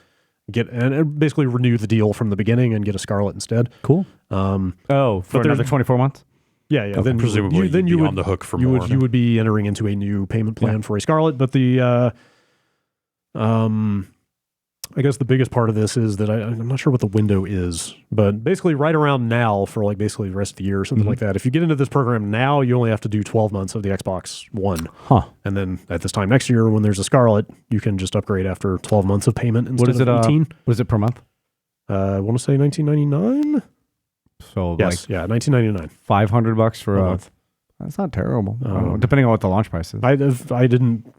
basically renew the deal from the beginning and get a Scarlet instead. Cool. For another 24 months? Yeah. Okay. Then presumably you would be on the hook for more. You would be entering into a new payment plan for a Scarlet, but the I guess the biggest part of this is that I'm not sure what the window is, but basically right around now for like basically the rest of the year or something like that. If you get into this program now, you only have to do 12 months of the Xbox One. And then at this time next year, when there's a Scarlet, you can just upgrade after 12 months of payment instead of 18. What is it per month? I want to say $19.99. So yes, $19.99. $500 for a month. That's not terrible. Depending on what the launch price is. I didn't.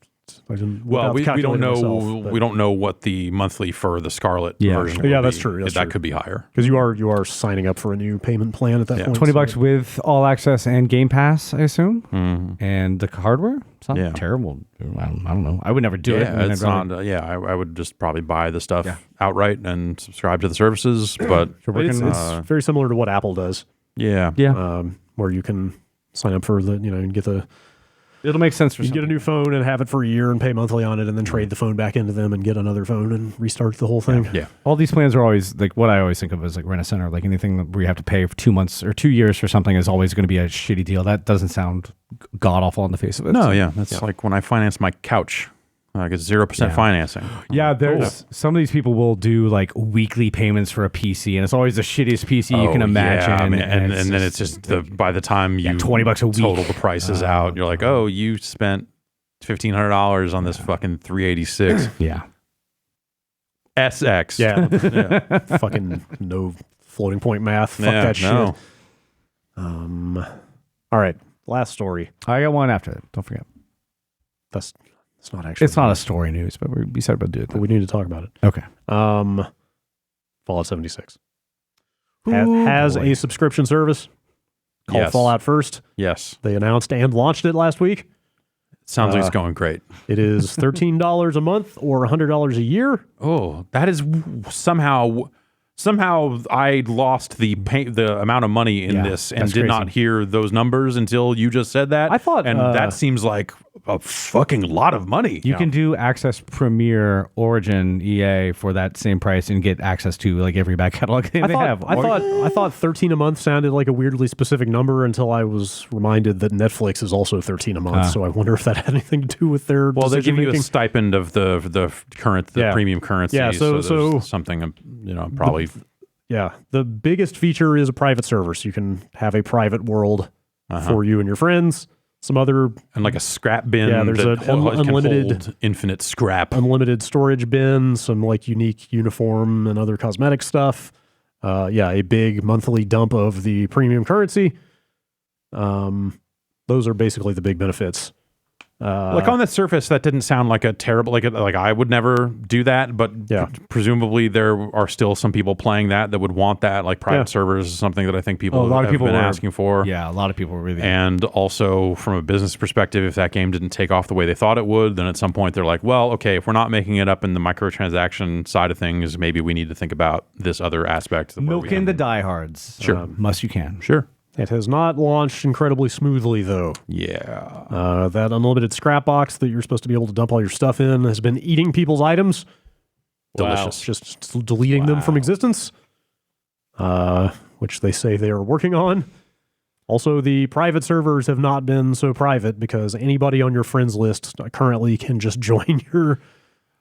Well, we don't know. Myself, we don't know what the monthly for the Scarlet version. Will that's be. true. That could be higher because you are signing up for a new payment plan at that point. $20 with All Access and Game Pass, I assume, and the hardware. It's not terrible. I don't know. I would never do it. It's not. I would just probably buy the stuff outright and subscribe to the services. But it's very similar to what Apple does. Yeah. Where you can sign up for and get the. It'll make sense for you get a new phone and have it for a year and pay monthly on it and then trade the phone back into them and get another phone and restart the whole thing. Yeah. All these plans are always like what I always think of as like Rent a Center. Like anything where you have to pay for 2 months or 2 years for something is always going to be a shitty deal. That doesn't sound god awful on the face of it. No, that's like when I finance my couch. I get 0% financing. Yeah, there's some of these people will do like weekly payments for a PC, and it's always the shittiest PC you can imagine. Yeah. And then it's just by the time you $20 a week total the prices out, you're like, oh, you spent $1,500 on this fucking 386. Yeah. SX. Yeah. Fucking no floating point math. Fuck that shit. All right. Last story. I got one after that. Don't forget. It's not actually. It's not a story news, but we said about doing it. But we need to talk about it. Okay. Fallout 76 has a subscription service called Fallout First. Yes. They announced and launched it last week. Sounds like it's going great. It is $13 a month or $100 a year. Oh, that is somehow somehow I lost the amount of money in this and did not hear those numbers until you just said that. I thought, and that seems like a fucking lot of money. You can do Access Premier Origin EA for that same price and get access to like every back catalog game they have. I thought 13 a month sounded like a weirdly specific number until I was reminded that Netflix is also 13 a month. So I wonder if that had anything to do with their Well, they give you a decision-making. stipend of the premium currency. Yeah, so there's something, probably. The biggest feature is a private server, so you can have a private world for you and your friends. Some other and like a scrap bin. Yeah, there's that an can unlimited hold infinite scrap. Unlimited storage bin, some like unique uniform and other cosmetic stuff. A big monthly dump of the premium currency. Those are basically the big benefits. Like on the surface, that didn't sound like a terrible, like I would never do that, but presumably there are still some people playing that would want that, like private servers is something that I think people have been asking for. Yeah, a lot of people really. And also from a business perspective, if that game didn't take off the way they thought it would, then at some point they're like, well, okay, if we're not making it up in the microtransaction side of things, maybe we need to think about this other aspect. Milk in the diehards. Sure. Must you can. Sure. It has not launched incredibly smoothly, though. Yeah. That unlimited scrap box that you're supposed to be able to dump all your stuff in has been eating people's items. Delicious. Just deleting them from existence, which they say they are working on. Also, the private servers have not been so private because anybody on your friends list currently can just join your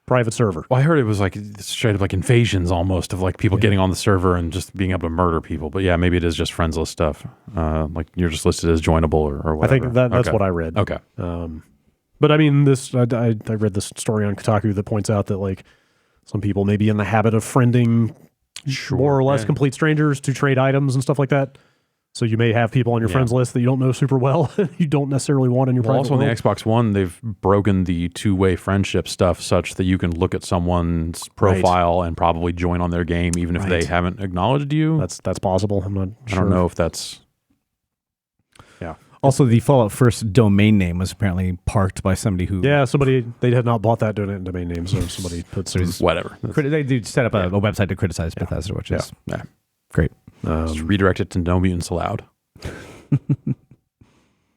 private server. Well, I heard it was like straight up like invasions almost of like people getting on the server and just being able to murder people. But yeah, maybe it is just friends list stuff. Like you're just listed as joinable or whatever. I think that's what I read. Okay. But I mean, I read this story on Kotaku that points out that like some people may be in the habit of friending more or less complete strangers to trade items and stuff like that. So you may have people on your friends list that you don't know super well, you don't necessarily want in your private also on the Xbox One, they've broken the two-way friendship stuff such that you can look at someone's profile and probably join on their game even if they haven't acknowledged you. That's possible. I'm not sure. I don't know if that's... Yeah. Also, the Fallout First domain name was apparently parked by somebody who... Yeah, they had not bought that domain name, so somebody put some... Whatever. They did set up a website to criticize Bethesda, which is great. Just redirect it to No Mutants Allowed.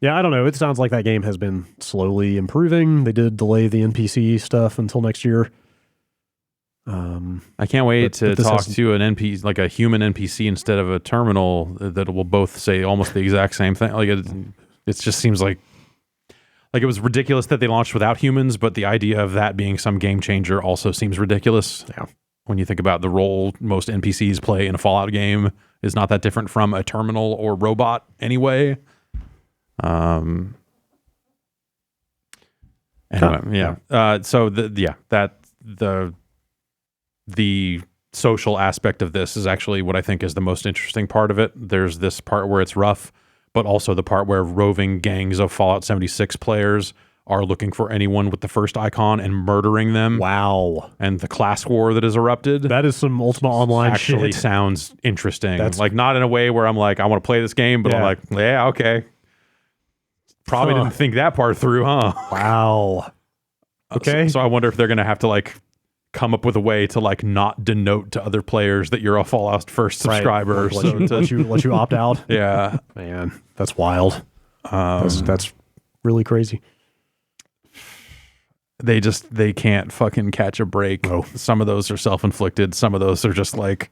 Yeah, I don't know. It sounds like that game has been slowly improving. They did delay the NPC stuff until next year. I can't wait to talk to an NPC, like a human NPC instead of a terminal that will both say almost the exact same thing. Like it just seems like it was ridiculous that they launched without humans, but the idea of that being some game changer also seems ridiculous. Yeah. When you think about the role most NPCs play in a Fallout game is not that different from a terminal or robot anyway. Anyway, so the social aspect of this is actually what I think is the most interesting part of it. There's this part where it's rough, but also the part where roving gangs of Fallout 76 players are looking for anyone with the first icon and murdering them. Wow. And the class war that has erupted. That is some Ultima Online actually shit. Sounds interesting. That's like not in a way where I'm like, I want to play this game, but I'm like, yeah, okay. Probably didn't think that part through, huh? Wow. Okay. So I wonder if they're going to have to like come up with a way to like not denote to other players that you're a Fallout First subscriber. Right. Let you opt out. Yeah. Man, that's wild. That's really crazy. They can't fucking catch a break. No. Some of those are self-inflicted. Some of those are just like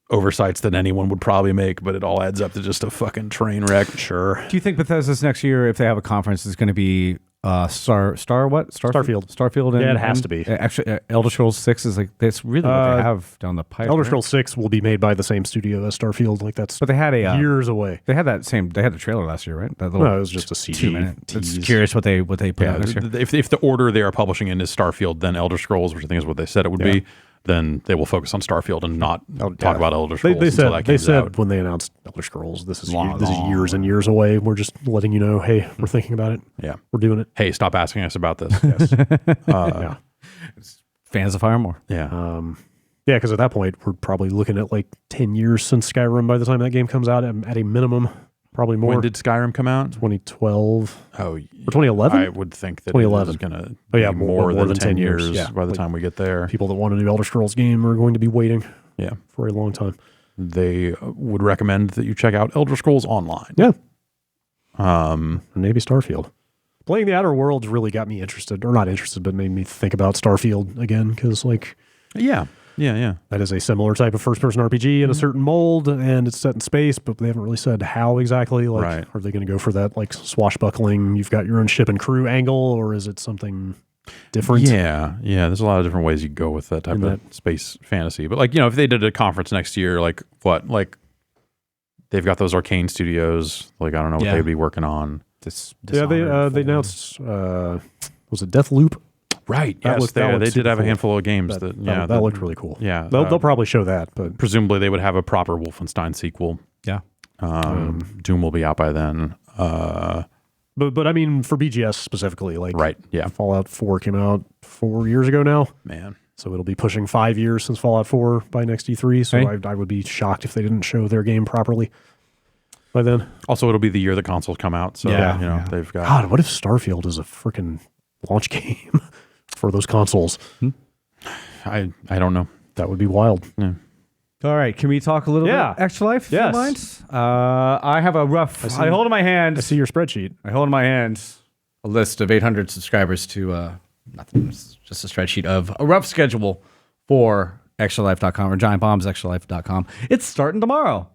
oversights that anyone would probably make, but it all adds up to just a fucking train wreck. Sure. Do you think Bethesda's next year, if they have a conference, is going to be Starfield? Starfield. Yeah, it has to be. Actually, Elder Scrolls 6 is like, that's really what they have down the pipe. Elder Scrolls 6 will be made by the same studio as Starfield. Like that's but they had years away. They had the trailer last year, right? No, it was just a CG 2-minute. Just curious what they put out next year. If the order they are publishing in is Starfield, then Elder Scrolls, which I think is what they said it would be, then they will focus on Starfield and not talk about Elder Scrolls until that comes out. When they announced Elder Scrolls, this is years and years away. We're just letting you know, hey, we're thinking about it. Yeah. We're doing it. Hey, stop asking us about this. Yeah. Fans of Fire more. Yeah. Yeah, because at that point, we're probably looking at like 10 years since Skyrim by the time that game comes out, at a minimum. Probably more. When did Skyrim come out? 2012. Oh, or 2011? I would think that 2011. It's going to be more than 10 years by the time we get there. People that want a new Elder Scrolls game are going to be waiting. for a long time. They would recommend that you check out Elder Scrolls Online. Yeah. Maybe Starfield. Playing the Outer Worlds really got me interested, or not interested, but made me think about Starfield again, because like, yeah, that is a similar type of first-person RPG in a certain mold, and it's set in space, but they haven't really said how exactly. Like, are they going to go for that like swashbuckling, you've got your own ship and crew angle, or is it something different? Yeah. There's a lot of different ways you go with that type of space fantasy. But like, if they did a conference next year, like what, like they've got those Arcane studios. Like I don't know what they'd be working on. They announced was it Deathloop? Right. Yes, they did have a handful of games that looked really cool. Yeah, they'll probably show that, but presumably they would have a proper Wolfenstein sequel. Yeah. Doom will be out by then. But I mean, for BGS specifically, like Fallout 4 came out 4 years ago now. Man. So it'll be pushing 5 years since Fallout 4 by next E3. So I would be shocked if they didn't show their game properly by then. Also, it'll be the year the consoles come out. So they've got. God, what if Starfield is a freaking launch game for those consoles? I don't know. That would be wild. Yeah. All right, can we talk a little bit Extra Life? Yes. I have a rough. I hold in my hand. I see your spreadsheet. I hold in my hand a list of 800 subscribers to nothing. It's just a spreadsheet of a rough schedule for extralife.com or giantbombsextralife.com. It's starting tomorrow.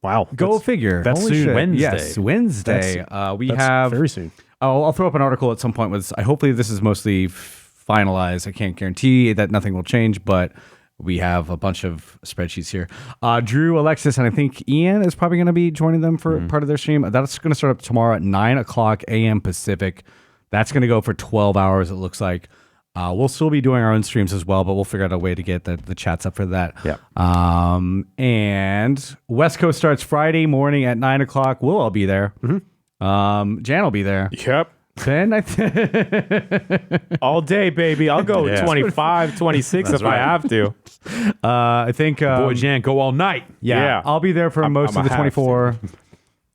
Wow. Go figure. That's Holy soon. shit. Wednesday. Yes, Wednesday. We have very soon. I'll throw up an article at some point with. Hopefully, this is mostly finalized. I can't guarantee that nothing will change, but we have a bunch of spreadsheets here. Drew, Alexis, and I think Ian is probably going to be joining them for part of their stream. That's going to start up tomorrow at 9:00 a.m. Pacific. That's going to go for 12 hours. It looks like. We'll still be doing our own streams as well, but we'll figure out a way to get the chats up for that. Yeah. And West Coast starts Friday morning at 9:00. We'll all be there. Jan will be there. Yep. Ben, All day, baby. I'll go 25, 26 if I have to. I think Boy, Jan, go all night. Yeah, I'll be there for most of the 24.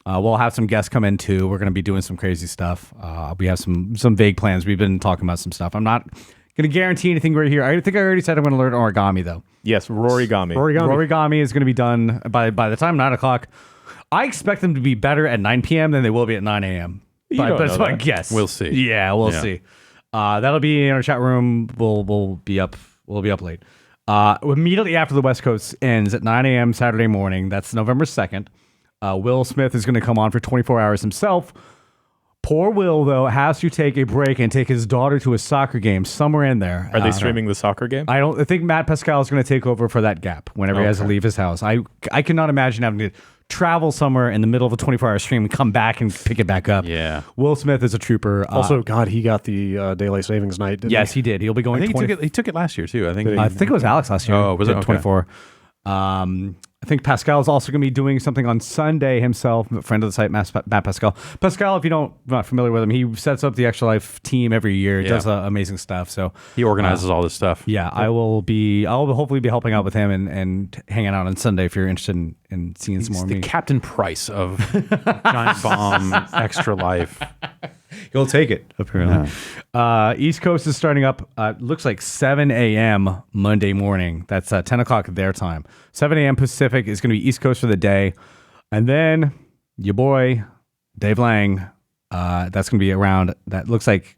We'll have some guests come in too. We're going to be doing some crazy stuff. We have some vague plans. We've been talking about some stuff. I'm not going to guarantee anything right here. I think I already said I'm going to learn origami though. Yes, Rorigami. Rorigami is going to be done by the time 9:00. I expect them to be better at 9 p.m. than they will be at 9 a.m. But it's my guess. We'll see. Yeah, we'll see. That'll be in our chat room. We'll be up. We'll be up late. Immediately after the West Coast ends at 9 a.m. Saturday morning. That's November 2nd. Will Smith is going to come on for 24 hours himself. Poor Will, though, has to take a break and take his daughter to a soccer game somewhere in there. Are they streaming the soccer game? I think Matt Pascal is going to take over for that gap whenever he has to leave his house. I cannot imagine having to travel somewhere in the middle of a 24-hour stream and come back and pick it back up. Yeah. Will Smith is a trooper. Also, God, he got the daylight savings night, didn't Yes, he did. He'll be going. I think he took it last year too. I think it was Alex last year. Oh, was it? Okay. 24. I think Pascal is also going to be doing something on Sunday himself. A friend of the site, Matt Pascal. Pascal, if you're not familiar with him, he sets up the Extra Life team every year. Does amazing stuff. So he organizes all this stuff. Yeah, I'll hopefully be helping out with him and hanging out on Sunday if you're interested in seeing some more. The Captain Price of Giant Bomb Extra Life. He'll take it, apparently. Yeah. East Coast is starting up, looks like 7 a.m. Monday morning. That's 10 o'clock their time. 7 a.m. Pacific is going to be East Coast for the day. And then your boy, Dave Lang, that's going to be around, that looks like,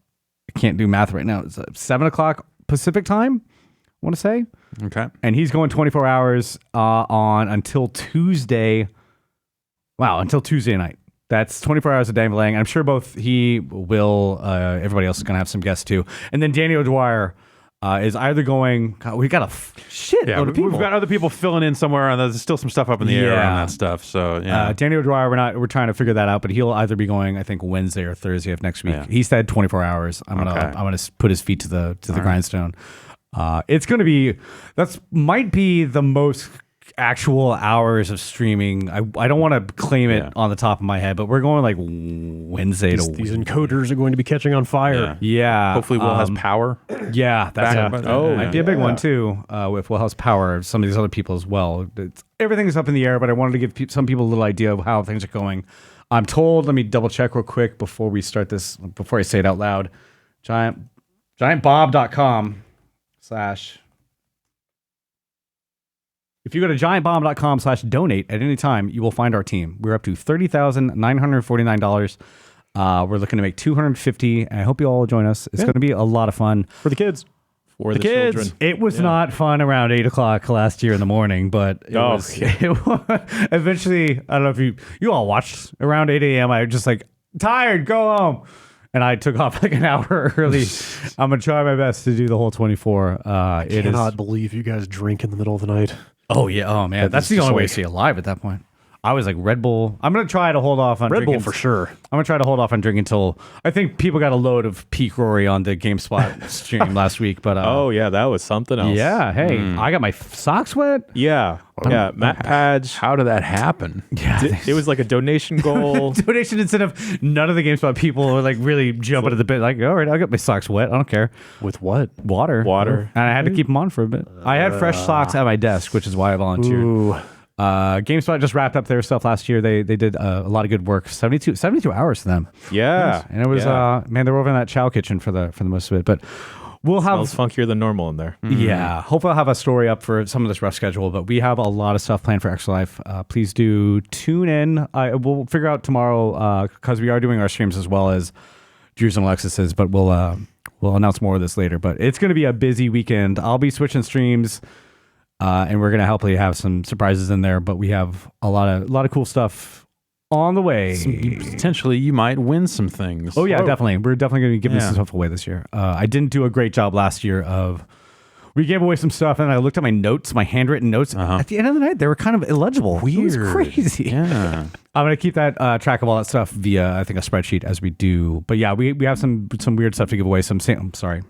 I can't do math right now. It's 7 o'clock Pacific time, I want to say. Okay. And he's going 24 hours until Tuesday. Wow, until Tuesday night. That's 24 hours of Dave Lang. I'm sure both he, Will, everybody else is going to have some guests too. And then Daniel Dwyer is either going, God, we got load of people. We've got other people filling in somewhere, and there's still some stuff up in the air on that stuff. So Daniel Dwyer, we're trying to figure that out, but he'll either be going, I think, Wednesday or Thursday of next week. Yeah. He said 24 hours. I'm gonna put his feet to the grindstone. It's gonna be might be the most actual hours of streaming. I don't want to claim it on the top of my head, but we're going like Wednesday to these encoders are going to be catching on fire. Yeah. Hopefully Will has power. Yeah, might be a big one too. With Will has power, some of these other people as well. Everything's up in the air, but I wanted to give some people a little idea of how things are going. I'm told, let me double check real quick before we start this, before I say it out loud. giantbob.com/ If you go to giantbomb.com/donate at any time, you will find our team. We're up to $30,949. We're looking to make $250, and I hope you all join us. It's going to be a lot of fun For the kids. For the kids. children. It was not fun around 8 o'clock last year in the morning, but it was eventually, I don't know if you all watched around 8 a.m. I was just like, tired, go home. And I took off like an hour early. I'm going to try my best to do the whole 24. I cannot believe you guys drink in the middle of the night. Oh, yeah. Oh, man. That's the only way to stay alive at that point. I was like Red Bull. I'm going to try to hold off on Red drinking. Bull for sure. I'm going to try to hold off on drinking until I think people got a load of Peak Rory on the GameSpot stream last week. But Oh, yeah. That was something else. yeah. Hey, I got my socks wet. Yeah. Yeah. Matt Padge. How did that happen? Yeah. It was like a donation goal. Donation incentive. None of the GameSpot people were like really jumping at the bit. Like, all right, I'll get my socks wet. I don't care. With what? Water. And I had to keep them on for a bit. I had fresh socks at my desk, which is why I volunteered. Ooh. GameSpot just wrapped up their stuff last year. They did a lot of good work. 72 hours for them. Yeah. And it was man, they were over in that chow kitchen for the most of it. But we'll have Smells funkier than normal in there. yeah. Hopefully I'll have a story up for some of this rough schedule, but we have a lot of stuff planned for Extra Life. Please do tune in. We'll figure out tomorrow because we are doing our streams as well as Drew's and Alexis's, but we'll announce more of this later. But it's going to be a busy weekend. I'll be switching streams. And we're gonna hopefully have some surprises in there, but we have a lot of cool stuff on the way. Potentially, you might win some things. Oh yeah, definitely. We're definitely gonna be giving some stuff away this year. I didn't do a great job last year we gave away some stuff, and I looked at my notes, my handwritten notes. At the end of the night, they were kind of illegible. Weird. It was crazy. Yeah. I'm gonna keep that track of all that stuff via I think a spreadsheet as we do. But yeah, we have some weird stuff to give away. I'm sorry,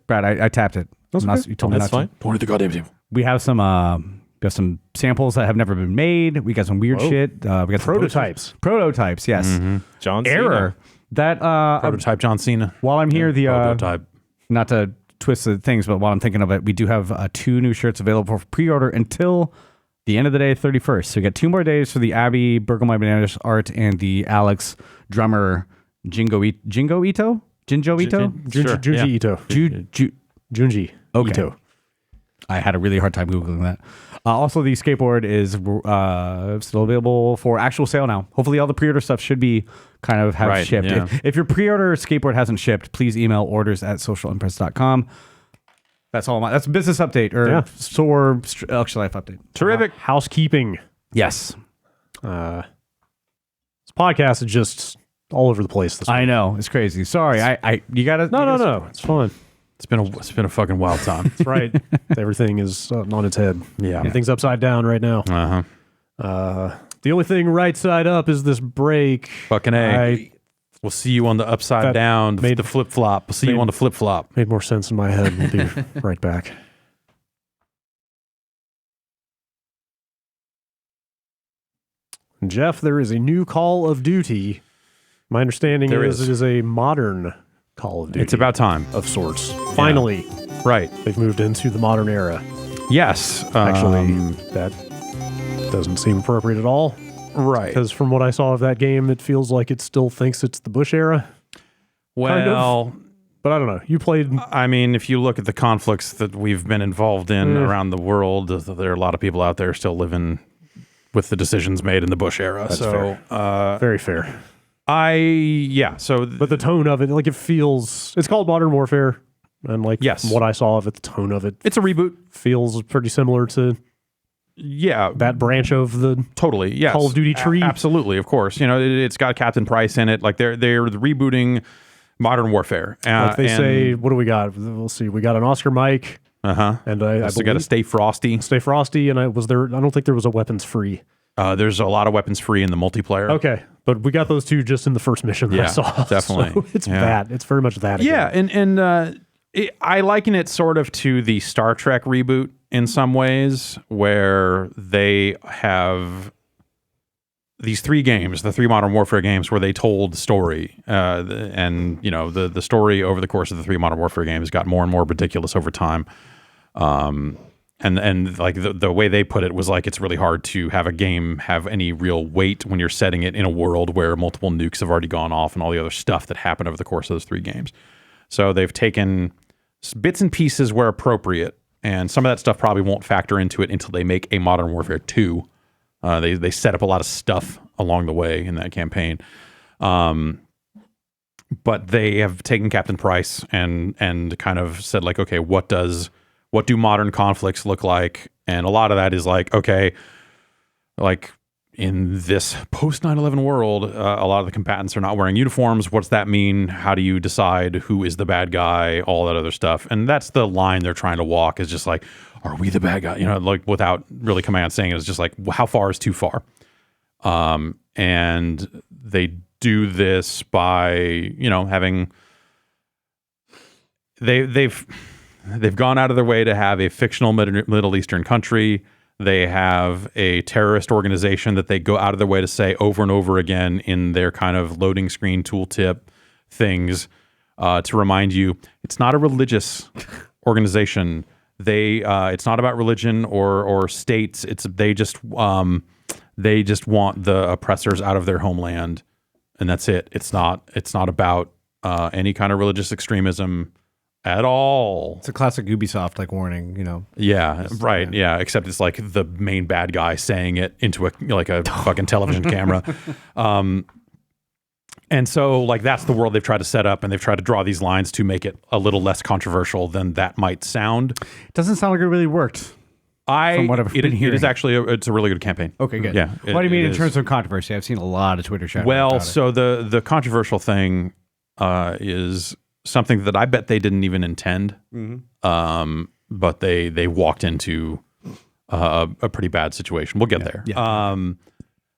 Brad. I tapped it. That's okay. You told me That's not fine. to. Point at the goddamn table. We have some samples that have never been made. We got some weird shit. We got some Prototypes. Prototypes, yes. John Error. Cena. That Prototype John Cena. while I'm here, Prototype. not to twist the things, but while I'm thinking of it, we do have 2 new shirts available for pre-order until the end of the day, 31st. So we got 2 more days for the Abby Burgle My Bananas art and the Alex drummer Jingo Ito. Junji Ito. Junji Ito. I had a really hard time Googling that. Also, the skateboard is still available for actual sale now. Hopefully, all the pre-order stuff should be kind of have shipped. Yeah. If your pre-order skateboard hasn't shipped, please email orders@socialimpress.com. That's all. That's a business update or Extra Life update. Terrific. Housekeeping. Yes. This podcast is just all over the place this week. I know. It's crazy. Sorry. You got to... No. It's fine. It's been a fucking wild time. That's right. Everything is on its head. Yeah. Everything's upside down right now. The only thing right side up is this break. Fucking A. We'll see you on the upside down, the flip-flop. We'll see you on the flip-flop. Made more sense in my head. We'll be right back. Jeff, there is a new Call of Duty. My understanding is it is a modern Call of Duty. It's about time. Of sorts. Finally. Right. They've moved into the modern era. Yes. Actually, that doesn't seem appropriate at all. Right. Because from what I saw of that game, it feels like it still thinks it's the Bush era. Well, but I don't know. You played... I mean, if you look at the conflicts that we've been involved in around the world, there are a lot of people out there still living with the decisions made in the Bush era. That's fair. Very fair. But the tone of it, like it feels... It's called Modern Warfare. And like from what I saw of it, the tone of it... It's a reboot. Feels pretty similar to... Yeah, that branch of the Call of Duty tree. Absolutely, of course. You know, it's got Captain Price in it. Like they're rebooting Modern Warfare. Like they say, what do we got? We'll see. We got an Oscar Mike. And I also got a Stay Frosty. Stay Frosty, and I don't think there was a weapons free. There's a lot of weapons free in the multiplayer. Okay, but we got those 2 just in the first mission that I saw. Definitely. So it's that. It's very much that. Yeah, again. I liken it sort of to the Star Trek reboot in some ways, where they have these 3 games, the 3 Modern Warfare games, where they told the story, and you know the story over the course of the 3 Modern Warfare games got more and more ridiculous over time. And like the way they put it was like it's really hard to have a game have any real weight when you're setting it in a world where multiple nukes have already gone off and all the other stuff that happened over the course of those 3 games. So they've taken bits and pieces where appropriate and some of that stuff probably won't factor into it until they make a Modern Warfare 2. They set up a lot of stuff along the way in that campaign. But they have taken Captain Price and kind of said like, okay, what do modern conflicts look like? And a lot of that is like, okay, like in this post 9/11 world, a lot of the combatants are not wearing uniforms. What's that mean? How do you decide who is the bad guy? All that other stuff. And that's the line they're trying to walk, is just like, are we the bad guy? You know, like without really coming out and saying it, it's just like, how far is too far? And they do this by, you know, having they've gone out of their way to have a fictional Middle Eastern country. They have a terrorist organization that they go out of their way to say over and over again in their kind of loading screen tooltip things to remind you it's not a religious organization. It's not about religion or states. They just want the oppressors out of their homeland. And that's it. It's not about any kind of religious extremism at all. It's a classic Ubisoft like warning, you know. Yeah, right. Yeah, except it's like the main bad guy saying it into a fucking television camera. And so like that's the world they've tried to set up, and they've tried to draw these lines to make it a little less controversial than that might sound. It doesn't sound like it really worked. From what I've been hearing. It is actually it's a really good campaign. Okay, good. Yeah. What do you mean in terms of controversy? I've seen a lot of Twitter chat. Well, so the controversial thing is something that I bet they didn't even intend, but they walked into a pretty bad situation. We'll get there. Yeah.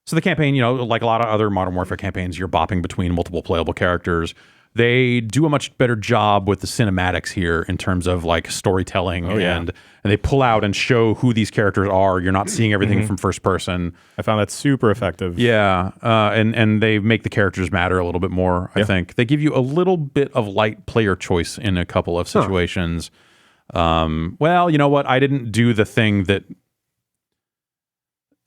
So the campaign, you know, like a lot of other Modern Warfare campaigns, you're bopping between multiple playable characters. They do a much better job with the cinematics here in terms of like storytelling, and they pull out and show who these characters are. You're not seeing everything from first person. I found that super effective. Yeah, and they make the characters matter a little bit more, I think. They give you a little bit of light player choice in a couple of situations. Well, you know what? I didn't do the thing that...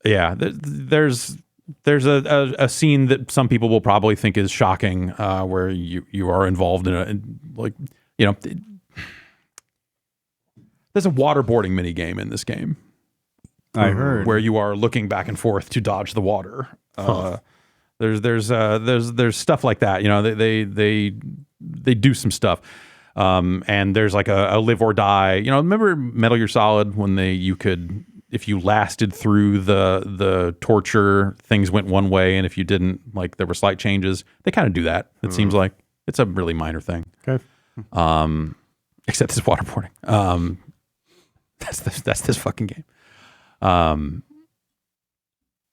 Yeah, there's a scene that some people will probably think is shocking, where you are involved in there's a waterboarding mini game in this game. I heard, where you are looking back and forth to dodge the water. There's stuff like that. You know, they do some stuff. And there's like a live or die. You know, remember Metal Gear Solid when you could, if you lasted through the torture, things went one way, and if you didn't, like there were slight changes. They kind of do that. It seems like it's a really minor thing. Okay. Except it's waterboarding. That's this fucking game.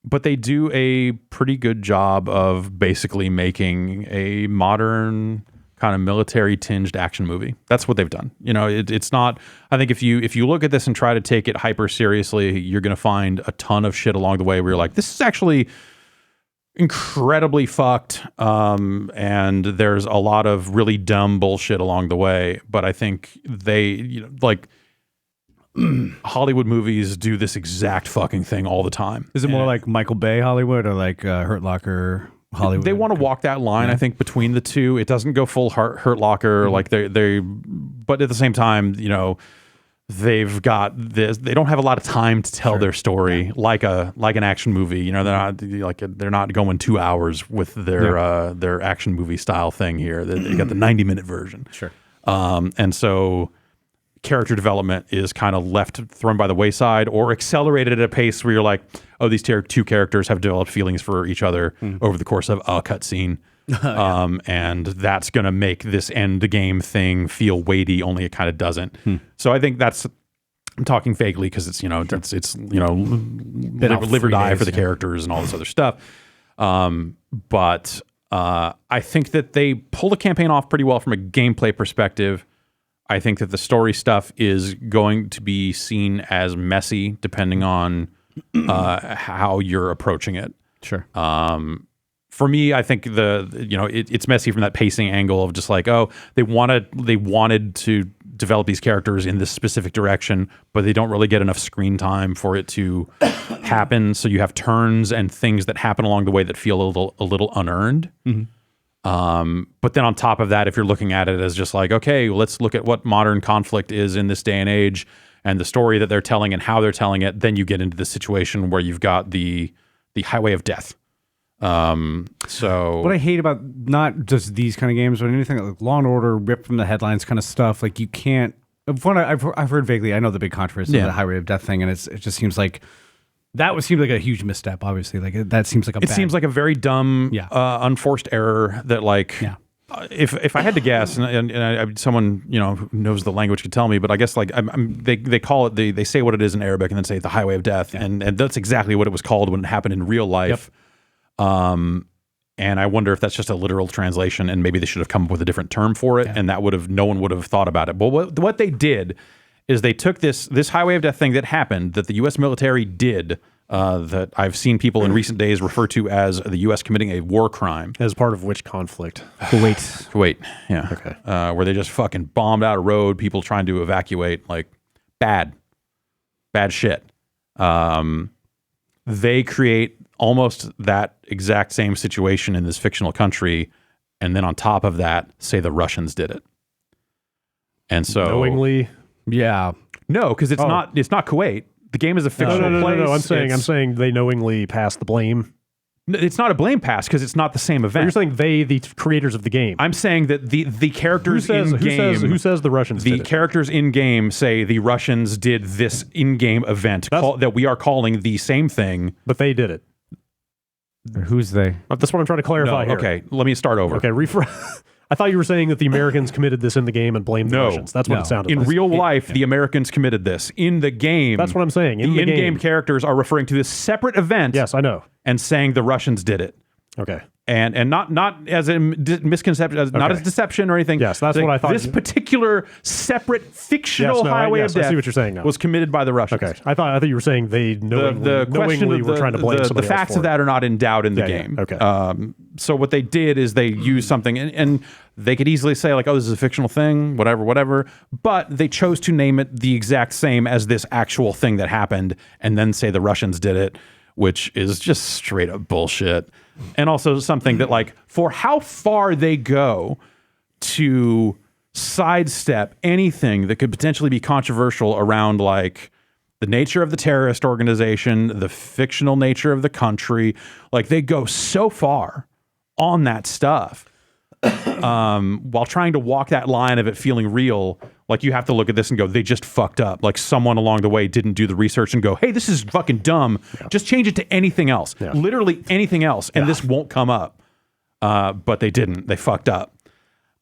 But they do a pretty good job of basically making a modern kind of military tinged action movie. That's what they've done. You know, it's not, I think if you look at this and try to take it hyper seriously, you're going to find a ton of shit along the way where you're like, this is actually incredibly fucked. And there's a lot of really dumb bullshit along the way. But I think they, you know, like Hollywood movies do this exact fucking thing all the time. Is it more like Michael Bay Hollywood or like Hurt Locker Hollywood? They want to walk that line, I think, between the two. It doesn't go full Hurt Locker, like they, but at the same time, you know, they've got this. They don't have a lot of time to tell their story like an action movie. You know, they're not going 2 hours with their action movie style thing here. They got the 90-minute version. Sure. And so character development is kind of thrown by the wayside or accelerated at a pace where you're like, oh, these two characters have developed feelings for each other over the course of a cutscene. And that's going to make this end game thing feel weighty, only it kind of doesn't. So I think I'm talking vaguely because it's, you know, it's you know, live or die for the characters and all this other stuff. But I think that they pull the campaign off pretty well from a gameplay perspective. I think that the story stuff is going to be seen as messy depending on how you're approaching it. Sure. For me, I think it's messy from that pacing angle of just like, oh, they wanted to develop these characters in this specific direction, but they don't really get enough screen time for it to happen. So you have turns and things that happen along the way that feel a little unearned. But then on top of that, if you're looking at it as just like, okay, let's look at what modern conflict is in this day and age, and the story that they're telling and how they're telling it, then you get into the situation where you've got the highway of death. So what I hate about not just these kind of games, but anything like Law and Order, ripped from the headlines kind of stuff, like you can't. I've heard vaguely. I know the big controversy of the highway of death thing, and it just seems like that would seem like a huge misstep. Obviously, like that seems like seems like a very dumb, unforced error that like. Yeah. If I had to guess, and someone who knows the language could tell me, but I guess like they call it they say what it is in Arabic and then say the highway of death, and that's exactly what it was called when it happened in real life. Yep. And I wonder if that's just a literal translation, and maybe they should have come up with a different term for it, and that no one would have thought about it. But what they did is they took this highway of death thing that happened that the U.S. military did. That I've seen people in recent days refer to as the U.S. committing a war crime. As part of which conflict? Kuwait, yeah. Okay. Where they just fucking bombed out a road, people trying to evacuate, like bad shit. They create almost that exact same situation in this fictional country, and then on top of that, say the Russians did it. And so knowingly, no, because it's not Kuwait. The game is a fictional place. No. I'm saying they knowingly passed the blame. It's not a blame pass because it's not the same event. You're saying the creators of the game. I'm saying that the characters in game. Who says the Russians did it? The characters in game say the Russians did this in-game event that we are calling the same thing. But they did it. Who's they? That's what I'm trying to clarify here. Okay, let me start over. Okay, I thought you were saying that the Americans committed this in the game and blamed the Russians. That's what it sounded like. In real life, the Americans committed this. In the game, that's what I'm saying. The in-game characters are referring to this separate event. Yes, I know. And saying the Russians did it. Okay. And not as a misconception, not as deception or anything. Yes, that's what I thought. This particular separate fictional highway of death I see what you're saying now. Was committed by the Russians. Okay. I thought you were saying they knowingly were trying to blame somebody else. The facts of that are not in doubt in the game. Okay. So what they did is they used something, and they could easily say like, oh, this is a fictional thing, whatever. But they chose to name it the exact same as this actual thing that happened, and then say the Russians did it, which is just straight up bullshit. And also something that, like, for how far they go to sidestep anything that could potentially be controversial around, like, the nature of the terrorist organization, the fictional nature of the country, like, they go so far on that stuff while trying to walk that line of it feeling real. Like, you have to look at this and go, they just fucked up. Like, someone along the way didn't do the research and go, hey, this is fucking dumb. Yeah. Just change it to anything else. Yeah. Literally anything else. And this won't come up. But they didn't. They fucked up.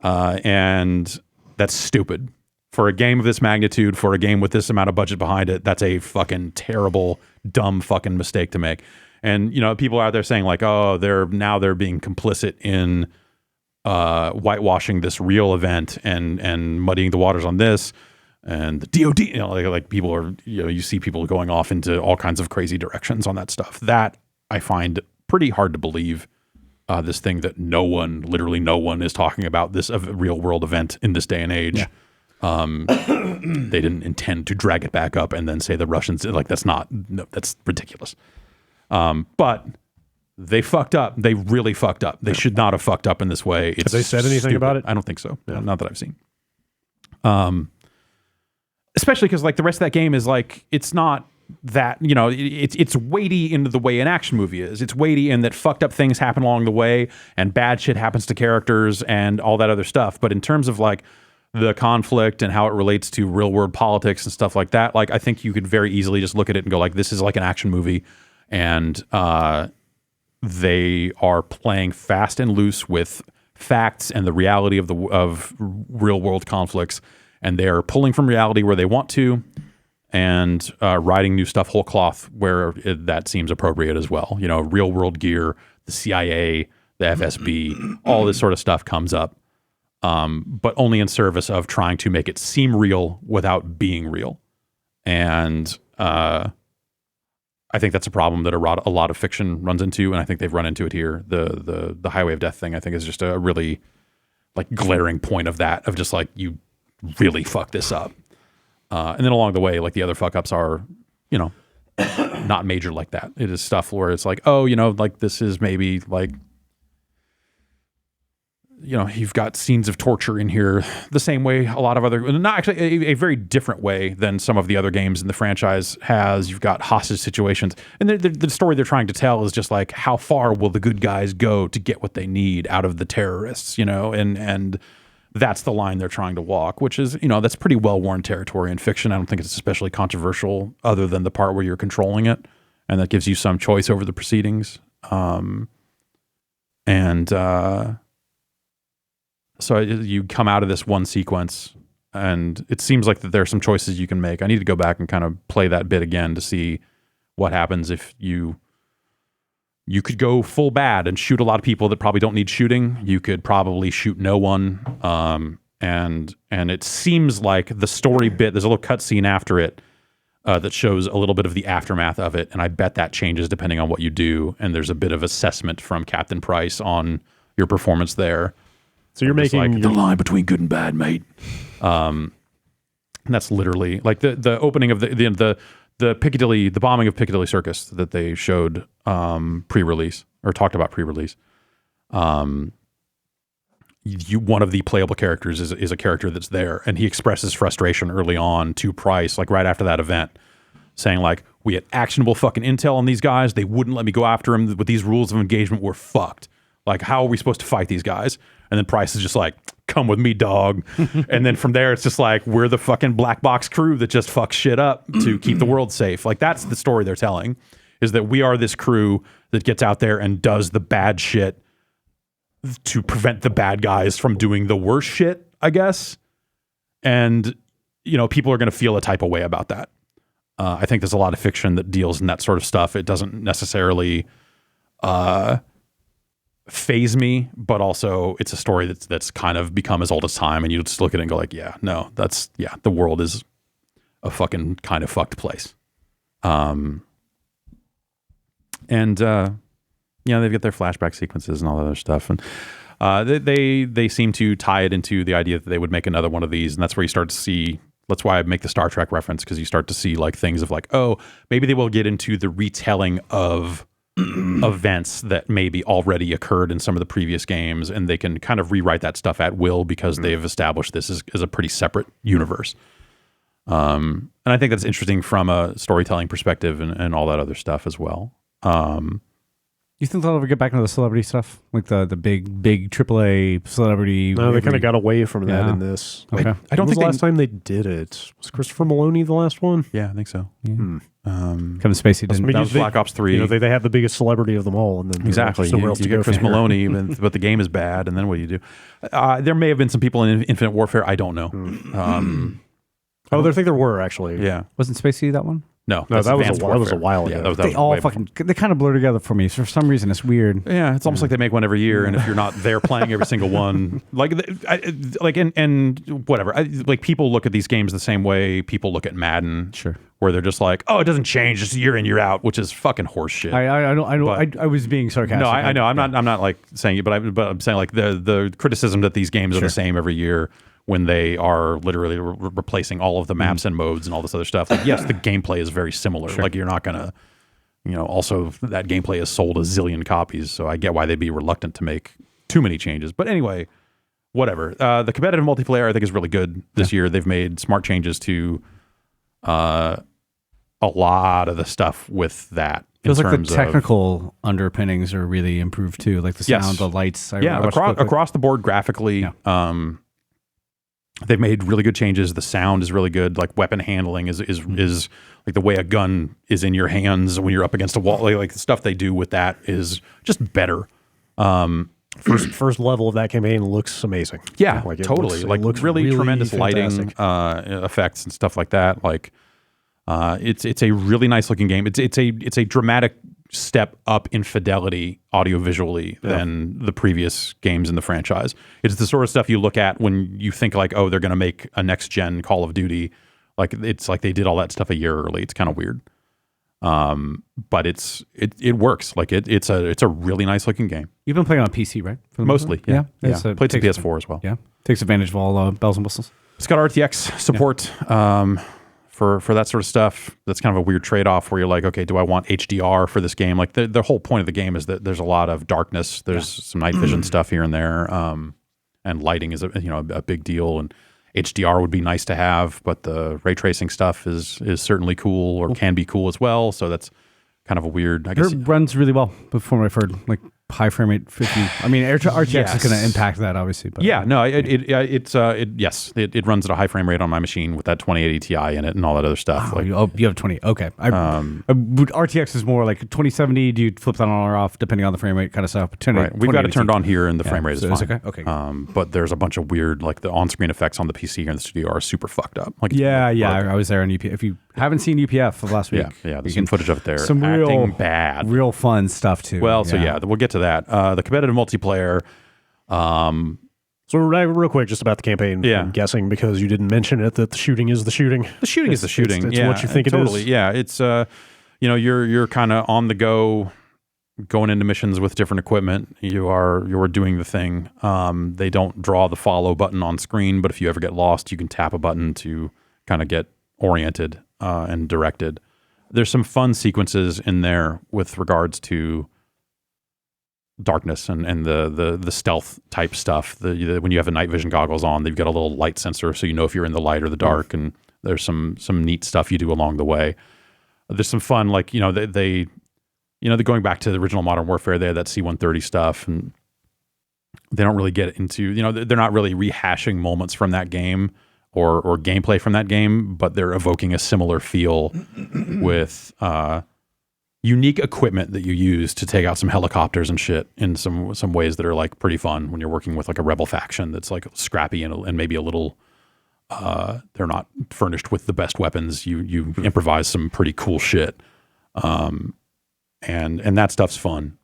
And that's stupid. For a game of this magnitude, for a game with this amount of budget behind it, that's a fucking terrible, dumb fucking mistake to make. And, people out there saying like, oh, they're being complicit in whitewashing this real event and muddying the waters on this, and the DOD, like people are, you see people going off into all kinds of crazy directions on that stuff. That I find pretty hard to believe. This thing that literally no one is talking about, this real world event in this day and age. Yeah. They didn't intend to drag it back up and then say the Russians, like that's ridiculous. But they fucked up. They really fucked up. They should not have fucked up in this way. Have they said anything about it? I don't think so. Yeah. Not that I've seen. Especially because like the rest of that game is like, it's not that, it's weighty into the way an action movie is. It's weighty in that fucked up things happen along the way and bad shit happens to characters and all that other stuff. But in terms of like the conflict and how it relates to real world politics and stuff like that, like I think you could very easily just look at it and go like, this is like an action movie. And, they are playing fast and loose with facts and the reality of real world conflicts, and they're pulling from reality where they want to, and writing new stuff whole cloth where that seems appropriate as well. Real world gear, the CIA, the FSB, all this sort of stuff comes up, but only in service of trying to make it seem real without being real, and I think that's a problem that a lot of fiction runs into, and I think they've run into it here. The highway of death thing, I think, is just a really like glaring point of that, of just like, you really fuck this up. And then along the way, like the other fuck ups are, not major like that. It is stuff where it's like, oh, like this is maybe like you've got scenes of torture in here the same way a lot of other, not actually a very different way than some of the other games in the franchise has. You've got hostage situations, and the story they're trying to tell is just like, how far will the good guys go to get what they need out of the terrorists, and that's the line they're trying to walk, which is, that's pretty well-worn territory in fiction. I don't think it's especially controversial other than the part where you're controlling it, and that gives you some choice over the proceedings. So you come out of this one sequence, and it seems like that there are some choices you can make. I need to go back and kind of play that bit again to see what happens if you could go full bad and shoot a lot of people that probably don't need shooting. You could probably shoot no one. And it seems like the story bit, there's a little cutscene after it that shows a little bit of the aftermath of it, and I bet that changes depending on what you do. And there's a bit of assessment from Captain Price on your performance there. So you're making like the line between good and bad, mate. And that's literally like the opening of the Piccadilly, the bombing of Piccadilly Circus that they showed pre-release or talked about pre-release. One of the playable characters is a character that's there, and he expresses frustration early on to Price, like right after that event, saying like, we had actionable fucking intel on these guys. They wouldn't let me go after him. With these rules of engagement, we're fucked. Like, how are we supposed to fight these guys? And then Price is just like, come with me, dog. And then from there, it's just like, we're the fucking black box crew that just fucks shit up to keep the world safe. Like, that's the story they're telling, is that we are this crew that gets out there and does the bad shit to prevent the bad guys from doing the worst shit, I guess. And, people are going to feel a type of way about that. I think there's a lot of fiction that deals in that sort of stuff. It doesn't necessarily phase me, but also it's a story that's kind of become as old as time, and you just look at it and go like, the world is a fucking kind of fucked place. They've got their flashback sequences and all that other stuff, and they seem to tie it into the idea that they would make another one of these, and that's where you start to see. That's why I make the Star Trek reference, because you start to see like things of like, oh, maybe they will get into the retelling of events that maybe already occurred in some of the previous games, and they can kind of rewrite that stuff at will because they've established this as a pretty separate universe. And I think that's interesting from a storytelling perspective and all that other stuff as well. You think they'll ever get back into the celebrity stuff, like the big AAA celebrity? No, they kind of got away from that in this. Okay. I don't think the last time they did it was Christopher Maloney the last one. Yeah, I think so. Kevin Spacey didn't. That was Black Ops 3. They have the biggest celebrity of them all, and then exactly. Somewhere else you to get go Chris from Maloney, but the game is bad, and then what do you do? There may have been some people in Infinite Warfare. I don't know. I think there were actually. Yeah, wasn't Spacey that one? No, that was a while ago. Yeah, they all they kind of blur together for me. For some reason, it's weird. Yeah, it's almost like they make one every year, and if you're not there playing every single one, and whatever, like people look at these games the same way people look at Madden, sure, where they're just like, oh, it doesn't change, just year in year out, which is fucking horse shit. I was being sarcastic. No, I know. I'm not like saying it, but I'm saying like the criticism that these games are the same every year, when they are literally replacing all of the maps and modes and all this other stuff. Like, yes, the gameplay is very similar. Sure. Like, you're not going to, also that gameplay is sold a zillion copies. So I get why they'd be reluctant to make too many changes. But anyway, whatever. The competitive multiplayer, I think, is really good this year. They've made smart changes to a lot of the stuff with that. Feels like the technical underpinnings are really improved too. Like the sound, the lights. Across the board graphically. Yeah. They've made really good changes. The sound is really good. Like weapon handling is like the way a gun is in your hands when you're up against a wall. Like the stuff they do with that is just better. First level of that campaign looks amazing. Yeah, totally. It looks really tremendous lighting effects and stuff like that. Like it's a really nice looking game. It's a dramatic step up in fidelity audiovisually than the previous games in the franchise. It's the sort of stuff you look at when you think like, oh, they're going to make a next gen Call of Duty. Like it's like they did all that stuff a year early. It's kind of weird. But it works. Like it's a really nice looking game. You've been playing on PC, right? Mostly, yeah. Played some PS4 as well. Yeah, takes advantage of all bells and whistles. It's got RTX support. For that sort of stuff. That's kind of a weird trade-off where you're like, okay, do I want HDR for this game? Like the whole point of the game is that there's a lot of darkness. There's some night vision stuff here and there. and lighting is a big deal, and HDR would be nice to have, but the ray tracing stuff is certainly cool, or can be cool as well. So that's kind of a weird. I guess it runs really well before I've heard like high frame rate 50. I mean, RTX is going to impact that obviously. But yeah, no, it runs at a high frame rate on my machine with that 2080 Ti in it and all that other stuff. Oh, you have 20. Okay, RTX is more like 2070. Do you flip that on or off depending on the frame rate kind of stuff? Right, we've got it turned on here, and the frame rate is fine. Okay. But there's a bunch of weird, like the on-screen effects on the PC here in the studio are super fucked up. Like I was there on UPF. If you haven't seen UPF of last week, there's some footage of it there. Some acting bad, real fun stuff too. Well, we'll get to that. The competitive multiplayer. So real quick, just about the campaign. Yeah. I'm guessing because you didn't mention it that the shooting is the shooting. The shooting is the shooting. It's what you think it is. Yeah, it's you're kind of on the go, going into missions with different equipment. You're doing the thing. They don't draw the follow button on screen, but if you ever get lost, you can tap a button to kind of get oriented and directed. There's some fun sequences in there with regards to darkness and the stealth type stuff. When you have the night vision goggles on, they've got a little light sensor, so you know if you're in the light or the dark. And there's some neat stuff you do along the way. There's some fun, like they're going back to the original Modern Warfare. They had that C-130 stuff, and they don't really get into they're not really rehashing moments from that game or gameplay from that game, but they're evoking a similar feel with unique equipment that you use to take out some helicopters and shit in some ways that are like pretty fun when you're working with like a rebel faction that's like scrappy and maybe a little they're not furnished with the best weapons. You improvise some pretty cool shit, and that stuff's fun.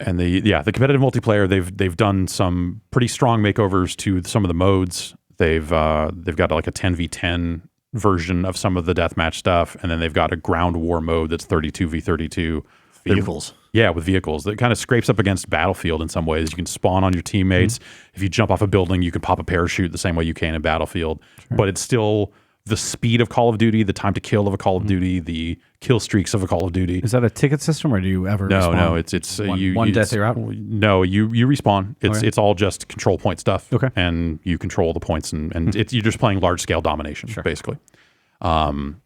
And the competitive multiplayer, they've done some pretty strong makeovers to some of the modes. They've got like a 10v10 version of some of the deathmatch stuff, and then they've got a ground war mode that's 32v32 vehicles. With vehicles that kind of scrapes up against Battlefield in some ways. You can spawn on your teammates. If you jump off a building, you can pop a parachute the same way you can in Battlefield. Sure. But it's still the speed of Call of Duty, the time to kill of a Call of Duty, the kill streaks of a Call of Duty. Is that a ticket system, or do you ever respawn? No, it's one death you're out? No, you respawn. It's all just control point stuff. Okay. And you control the points, and you're just playing large scale domination, basically. And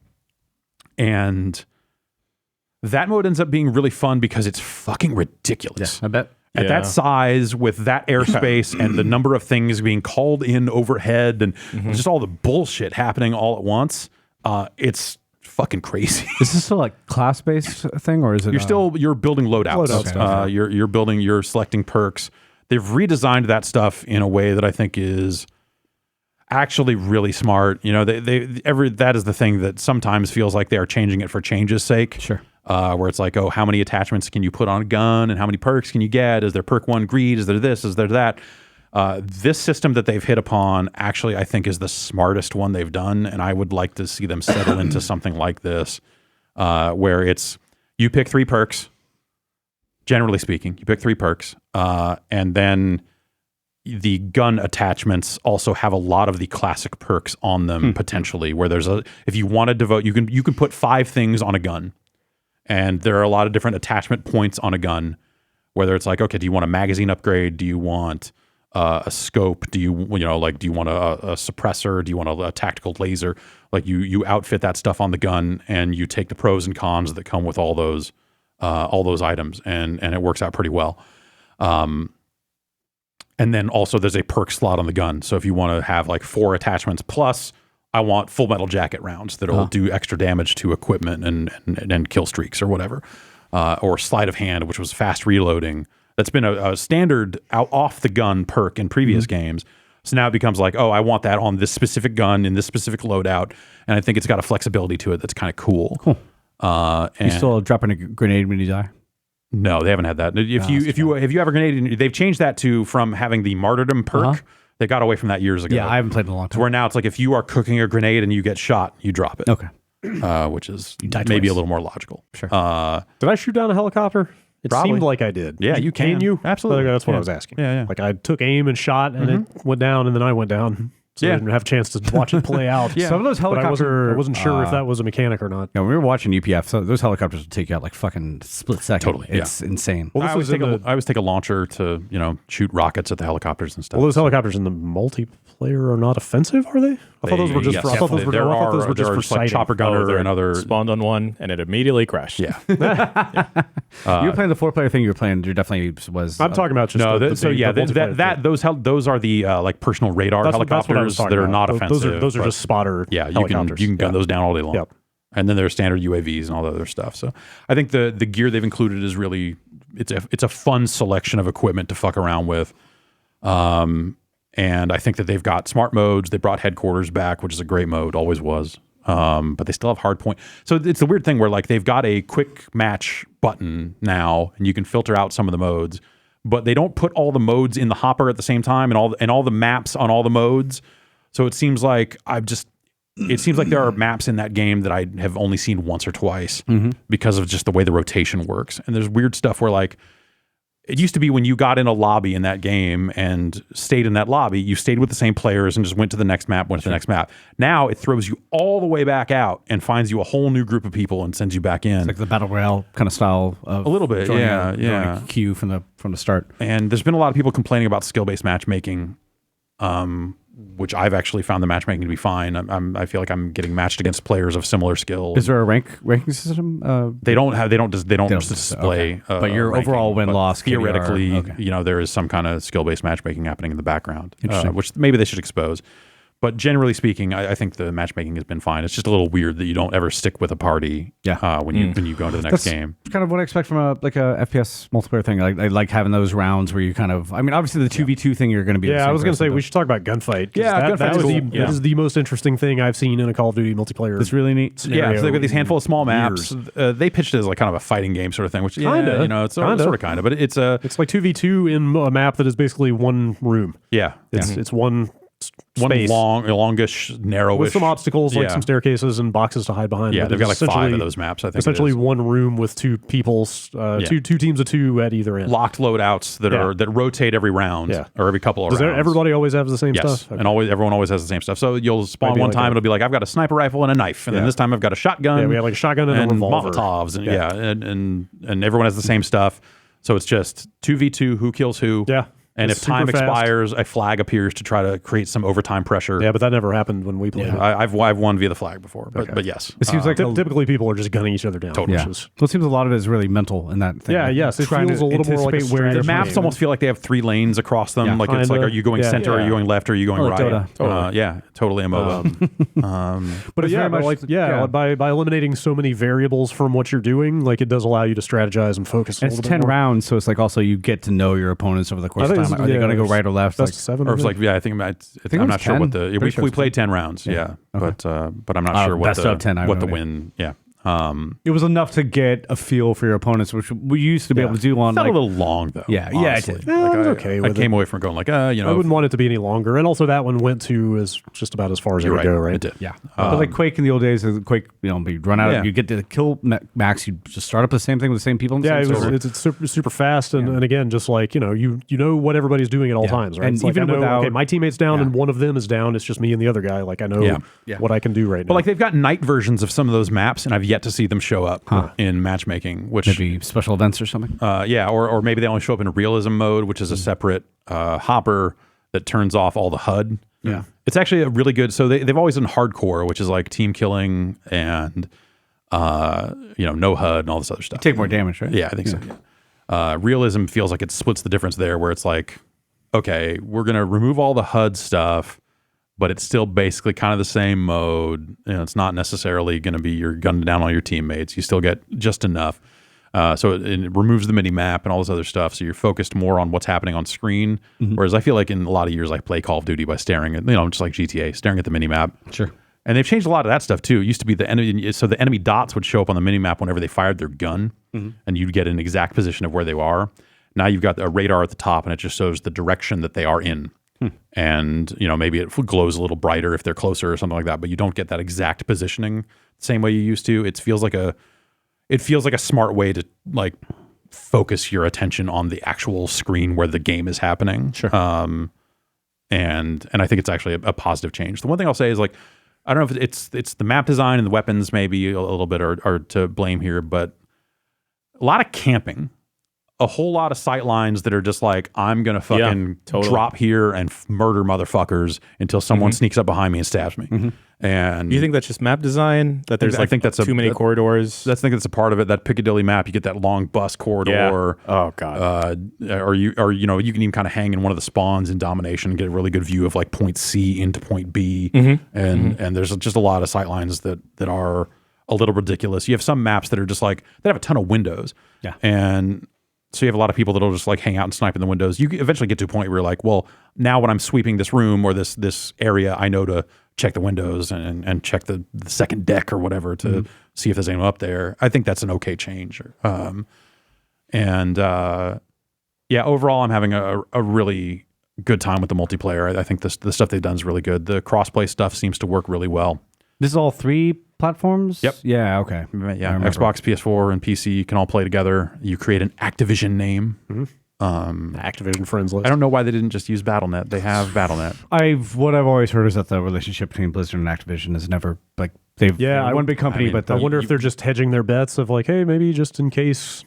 that mode ends up being really fun because it's fucking ridiculous. Yeah, I bet. At that size, with that airspace and the number of things being called in overhead and just all the bullshit happening all at once, it's fucking crazy. Is this still like class-based thing, or is it? You're building loadouts. You're selecting perks. They've redesigned that stuff in a way that I think is actually really smart. That is the thing that sometimes feels like they are changing it for change's sake. Sure. Where it's like, oh, how many attachments can you put on a gun, and how many perks can you get? Is there perk 1 greed? Is there this? Is there that? This system that they've hit upon actually, I think, is the smartest one they've done, and I would like to see them settle into something like this, where it's you pick 3 perks. Generally speaking, you pick 3 perks, and then the gun attachments also have a lot of the classic perks on them potentially. Where if you want to devote, you can put 5 things on a gun. And there are a lot of different attachment points on a gun, whether it's like, okay, do you want a magazine upgrade? Do you want a scope? Do you want a suppressor? Do you want a tactical laser? Like you outfit that stuff on the gun, and you take the pros and cons that come with all those items, and it works out pretty well. And then also there's a perk slot on the gun. So if you want to have like 4 attachments plus, I want full metal jacket rounds that'll do extra damage to equipment and kill streaks or whatever, or sleight of hand, which was fast reloading. That's been a standard off the gun perk in previous games. So now it becomes like, oh, I want that on this specific gun in this specific loadout, and I think it's got a flexibility to it that's kind of cool. Cool. You still dropping a grenade when you die? No, they haven't had that. If you have a grenade, they've changed that from having the martyrdom perk. They got away from that years ago. Yeah, I haven't played in a long time. Where now it's like if you are cooking a grenade and you get shot, you drop it. Okay. Which is maybe a little more logical. Sure. Did I shoot down a helicopter? It seemed like I did. Yeah, you can. Can you? Absolutely. That's what I was asking. Yeah. Like I took aim and shot, and it went down, and then I went down. So I didn't have a chance to watch it play out. Some of those But helicopters. I wasn't sure if that was a mechanic or not. Yeah, when we were watching UPF, so those helicopters will take you out like fucking split second. Totally, It's insane. Well, I always take a launcher to shoot rockets at the helicopters and stuff. Well, those helicopters in the multiplayer are not offensive, are they? I thought those were just. I thought those were just for like sighting. chopper gunner and other. Spawned on one and it immediately crashed. Yeah. You were playing the 4-player thing. You were playing. There definitely was. I'm talking about just No, the those are the like personal radar helicopters that are not offensive. Those are just spotter. Yeah, helicopters. you can gun those down all day long. Yep. And then there are standard UAVs and all the other stuff. So I think the gear they've included is really it's a fun selection of equipment to fuck around with. And I think that they've got smart modes. They brought headquarters back, which is a great mode, always was. But they still have hard point. So it's the weird thing where like they've got a quick match button now, and you can filter out some of the modes, but they don't put all the modes in the hopper at the same time and all the maps on all the modes. So it seems like there are maps in that game that I have only seen once or twice because of just the way the rotation works. And there's weird stuff where like, it used to be when you got in a lobby in that game and stayed in that lobby, you stayed with the same players and just went to the next map, to the next map. Now it throws you all the way back out and finds you a whole new group of people and sends you back in. It's like the Battle Royale kind of style of a little bit, drawing yeah. a queue from the start. And there's been a lot of people complaining about skill-based matchmaking, which I've actually found the matchmaking to be fine. I feel like I'm getting matched against players of similar skill. Is there a ranking system? They don't display. Okay. But your overall win-loss theoretically, there is some kind of skill-based matchmaking happening in the background, Interesting. which maybe they should expose. But generally speaking, I think the matchmaking has been fine. It's just a little weird that you don't ever stick with a party when you go into the next game. It's kind of what I expect from a FPS multiplayer thing. I like having those rounds where you kind of. I mean, obviously the 2v2 thing you're going to be. Yeah, I was going to say we should talk about gunfight. Yeah, that is the most interesting thing I've seen in a Call of Duty multiplayer. It's really neat. So they've got these handful of small maps. They pitched it as like kind of a fighting game sort of thing, which it's sort of kind of, but it's like 2v2 in a map that is basically one room. Yeah, it's one space. Longish, narrowish. With some obstacles, like some staircases and boxes to hide behind. Yeah, they've got like 5 of those maps, I think. Essentially one room with two people's, two teams of 2 at either end. Locked loadouts that rotate every round or every couple of rounds. Does everybody always have the same stuff? Okay. And everyone always has the same stuff. So you'll spawn one time, it'll be like, I've got a sniper rifle and a knife. And then this time I've got a shotgun. Yeah, we have like a shotgun and a revolver. Molotovs. And everyone has the same stuff. So it's just 2v2, who kills who. Yeah. And if time expires, a flag appears to try to create some overtime pressure. Yeah, but that never happened when we played. Yeah, I've won via the flag before, but yes. It seems like typically people are just gunning each other down. Totally. Yeah. So it seems a lot of it is really mental in that thing. Yeah, yes. It feels a little more like a where the maps almost feel like they have 3 lanes across them. Like it's like, are you going center? Are you going left? Are you going right? Dota. Totally a MOBA. But it's very much by eliminating so many variables from what you're doing, like it does allow you to strategize and focus. And it's 10 rounds, so it's like also you get to know your opponents over the course of time. Are they going to go right or left? That's 7. Or it's like, I think I'm not sure what the we played 10 rounds, but I'm not sure what the win. It was enough to get a feel for your opponents, which we used to be able to do on. Felt a little long though. Yeah, it did. I was okay with it. I came away from going like, I wouldn't want it to be any longer. And also that one went to is just about as far as it would go, right? It did. Yeah. But like Quake in the old days, Quake, you'd run out, you get to the kill max, you just start up the same thing with the same people. It's super fast, and again, just like you know what everybody's doing at all times, right? And even without my teammate's down and one of them is down, it's just me and the other guy. Like I know what I can do right now. But like they've got night versions of some of those maps, and I've yet to see them show up in matchmaking, which maybe special events or something. Or maybe they only show up in realism mode, which is a separate hopper that turns off all the HUD. Yeah, it's actually a really good. So they've always done hardcore, which is like team killing and no HUD and all this other stuff. You take more damage, right? Yeah, I think so. Yeah. Realism feels like it splits the difference there, where it's like, okay, we're gonna remove all the HUD stuff, but it's still basically kind of the same mode. It's not necessarily going to be you're gunning down all your teammates. You still get just enough. So it removes the mini map and all this other stuff. So you're focused more on what's happening on screen. Whereas I feel like in a lot of years I play Call of Duty by staring at, just like GTA, staring at the mini map. Sure. And they've changed a lot of that stuff too. It used to be the enemy, so the enemy dots would show up on the mini map whenever they fired their gun, and you'd get an exact position of where they are. Now you've got a radar at the top, and it just shows the direction that they are in. And maybe it glows a little brighter if they're closer or something like that, but you don't get that exact positioning the same way you used to. It feels like a smart way to like focus your attention on the actual screen where the game is happening. Sure. and I think it's actually a positive change. The one thing I'll say is like, I don't know if it's the map design and the weapons maybe a little bit are to blame here, but a lot of camping, a whole lot of sight lines that are just like, I'm going to fucking drop here and murder motherfuckers until someone sneaks up behind me and stabs me. And you think that's just map design? That there's I think that's too many corridors? I think that's a part of it. That Piccadilly map, you get that long bus corridor. Yeah. Oh God. Or you know, you can even kind of hang in one of the spawns in Domination and get a really good view of like point C into point B. And there's just a lot of sight lines that are a little ridiculous. You have some maps that are just like, they have a ton of windows. Yeah. And so you have a lot of people that'll just like hang out and snipe in the windows. You eventually get to a point where you're like, well, now when I'm sweeping this room or this area, I know to check the windows and check the second deck or whatever to see if there's anyone up there. I think that's an okay change. Overall, I'm having a really good time with the multiplayer. I think the stuff they've done is really good. The crossplay stuff seems to work really well. This is all 3 platforms? Yep. Yeah, okay. Yeah, Xbox, PS4, and PC can all play together. You create an Activision name. Activision friends list. I don't know why they didn't just use Battle.net. They have Battle.net. What I've always heard is that the relationship between Blizzard and Activision is never like they're one big company, but I wonder if they're just hedging their bets of like, hey, maybe just in case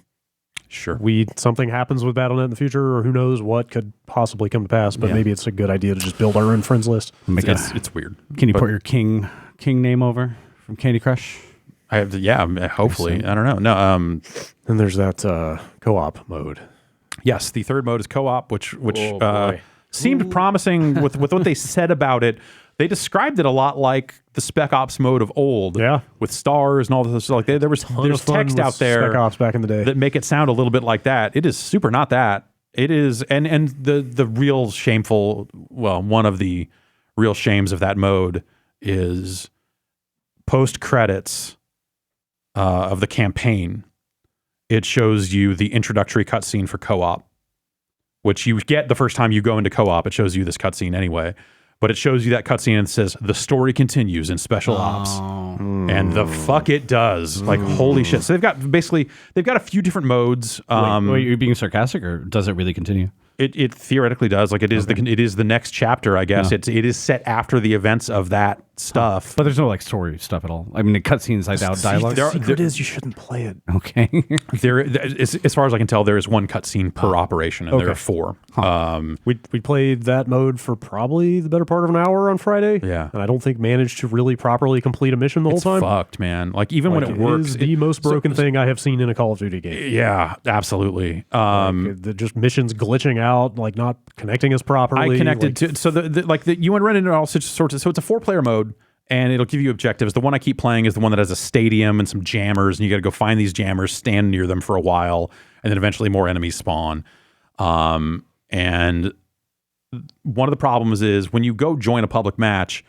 something happens with Battle.net in the future, or who knows what could possibly come to pass, but maybe it's a good idea to just build our own friends list. It's weird. Can you put your king name over from Candy Crush? I have hopefully. I don't know. No, and there's that co-op mode. Yes, the third mode is co-op, which seemed promising with what they said about it. They described it a lot like the Spec Ops mode of old, with stars and all this. Like there's text out there, Spec Ops back in the day, that make it sound a little bit like that. It is super not that. It is, and the real shameful. Well, one of the real shames of that mode is post credits of the campaign. It shows you the introductory cutscene for co-op, which you get the first time you go into co-op. It shows you this cutscene anyway, but it shows you that cutscene and it says the story continues in special ops, and the fuck it does. Like holy shit! So they've got a few different modes. Wait, are you being sarcastic, or does it really continue? It theoretically does. Like it is the next chapter, I guess. It is set after the events of that stuff. But there's no like story stuff at all. I mean, the cutscenes, dialogue. The secret is you shouldn't play it. Okay. As far as I can tell, there is one cutscene per operation, and there are 4. We played that mode for probably the better part of an hour on Friday. Yeah, and I don't think managed to really properly complete a mission the whole time. Fucked, man. Like even when it works, is the most broken thing I have seen in a Call of Duty game. Yeah, absolutely. Just missions glitching out, like not connecting us properly. I connected to you want to run into all sorts of. So it's a 4-player mode, and it'll give you objectives. The one I keep playing is the one that has a stadium and some jammers, and you got to go find these jammers, stand near them for a while, and then eventually more enemies spawn. And one of the problems is when you go join a public match,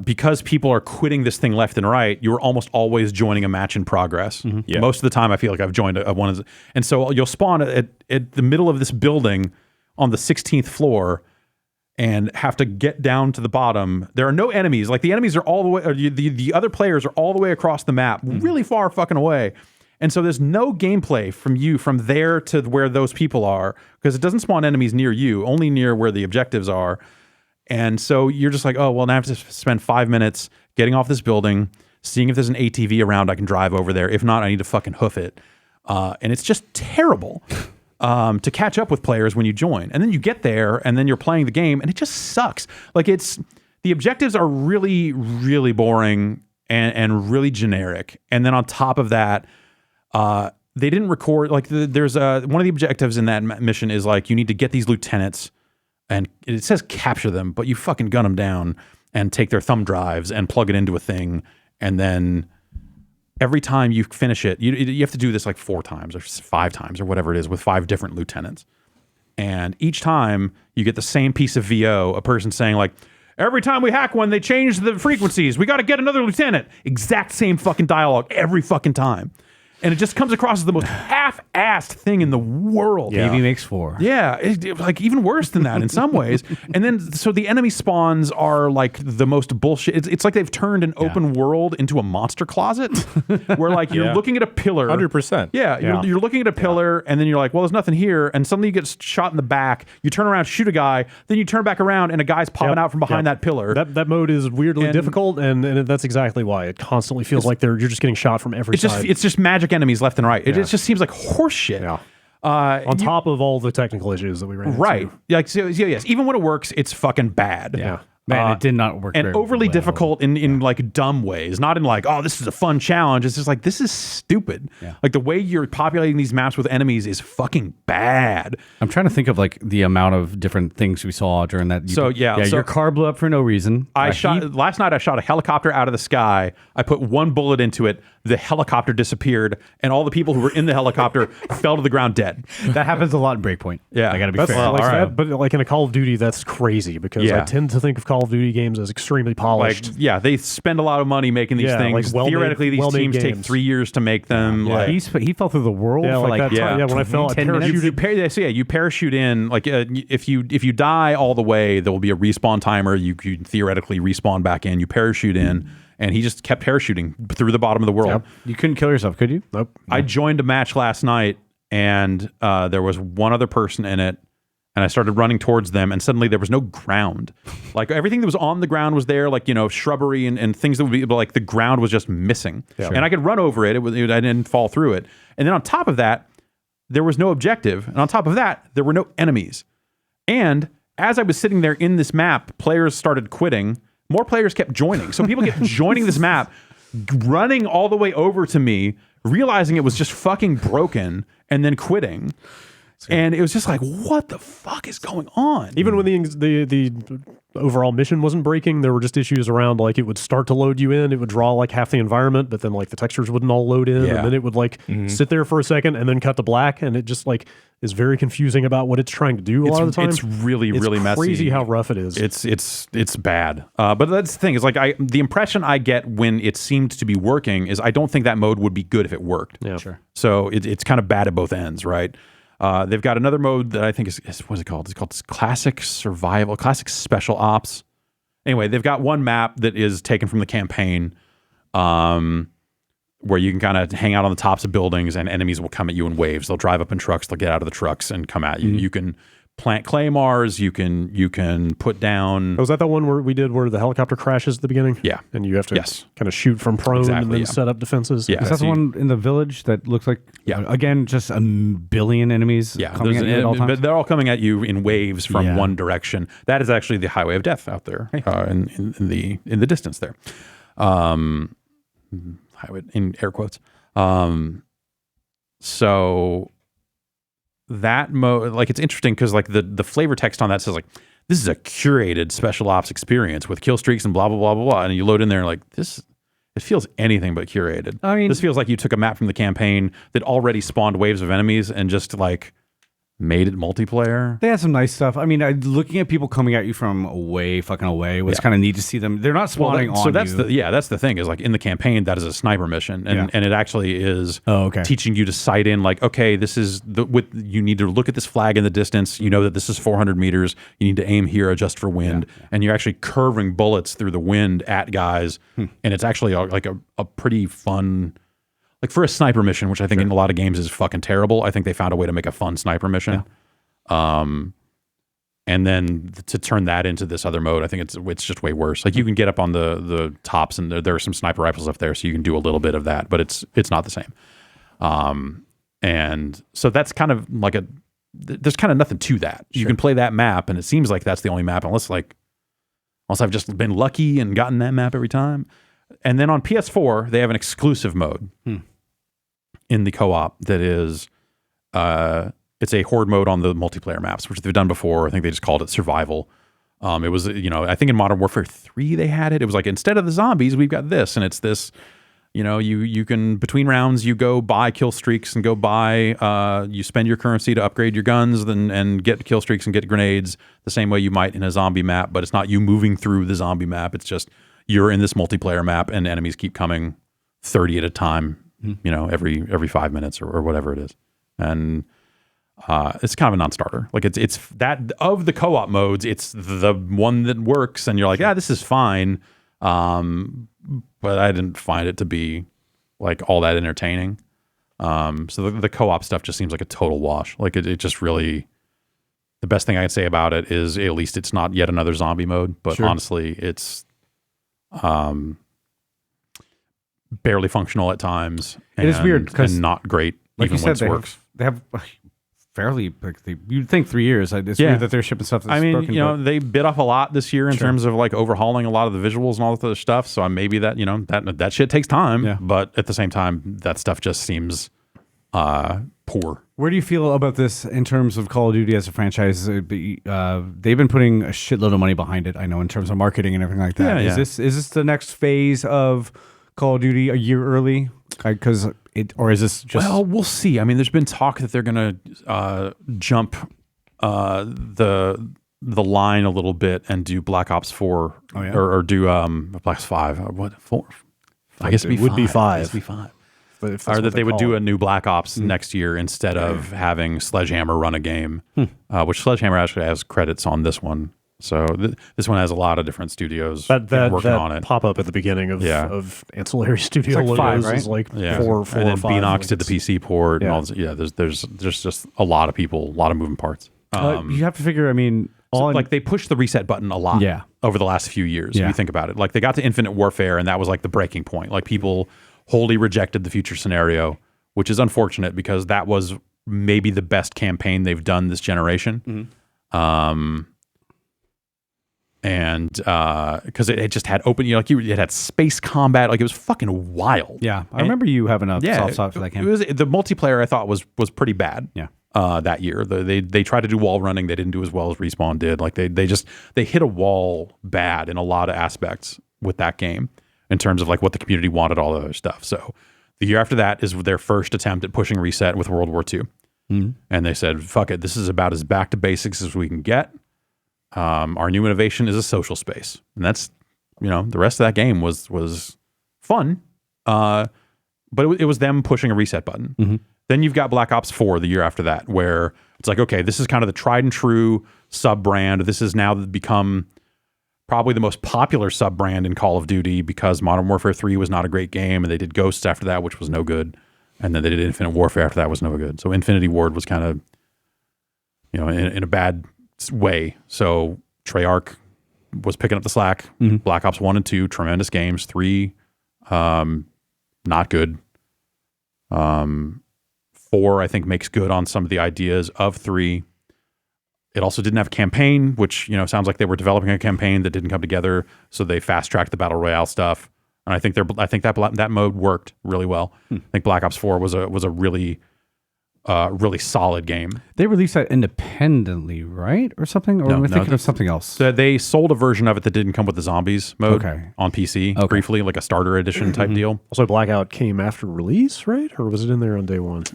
because people are quitting this thing left and right, you're almost always joining a match in progress. Yeah. Most of the time, I feel like I've joined one. And so you'll spawn at the middle of this building on the 16th floor and have to get down to the bottom. There are no enemies. Like the enemies are all the way, or the other players are all the way across the map, really far fucking away. And so there's no gameplay from there to where those people are, because it doesn't spawn enemies near you, only near where the objectives are. And so you're just like, oh, well, now I have to spend 5 minutes getting off this building, seeing if there's an ATV around I can drive over there. If not, I need to fucking hoof it. And it's just terrible to catch up with players when you join. And then you get there, and then you're playing the game, and it just sucks. Like the objectives are really, really boring and really generic. And then on top of that, they didn't record, like there's one of the objectives in that mission is like, you need to get these lieutenants, and it says capture them, but you fucking gun them down and take their thumb drives and plug it into a thing. And then every time you finish it, you have to do this like 4 times or 5 times or whatever it is with 5 different lieutenants. And each time you get the same piece of VO, a person saying like, every time we hack one, they change the frequencies. We got to get another lieutenant. Exact same fucking dialogue every fucking time. and it just comes across as the most half-assed thing in the world. Baby makes 4. Yeah, like even worse than that in some ways. And then, so the enemy spawns are like the most bullshit. It's like they've turned an open world into a monster closet, where like you're looking at a pillar. 100%. Yeah, you're looking at a pillar, and then you're like, well, there's nothing here, and suddenly you get shot in the back. You turn around, shoot a guy, then you turn back around, and a guy's popping out from behind that pillar. That mode is weirdly difficult, and that's exactly why it constantly feels like you're just getting shot from every side. It's just magic enemies left and right. It just seems like horseshit. Yeah. On top of all the technical issues that we ran into. Right. Like, so yes, even when it works, it's fucking bad. Yeah. Man, it did not work. And very overly well. difficult in like dumb ways, not in like, oh, this is a fun challenge. It's just like, this is stupid. Yeah. Like the way you're populating these maps with enemies is fucking bad. I'm trying to think of like the amount of different things we saw during that. So your car blew up for no reason. Last night I shot a helicopter out of the sky. I put one bullet into it. The helicopter disappeared, and all the people who were in the helicopter fell to the ground dead. That happens a lot in Breakpoint. Yeah. I gotta be That's fair. like all right. that, but like in a Call of Duty, that's crazy because I tend to think of Call of Duty games as extremely polished. Like, yeah, they spend a lot of money making these things. like well-made- Theoretically, these well-made teams take games. 3 years to make them. Yeah. Like, He fell through the world Yeah, for like like that time- when I fell, I 10 minutes. parachuted. you parachute in. Like if you die all the way, there will be a respawn timer. You could theoretically respawn back in. You parachute in, and he just kept parachuting through the bottom of the world. You couldn't kill yourself, could you? Nope. I joined a match last night, and there was one other person in it, and I started running towards them, and suddenly there was no ground. Like everything that was on the ground was there, like, you know, shrubbery and things that would be, but like the ground was just missing. And I could run over it. I didn't fall through it. And then on top of that, there was no objective. And on top of that, there were no enemies. And as I was sitting there in this map, players started quitting. More players kept joining. So people kept joining this map, running all the way over to me, realizing it was just fucking broken, and then quitting. And it was just like, what the fuck is going on? Even when the overall mission wasn't breaking, there were just issues around like it would start to load you in, it would draw like half the environment, but then like the textures wouldn't all load in, and then it would like sit there for a second and then cut to black, and it just like is very confusing about what it's trying to do a lot of the time. It's really messy. Crazy how rough it is. It's bad. But that's the thing, is like the impression I get when it seemed to be working is I don't think that mode would be good if it worked. Yeah, sure. So it's kind of bad at both ends, right? They've got another mode that I think is what is it called? It's called Classic Survival, Classic Special Ops. Anyway, they've got one map that is taken from the campaign, where you can kind of hang out on the tops of buildings and enemies will come at you in waves. They'll drive up in trucks, they'll get out of the trucks and come at you. You can plant claymores, you can put down. Was that the one where the helicopter crashes at the beginning? Yeah. And you have to kind of shoot from prone and then set up defenses? Yeah. Is that the one in the village that looks like, again, just a billion enemies coming at you at all times? But they're all coming at you in waves from one direction. That is actually the highway of death out there in the distance there. Highway in air quotes. So that mode, like, it's interesting because like the flavor text on that says like, this is a curated special ops experience with kill streaks and blah blah blah blah blah, and you load in there and like this, it feels anything but curated. I mean, this feels like you took a map from the campaign that already spawned waves of enemies and just like made it multiplayer. They had some nice stuff. I mean, looking at people coming at you from fucking away was kind of neat to see them. They're not spawning on so that's you. that's the thing is like in the campaign that is a sniper mission, and it actually is teaching you to sight in like, okay, this is you need to look at this flag in the distance. You know that this is 400 meters. You need to aim here, adjust for wind, and you're actually curving bullets through the wind at guys, and it's actually like a pretty fun. Like for a sniper mission, which I think in a lot of games is fucking terrible, I think they found a way to make a fun sniper mission. And then to turn that into this other mode, I think it's just way worse. Like you can get up on the tops and there are some sniper rifles up there, so you can do a little bit of that, but it's not the same. And so that's kind of like there's kind of nothing to that. You can play that map, and it seems like that's the only map, unless I've just been lucky and gotten that map every time. And then on PS4, they have an exclusive mode in the co-op that is, it's a horde mode on the multiplayer maps, which they've done before. I think they just called it survival. It was, I think in Modern Warfare 3 they had it. It was like, instead of the zombies, we've got this, and it's this, you can, between rounds, you go buy kill streaks and go buy, you spend your currency to upgrade your guns and get kill streaks and get grenades the same way you might in a zombie map, but it's not you moving through the zombie map. It's just, you're in this multiplayer map and enemies keep coming 30 at a time, you know, every 5 minutes or whatever it is. And it's kind of a non-starter. Like it's that of the co-op modes, it's the one that works, and you're like, yeah, this is fine. But I didn't find it to be like all that entertaining. So the co-op stuff just seems like a total wash. Like it just really, the best thing I can say about it is at least it's not yet another zombie mode, but honestly, it's barely functional at times. It is weird because not great, like even when it works. They have fairly, like you'd think 3 years. It's weird that they're shipping stuff that's broken. You know, they bit off a lot this year in terms of like overhauling a lot of the visuals and all that other stuff. So maybe that, you know, that shit takes time. But at the same time, that stuff just seems poor. Where do you feel about this in terms of Call of Duty as a franchise? They've been putting a shitload of money behind it, I know, in terms of marketing and everything like that. Is this the next phase of Call of Duty a year early? Because or is this just... Well, we'll see. I mean, there's been talk that they're going to jump the line a little bit and do Black Ops 4 or do Black Ops 5. What, 4? I guess it would be 5. It would be 5. Or that they would do a new Black Ops next year instead of having Sledgehammer run a game, which Sledgehammer actually has credits on this one. So this one has a lot of different studios working on it. Pop up at the beginning of ancillary studio like logos 5, right? is like 4 and then or 5. Beanox did the PC port. And all this. Yeah, there's just a lot of people, a lot of moving parts. You have to figure, I mean... like they pushed the reset button a lot over the last few years, if you think about it. Like they got to Infinite Warfare, and that was like the breaking point. Like people wholly rejected the future scenario, which is unfortunate because that was maybe the best campaign they've done this generation. And because it just had open, you know, like it had space combat, like it was fucking wild. Yeah, I remember you having a soft spot for that game. It was the multiplayer. I thought was pretty bad. Yeah. That year, they tried to do wall running. They didn't do as well as Respawn did. Like they hit a wall bad in a lot of aspects with that game in terms of like what the community wanted, all the other stuff. So the year after that is their first attempt at pushing reset with World War II, and they said, "Fuck it, this is about as back to basics as we can get." Our new innovation is a social space, and that's, you know, the rest of that game was fun, but it was them pushing a reset button. Then you've got Black Ops 4 the year after that, where it's like, okay, this is kind of the tried and true sub brand. This has now become probably the most popular sub brand in Call of Duty because Modern Warfare 3 was not a great game, and they did Ghosts after that, which was no good, and then they did Infinite Warfare after that, was no good. So Infinity Ward was kind of, you know, in a bad way. So Treyarch was picking up the slack. Black Ops 1 and 2, tremendous games. 3, not good. 4, I think, makes good on some of the ideas of 3. It also didn't have a campaign, which, you know, sounds like they were developing a campaign that didn't come together, so they fast-tracked the Battle Royale stuff. And I think that mode worked really well. I think Black Ops 4 was a really solid game. They released that independently, right? Or something? Or am I thinking of something else? So they sold a version of it that didn't come with the zombies mode on PC briefly, like a starter edition type deal. Also, Blackout came after release, right? Or was it in there on day one?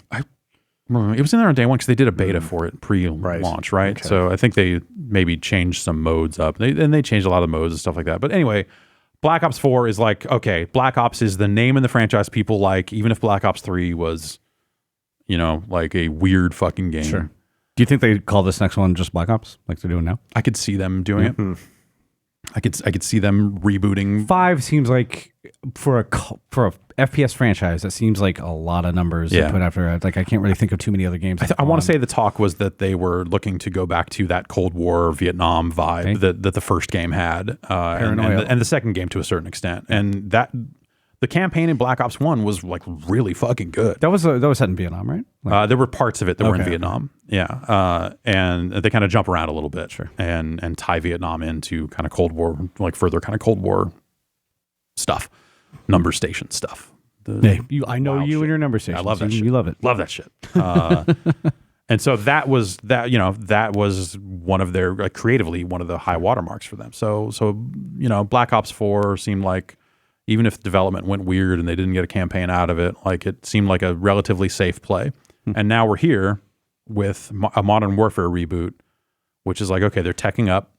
It was in there on day one because they did a beta for it pre-launch, right? Okay. So I think they maybe changed some modes up. They changed a lot of modes and stuff like that. But anyway, Black Ops 4 is like, okay, Black Ops is the name in the franchise people like, even if Black Ops 3 was, you know, like a weird fucking game. Sure. Do you think they call this next one just Black Ops, like they're doing now? I could see them doing it. I could see them rebooting. 5 seems like for a FPS franchise, that seems like a lot of numbers to put after. Like I can't really think of too many other games. I want to say the talk was that they were looking to go back to that Cold War Vietnam vibe that the first game had, and the second game to a certain extent, and that. The campaign in Black Ops 1 was like really fucking good. That was set in Vietnam, right? Like, there were parts of it that were in Vietnam. Yeah. And they kind of jump around a little bit and tie Vietnam into kind of Cold War, like further kind of Cold War stuff, number station stuff. I know you and your number station. I love that shit. You love it. Love that shit. And so that was one of their, like, creatively, one of the high watermarks for them. So, you know, Black Ops 4 seemed like, even if development went weird and they didn't get a campaign out of it, like it seemed like a relatively safe play. And now we're here with a Modern Warfare reboot, which is like, okay, they're teching up.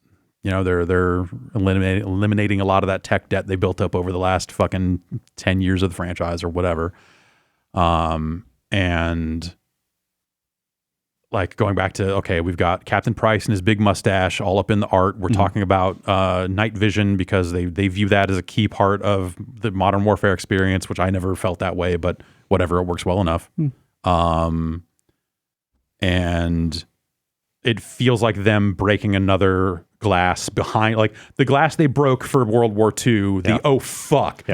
You know, they're eliminating a lot of that tech debt they built up over the last fucking 10 years of the franchise or whatever. And like going back to, okay, we've got Captain Price and his big mustache all up in the art. We're talking about night vision because they view that as a key part of the Modern Warfare experience, which I never felt that way, but whatever, it works well enough. And it feels like them breaking another glass behind, like the glass they broke for World War II. Oh fuck,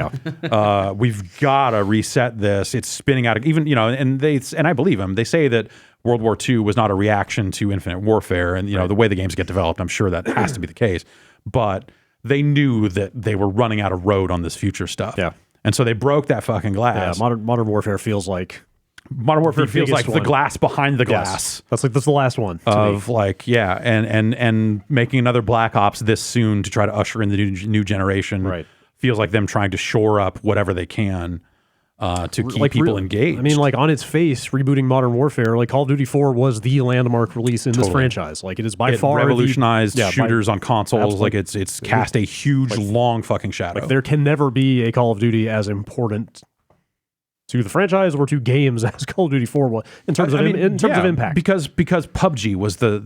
we've got to reset this. It's spinning out of, even, and I believe them. They say that World War II was not a reaction to Infinite Warfare, and the way the games get developed, I'm sure that has to be the case. But they knew that they were running out of road on this future stuff. Yeah, and so they broke that fucking glass. Yeah, Modern Warfare feels like. Modern Warfare feels like the glass behind the glass. That's the last one. Of like, and making another Black Ops this soon to try to usher in the new generation. Right. Feels like them trying to shore up whatever they can to keep people engaged. I mean, like on its face, rebooting Modern Warfare, like Call of Duty 4 was the landmark release in this franchise. Like it is by far revolutionized shooters on consoles. Absolutely. Like it's cast a huge, long fucking shadow. Like there can never be a Call of Duty as important to the franchise or to games as Call of Duty 4 was in terms of impact. Because PUBG was the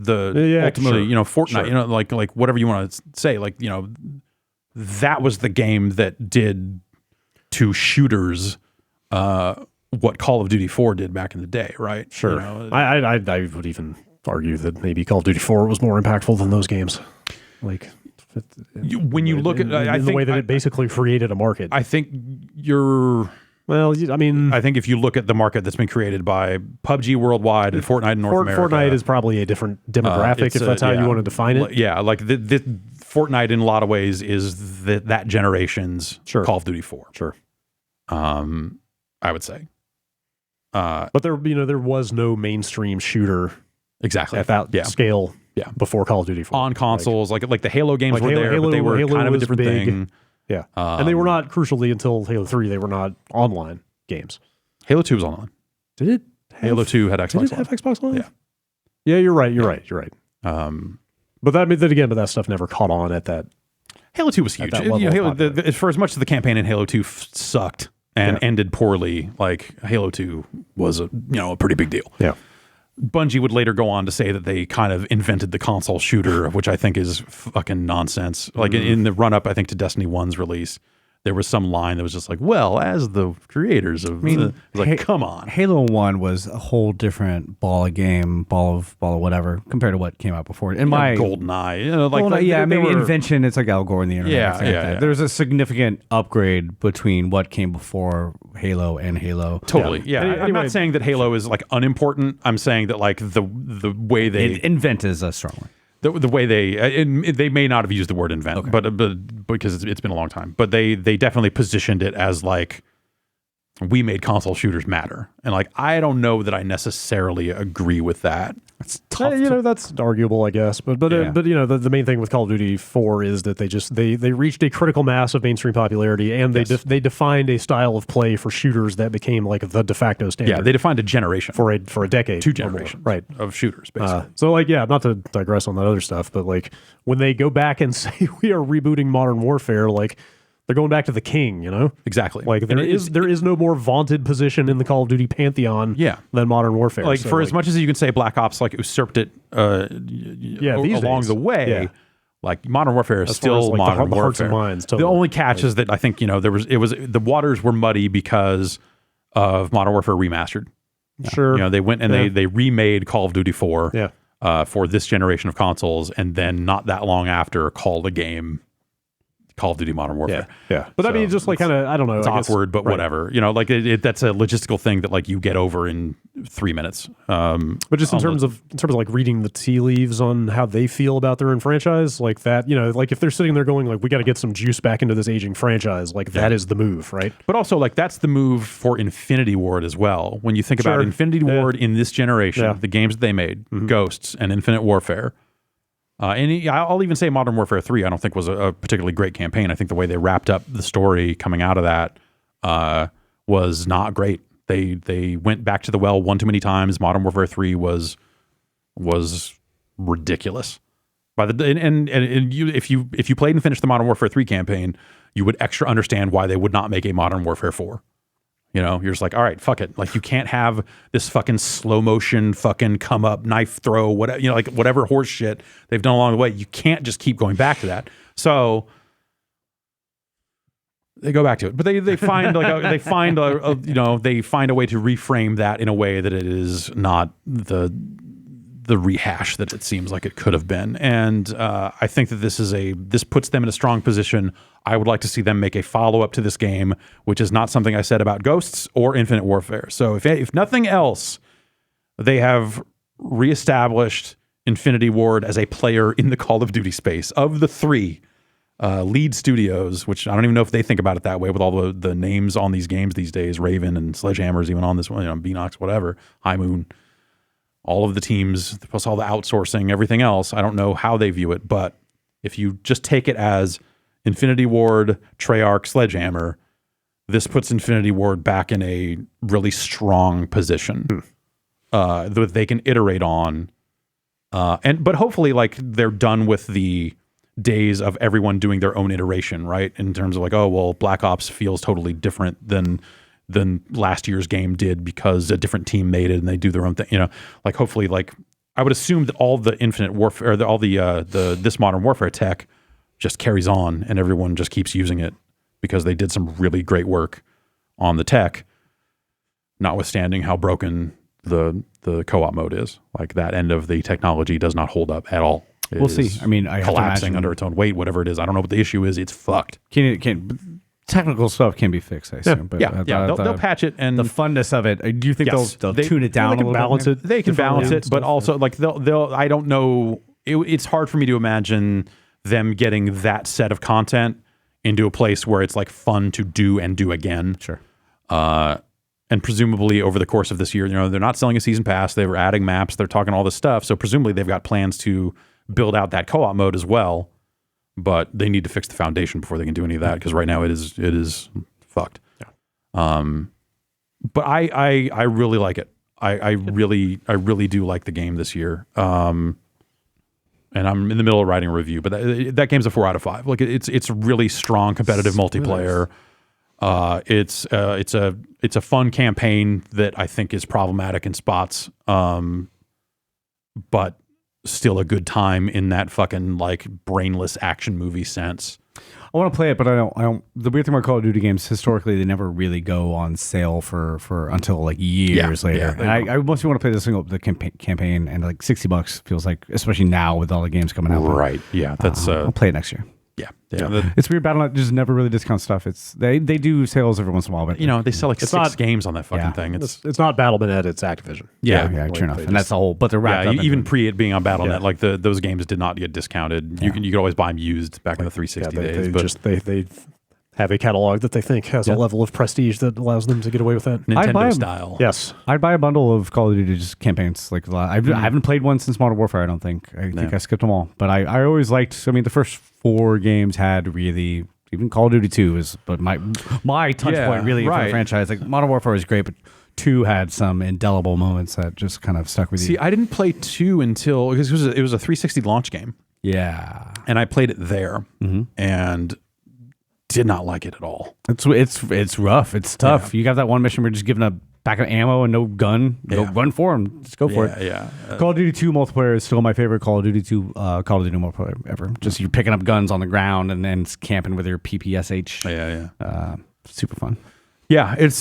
ultimately, Fortnite, like whatever you want to say, like, that was the game that did to shooters what Call of Duty 4 did back in the day, right? Sure. I would even argue that maybe Call of Duty 4 was more impactful than those games. Like when you look at I think the way that it basically created a market. I think you're Well, I mean, I think if you look at the market that's been created by PUBG worldwide and Fortnite in North America, Fortnite is probably a different demographic, if that's how you want to define it. Yeah, like the Fortnite in a lot of ways is that generation's Call of Duty 4. Sure, I would say. But there was no mainstream shooter exactly at that scale. Yeah, before Call of Duty 4 on consoles, like the Halo games were there, but they were kind of a different thing. Yeah, and they were not, crucially, until Halo 3, they were not online games. Halo 2 was online. Did it? Halo 2 had Xbox Live. Did it have Xbox Live? Yeah. Yeah, you're right. But that stuff never caught on at that. Halo 2 was huge. For as much as the campaign in Halo 2 sucked and ended poorly, like Halo 2 was a pretty big deal. Yeah. Bungie would later go on to say that they kind of invented the console shooter, which I think is fucking nonsense. Like in the run-up, I think, to Destiny 1's release, there was some line that was just like, well, as the creators of come on. Halo 1 was a whole different ball of game, ball of whatever, compared to what came out before. In my GoldenEye. maybe invention, it's like Al Gore in the internet. Yeah. There's a significant upgrade between what came before Halo and Halo. Totally. Yeah. I'm not saying that Halo is like unimportant. I'm saying that like the way they invent is a strong one. The way they may not have used the word invent, but because it's been a long time, but they definitely positioned it as like, we made console shooters matter, and like I don't know that I necessarily agree with that. It's tough. That's arguable, I guess. But the main thing with Call of Duty 4 is that they reached a critical mass of mainstream popularity, and they defined a style of play for shooters that became like the de facto standard. Yeah, they defined a generation for a decade, 2 generations, right, of shooters, basically. So not to digress on that other stuff, but like when they go back and say we are rebooting Modern Warfare, like, they're going back to the king, Exactly. Like there is no more vaunted position in the Call of Duty pantheon than Modern Warfare. Like as much as you can say Black Ops like usurped it along the way, like Modern Warfare is still Modern Warfare. Hearts and minds, totally. The only catch is that I think the waters were muddy because of Modern Warfare Remastered. Sure. They went and they remade Call of Duty 4 for this generation of consoles, and then not that long after called a game Call of Duty Modern Warfare. Yeah. But I mean, just like kind of, I don't know. It's awkward, but whatever. Like that's a logistical thing that like you get over in 3 minutes. But just in terms of like reading the tea leaves on how they feel about their own franchise, like that, like if they're sitting there going like, we got to get some juice back into this aging franchise, like that is the move, right? But also like that's the move for Infinity Ward as well. When you think about Infinity Ward in this generation, the games that they made, Ghosts and Infinite Warfare. And I'll even say Modern Warfare 3, I don't think was a particularly great campaign. I think the way they wrapped up the story coming out of that was not great. They went back to the well one too many times. Modern Warfare 3 was ridiculous. If you played and finished the Modern Warfare 3 campaign, you would extra understand why they would not make a Modern Warfare 4. You know, you're just like, all right, fuck it. Like, you can't have this fucking slow motion fucking come up, knife throw, whatever, you know, like whatever horse shit they've done along the way. You can't just keep going back to that. So they go back to it, but they find like they find you know, they find a way to reframe that in a way that it is not the rehash that it seems like it could have been. And I think that this puts them in a strong position. I would like to see them make a follow-up to this game, which is not something I said about Ghosts or Infinite Warfare. So if nothing else, they have reestablished Infinity Ward as a player in the Call of Duty space. Of the three lead studios, which I don't even know if they think about it that way with all the names on these games these days, Raven and Sledgehammer's even on this one, you know, Beanox, whatever, High Moon, all of the teams, plus all the outsourcing, everything else. I don't know how they view it, but if you just take it as Infinity Ward, Treyarch, Sledgehammer, this puts Infinity Ward back in a really strong position that they can iterate on. But hopefully, like, they're done with the days of everyone doing their own iteration, right? In terms of like, oh, well, Black Ops feels totally different than last year's game did because a different team made it and they do their own thing. You know, like, hopefully, like, I would assume that all the Infinite Warfare, or all the this Modern Warfare tech just carries on and everyone just keeps using it because they did some really great work on the tech, notwithstanding how broken the co-op mode is. Like, that end of the technology does not hold up at all. We'll see. I mean, I collapsing under its own weight, whatever it is. I don't know what the issue is. It's fucked. Technical stuff can be fixed, I assume. But they'll patch it, and the funness of it. Do you think they'll tune it down? They can balance it. They can balance it, but also like they'll. I don't know. It's hard for me to imagine them getting that set of content into a place where it's like fun to do and do again. Sure. And presumably over the course of this year, you know, they're not selling a season pass. They were adding maps. They're talking all this stuff. So presumably they've got plans to build out that co-op mode as well. But they need to fix the foundation before they can do any of that, because right now it is fucked. Yeah. But I really like it. I really do like the game this year. And I'm in the middle of writing a review, but that game's a 4 out of 5. Like, it's really strong competitive multiplayer. It's a fun campaign that I think is problematic in spots, but still a good time in that fucking like brainless action movie sense. I want to play it, but I don't. The weird thing about Call of Duty games, historically, they never really go on sale for until like years later. And I mostly want to play the campaign, and like $60 feels like, especially now with all the games coming out. Right. Yeah. That's I'll play it next year. Yeah. It's weird. Battle.net just never really discount stuff. They do sales every once in a while, but you know, they sell like 6 games on that fucking thing. It's not Battle.net, it's Activision. Yeah, true enough. And that's the whole. But they're wrapped up. Even pre it being on Battle.net, like those games did not get discounted. You could always buy them used back in the 360 days. They have a catalog that they think has a level of prestige that allows them to get away with that. Nintendo style. Yes. I'd buy a bundle of Call of Duty just campaigns. Like, I haven't played one since Modern Warfare, I don't think. I think I skipped them all. But I always liked, I mean, the first 4 games had really, even Call of Duty 2 is, but my touch point really for the franchise. Like, Modern Warfare was great, but 2 had some indelible moments that just kind of stuck with you. See, I didn't play 2 until, because it was a 360 launch game. Yeah. And I played it there. And did not like it at all. It's rough. It's tough. You got that one mission where you're just giving a pack of ammo and no gun. Go run for him. Just go for it. Yeah. Call of Duty 2 multiplayer is still my favorite Call of Duty 2 Call of Duty multiplayer ever. Just you're picking up guns on the ground and then camping with your PPSH. Yeah. Super fun. Yeah, it's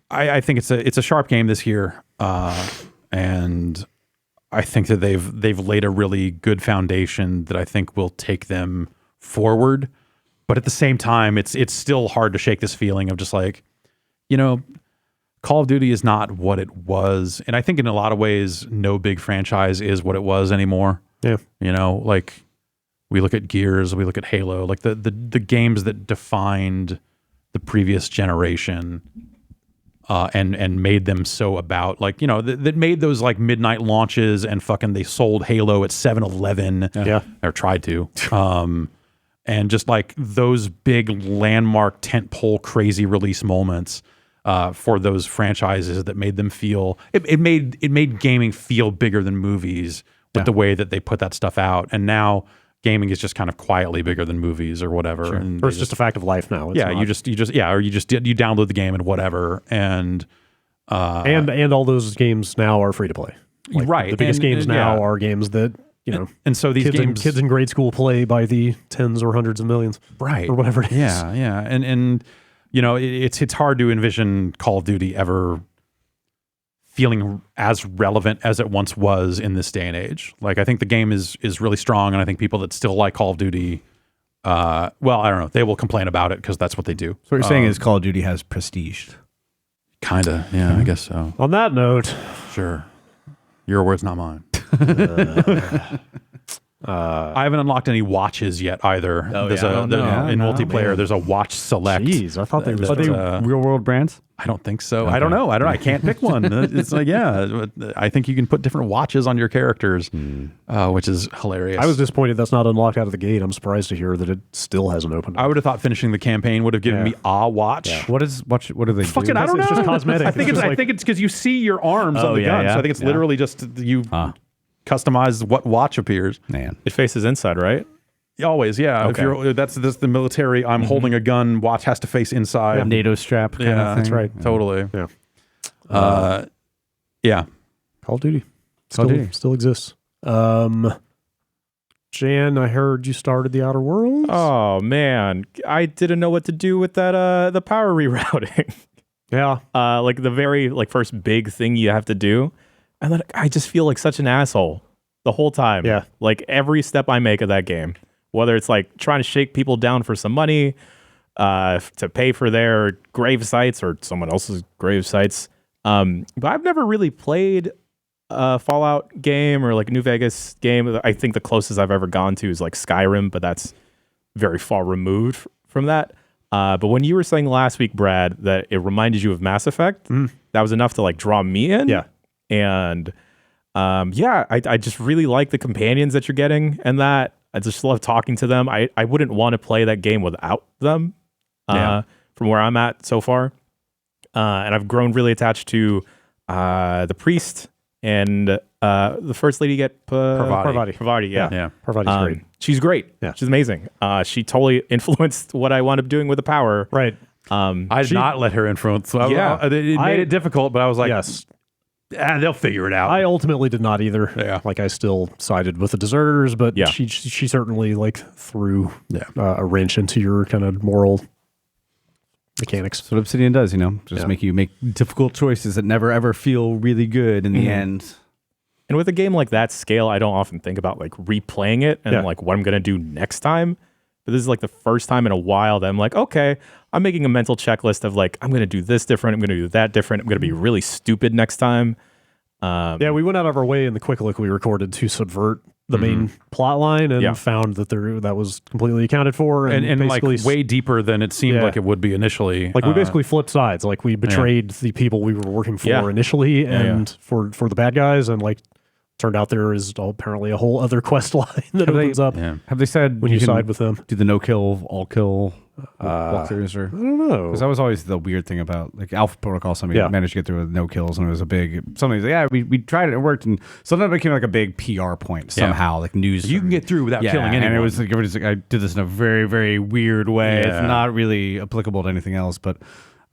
I think it's a sharp game this year, and I think that they've laid a really good foundation that I think will take them forward. But at the same time, it's still hard to shake this feeling of just like, you know, Call of Duty is not what it was. And I think in a lot of ways, no big franchise is what it was anymore. Yeah. You know, like we look at Gears, we look at Halo, like the games that defined the previous generation and made them so about, like, you know, that made those like midnight launches and fucking they sold Halo at 7-Eleven. Yeah. Or tried to. And just like those big landmark tentpole crazy release moments for those franchises that made them feel it made gaming feel bigger than movies with the way that they put that stuff out. And now gaming is just kind of quietly bigger than movies or whatever. Sure. And or it's just a fact of life now. It's yeah, not. you download the game and whatever, and all those games now are free to play. Like, right. The biggest games now yeah. are games that and so these kids in grade school play by the tens or hundreds of millions, right, or whatever it is. Yeah, and it's hard to envision Call of Duty ever feeling as relevant as it once was in this day and age. Like, I think the game is really strong, and I think people that still like Call of Duty, I don't know, they will complain about it because that's what they do. So what you're saying is Call of Duty has prestige. Kind of, yeah, I guess so. On that note, Sure. Your words, not mine. I haven't unlocked any watches yet either. In multiplayer, there's a watch select. Jeez, I thought they were Are they real world brands? I don't think so. Okay. I don't know. I can't pick one. It's like, I think you can put different watches on your characters, which is hilarious. I was disappointed that's not unlocked out of the gate. I'm surprised to hear that it still hasn't opened. I would have thought finishing the campaign would have given me a watch. Yeah. What do they Fucking, do? I don't know. It's just cosmetic. I think it's because you see your arms on the gun. So I think it's literally just you customize what watch appears. Man, it faces inside, right? Always, yeah. Okay. If that's the military, I'm holding a gun. Watch has to face inside. NATO strap. Kind of thing. That's right. Totally. Yeah. Yeah. Call of Duty. Still exists. Jan, I heard you started the Outer Worlds. Oh man, I didn't know what to do with that. The power rerouting. Yeah. Like the very first big thing you have to do, and then I just feel like such an asshole the whole time. Yeah. Like every step I make of that game, whether it's like trying to shake people down for some money, to pay for their grave sites or someone else's grave sites. But I've never really played a Fallout game or like a New Vegas game. I think the closest I've ever gone to is like Skyrim, but that's very far removed from that. But when you were saying last week, Brad, that it reminded you of Mass Effect, that was enough to like draw me in. Yeah. And I just really like the companions that you're getting, and that I just love talking to them. I wouldn't want to play that game without them. From where I'm at so far. And I've grown really attached to the priest and the first lady get Parvati. Yeah. Parvati's great. She's great. Yeah. She's amazing. She totally influenced what I wound up doing with the power. Right. I did not let her influence. So it made it difficult, but I was like, yes. They'll figure it out. I ultimately did not either. Yeah. Like I still sided with the deserters, but she certainly like threw a wrench into your kind of moral mechanics. That's what Obsidian does, just make you make difficult choices that never ever feel really good in the end. And with a game like that scale, I don't often think about like replaying it and like what I'm going to do next time. But this is like the first time in a while that I'm like, okay, I'm making a mental checklist of like, I'm going to do this different. I'm going to do that different. I'm going to be really stupid next time. We went out of our way in the quick look we recorded to subvert the main plot line and found that that was completely accounted for. And like way deeper than it seemed like it would be initially. Like we basically flipped sides. Like we betrayed the people we were working for initially and for the bad guys, and like turned out there is apparently a whole other quest line that opens up. Yeah. Have they said when you side with them? Do the no kill, all kill walkthroughs? Or I don't know. Because that was always the weird thing about like Alpha Protocol. Somebody managed to get through with no kills, and it was a big. Somebody's like, we tried it, it worked, and sometimes it became like a big PR point somehow, like news. You can get through without killing anyone. And it was like everybody's like, I did this in a very, very weird way. Yeah. It's not really applicable to anything else, but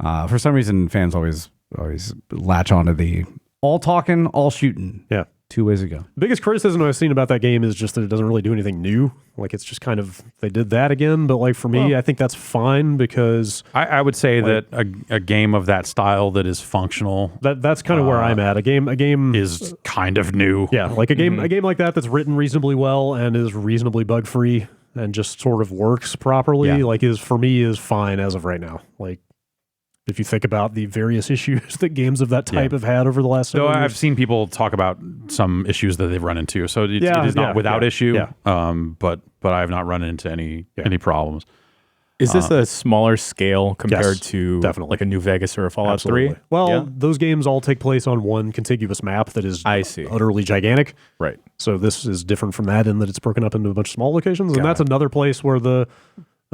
for some reason, fans always latch onto the all talking, all shooting. Yeah. 2 ways ago. The biggest criticism I've seen about that game is just that it doesn't really do anything new. Like it's just kind of, they did that again. But like for me, I think that's fine because I would say that a game of that style that is functional. That's kind of where I'm at. A game is kind of new. Yeah. Like a game like that's written reasonably well and is reasonably bug free and just sort of works properly. Like is fine as of right now. Like, if you think about the various issues that games of that type have had over the last several years. I've seen people talk about some issues that they've run into. So it is not without issue, but I have not run into any problems. Is this a smaller scale compared to definitely. like a New Vegas or a Fallout 3? Well, those games all take place on one contiguous map that is utterly gigantic. Right. So this is different from that in that it's broken up into a bunch of small locations. And that's another place where the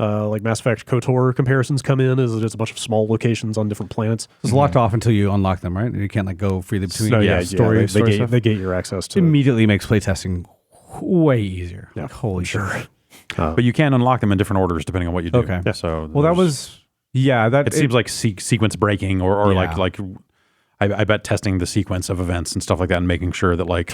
like Mass Effect KOTOR comparisons come in, is that it's a bunch of small locations on different planets. It's locked off until you unlock them, right? You can't like go freely between stories. They gate your access to immediately makes playtesting way easier. Yeah, Like, holy sure. shit. But you can unlock them in different orders depending on what you do. Okay. Yeah. So Well, that was it seems like sequence breaking or Yeah. like I bet testing the sequence of events and stuff like that and making sure that like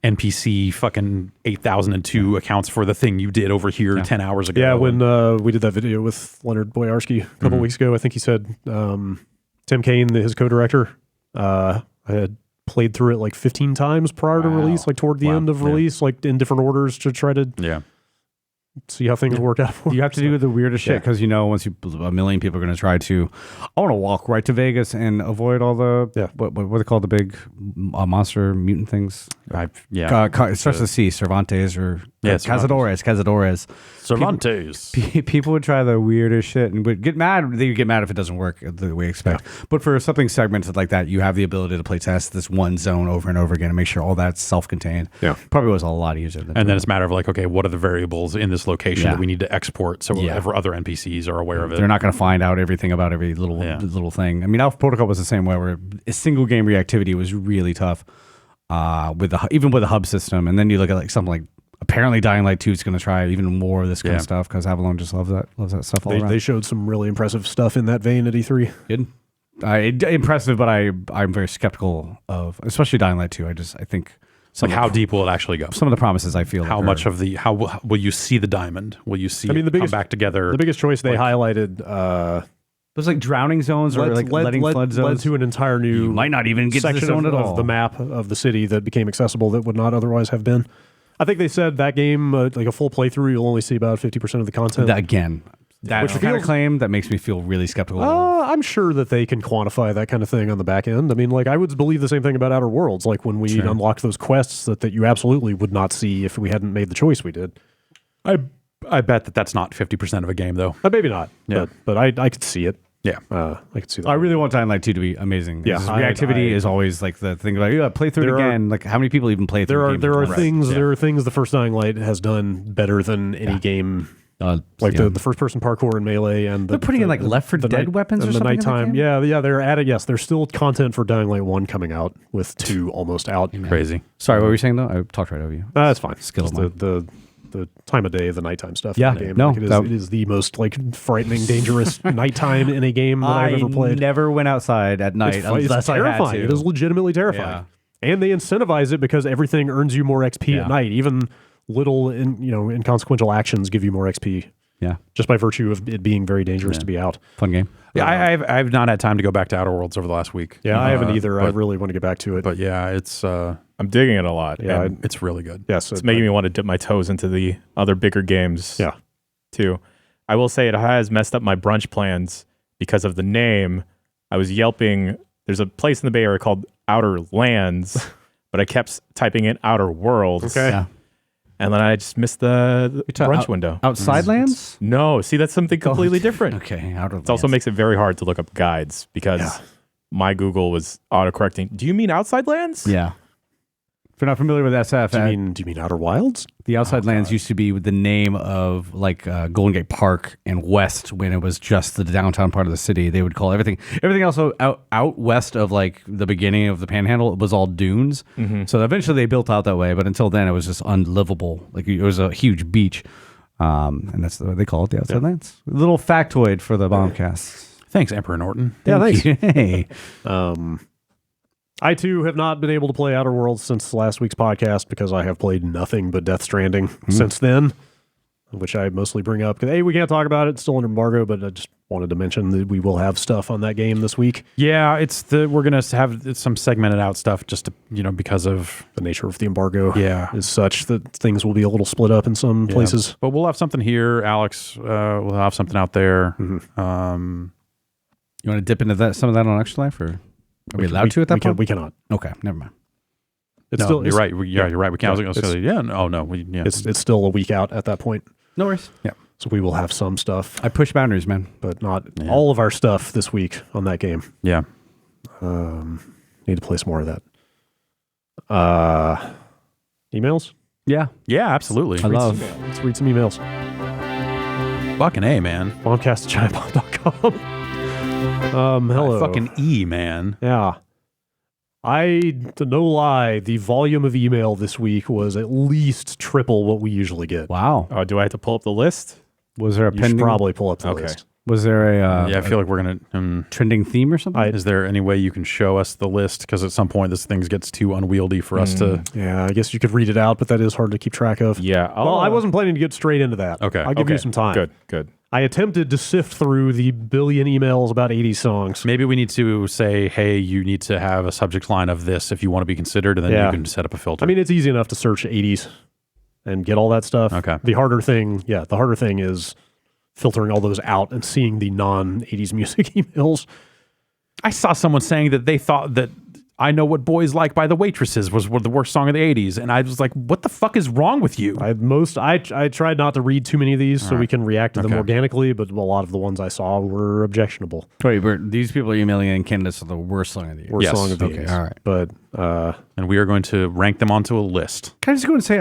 NPC fucking 8002 accounts for the thing you did over here 10 hours ago. Yeah, when we did that video with Leonard Boyarsky a couple weeks ago, I think he said Tim Kaine, his co-director, I had played through it like 15 times prior to release, like toward the end of release, like in different orders to try to see how things work out for you have to do the weirdest shit because once a million people are going to try to. I want to walk right to Vegas and avoid all the what are they called, the big monster mutant things. It starts with C, Cervantes or Cazadores. Cervantes. People would try the weirdest shit and would get mad. They would get mad if it doesn't work the way you expect. But for something segmented like that, you have the ability to play test this one zone over and over again and make sure all that's self-contained. Yeah, probably was a lot easier. And then it's a matter of like, okay, what are the variables in this location that we need to export so other NPCs are aware of it? They're not going to find out everything about every little thing. I mean, Alpha Protocol was the same way, where a single game reactivity was really tough even with the hub system. And then you look at like something like apparently Dying Light 2 is going to try even more of this kind of stuff because Avalon just loves that stuff all around. They showed some really impressive stuff in that vein at E3. Good. Impressive, but I'm very skeptical of, especially Dying Light 2. I think. Like how deep will it actually go? Some of the promises I feel. How much of how will you see the diamond? Will you see it come back together? The biggest choice they highlighted. There's like drowning zones or like letting flood zones. Led to an entire new. You might not even get to the zone at all. Of the map of the city that became accessible that would not otherwise have been. I think they said that game, like a full playthrough, you'll only see about 50% of the content. That's the kind of claim that makes me feel really skeptical. I'm sure that they can quantify that kind of thing on the back end. I mean, like I would believe the same thing about Outer Worlds. Like when we unlocked those quests that you absolutely would not see if we hadn't made the choice we did. I bet that's not 50% of a game though. Maybe not. Yeah, but I could see it. Yeah, I could see that. I really want Dying Light 2 to be amazing. Yeah, reactivity is always like the thing about play through it again. Like how many people even play through? There are things the first Dying Light has done better than any game. The first person parkour in Melee, and they're putting in like Left 4 Dead weapons or the something. Nighttime. Yeah, they're adding. Yes, there's still content for Dying Light 1 coming out with 2 almost out. Crazy. Sorry, what were you saying though? I talked right over you. That's fine. Skill of mine. The time of day, the nighttime stuff. Yeah, in the game. no, it is the most like frightening, dangerous nighttime in a game that I've ever played. I never went outside at night unless it's terrifying. I had to. It is legitimately terrifying, and they incentivize it because everything earns you more XP at night. Even little, inconsequential actions give you more XP. Yeah, just by virtue of it being very dangerous to be out. Fun game. Yeah, I've not had time to go back to Outer Worlds over the last week. Yeah, I haven't either. I really want to get back to it. But yeah, it's I'm digging it a lot. Yeah, it's really good. Yes, it's making me want to dip my toes into the other bigger games. Yeah, too. I will say it has messed up my brunch plans because of the name. I was yelping. There's a place in the Bay Area called Outer Lands, but I kept typing in Outer Worlds. Okay. Yeah. And then I just missed the brunch window. Outside Lands? No. See, that's something completely different. Okay, Outer Lands. It also makes it very hard to look up guides because my Google was autocorrecting. Do you mean Outside Lands? Yeah. If you're not familiar with SF, do you mean Outer Wilds? The Outside Lands used to be the name of like Golden Gate Park and West when it was just the downtown part of the city. They would call everything else out west of like the beginning of the Panhandle. It was all dunes. Mm-hmm. So eventually they built out that way, but until then it was just unlivable. Like it was a huge beach, and that's the way they call it, the Outside Lands. A little factoid for the Bombcast. Thanks, Emperor Norton. Thanks. Hey. I too have not been able to play Outer Worlds since last week's podcast because I have played nothing but Death Stranding since then, which I mostly bring up because we can't talk about it. It's still under embargo, but I just wanted to mention that we will have stuff on that game this week. Yeah, we're gonna have some segmented out stuff just to, because of the nature of the embargo. Yeah, is such that things will be a little split up in some places. But we'll have something here, Alex. We'll have something out there. Mm-hmm. You want to dip into some of that on Extra Life, or? Are we allowed to at that point? We cannot. Okay, never mind. You're right. You're right. We can't. It's still a week out at that point. No worries. Yeah. So we will have some stuff. I push boundaries, man. But not all of our stuff this week on that game. Yeah. Need to play some more of that. Emails? Yeah. Yeah, absolutely. Let's read some emails. Fucking A, man. Bombcast@chimebomb.com. Hello. Fucking E, man. Yeah. No lie, the volume of email this week was at least triple what we usually get. Wow. Do I have to pull up the list? Was there a You should pending? probably pull up the list. Was there a I feel like we're gonna. trending theme or something? Is there any way you can show us the list? Because at some point this thing gets too unwieldy for us to. Yeah, I guess you could read it out, but that is hard to keep track of. Yeah. Well, I wasn't planning to get straight into that. Okay. I'll give you some time. Good. I attempted to sift through the billion emails about 80s songs. Maybe we need to say, hey, you need to have a subject line of this if you want to be considered, and then you can set up a filter. I mean, it's easy enough to search 80s and get all that stuff. Okay. The harder thing is filtering all those out and seeing the non-80s music emails. I saw someone saying that they thought that I Know What Boys Like by the Waitresses was the worst song of the 80s. And I was like, what the fuck is wrong with you? I tried not to read too many of these so we can react to them organically, but a lot of the ones I saw were objectionable. Wait, these people are emailing in candidates for the worst song of the year. Worst song of the 80s. All right. But, and we are going to rank them onto a list. Can I just go and say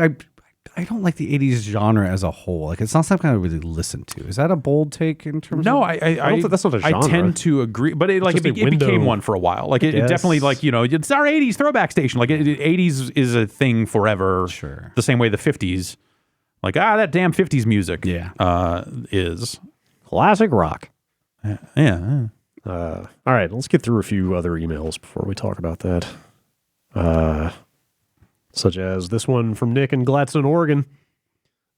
I don't like the 80s genre as a whole. Like, it's not something I really listen to. Is that a bold take in terms No, of... I don't think that's not a genre. I tend to agree, but it became one for a while. Like it definitely, like, you know, it's our 80s throwback station. Like 80s is a thing forever. Sure. The same way the 50s, like, that damn 50s music is. classic rock. Yeah. All right, let's get through a few other emails before we talk about that. Such as this one from Nick in Gladstone, Oregon.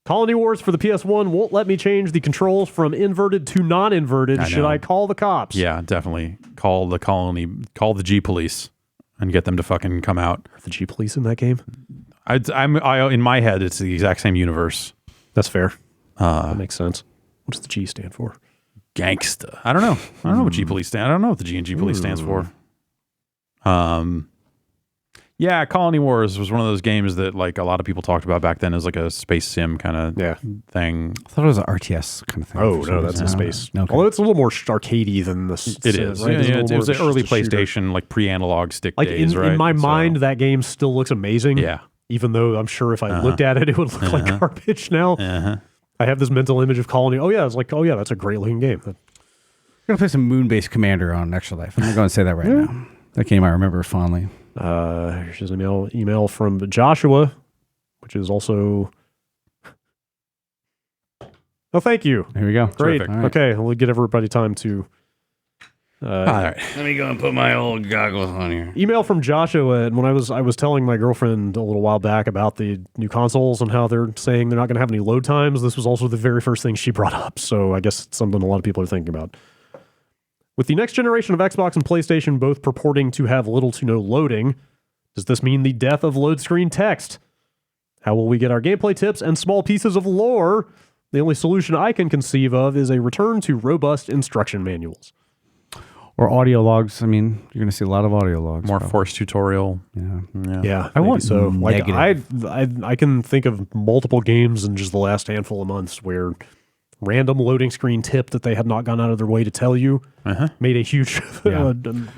Colony Wars for the PS1 won't let me change the controls from inverted to non-inverted. Should I call the cops? Yeah, definitely. Call the G police and get them to fucking come out. Are the G police in that game? I'm in my head, it's the exact same universe. That's fair. That makes sense. What does the G stand for? Gangsta. I don't know. I don't know what G police stand. I don't know what the G and G police stands for. Yeah, Colony Wars was one of those games that like a lot of people talked about back then as like a space sim kind of thing. I thought it was an RTS kind of thing. Oh, no, that's a space. Okay. Although it's a little more arcadey than this. It is. Right? Yeah, it was an early PlayStation, like pre-analog stick days, right? In my mind, that game still looks amazing. Yeah. Even though I'm sure if I looked at it, it would look like garbage now. I have this mental image of Colony. Oh, yeah. It's like, oh, yeah, that's a great looking game. I'm going to play some Moon-based Commander on Extra Life. I'm going to go and say that right now. That game I remember fondly. Here's an email from Joshua, which is also... Oh, thank you. Here we go. Great. Right. Okay, we'll get everybody time to... All right. Let me go and put my old goggles on here. Email from Joshua, and when I was telling my girlfriend a little while back about the new consoles and how they're saying they're not going to have any load times, this was also the very first thing she brought up, so I guess it's something a lot of people are thinking about. With the next generation of Xbox and PlayStation both purporting to have little to no loading, does this mean the death of load screen text? How will we get our gameplay tips and small pieces of lore? The only solution I can conceive of is a return to robust instruction manuals. Or audio logs. I mean, you're going to see a lot of audio logs. More forced tutorial. Yeah, I want so. Like negative. I can think of multiple games in just the last handful of months where random loading screen tip that they had not gone out of their way to tell you made a huge, made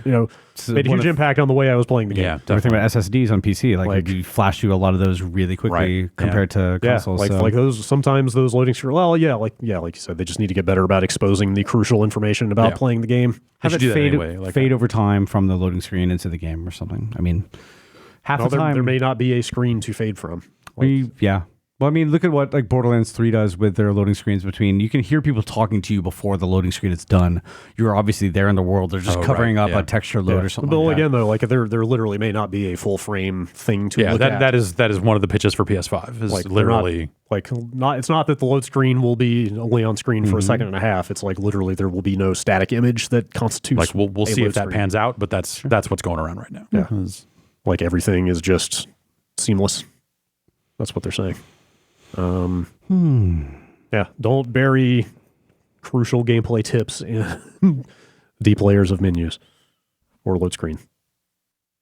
a huge impact on the way I was playing the game. Yeah, everything about SSDs on PC, like you flash through a lot of those really quickly compared to consoles. Like those sometimes those loading screen. Well, like you said, they just need to get better about exposing the crucial information about playing the game. Have it fade over time from the loading screen into the game or something. I mean, half the time there may not be a screen to fade from. Well, I mean, look at what like Borderlands 3 does with their loading screens between. You can hear people talking to you before the loading screen is done. You're obviously there in the world. They're just covering up a texture load or something. But like again, though, like there literally may not be a full frame thing to look at. that is one of the pitches for PS5. Is like literally it's not that the load screen will be only on screen for a second and a half. It's like literally there will be no static image that constitutes. Like we'll see if that pans out, but that's what's going around right now. Yeah, like everything is just seamless. That's what they're saying. Yeah, don't bury crucial gameplay tips in deep layers of menus or load screen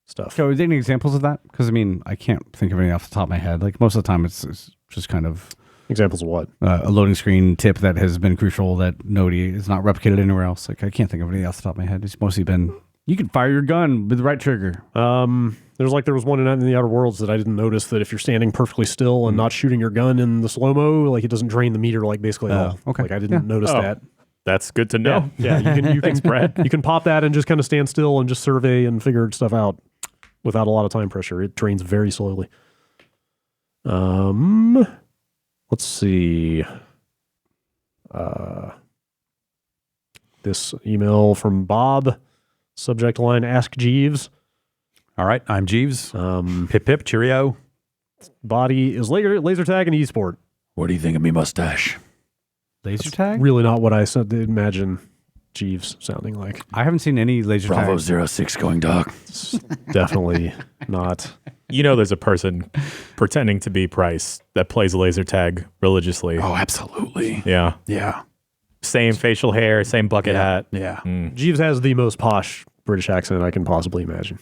stuff. So, are there any examples of that? Because I mean, I can't think of any off the top of my head. Like most of the time, it's just kind of examples of what a loading screen tip that has been crucial that nobody is not replicated anywhere else. Like I can't think of any off the top of my head. It's mostly been you can fire your gun with the right trigger. There was one in the Outer Worlds that I didn't notice that if you're standing perfectly still and not shooting your gun in the slow-mo, like it doesn't drain the meter like basically at all. Okay. Like I didn't notice that. That's good to know. Yeah, you can Thanks, Brad. You can pop that and just kind of stand still and just survey and figure stuff out. without a lot of time pressure. It drains very slowly. Let's see. This email from Bob, subject line, Ask Jeeves. All right, I'm Jeeves. Pip pip, cheerio. Body is laser tag and esport. What do you think of me mustache? Laser tag? Really not what I imagine Jeeves sounding like. I haven't seen any laser Bravo tag. 06 going dog. It's definitely not. You know, there's a person pretending to be Price that plays laser tag religiously. Oh, absolutely. Yeah. Yeah. Same facial hair, same bucket hat. Yeah. Jeeves has the most posh British accent I can possibly imagine.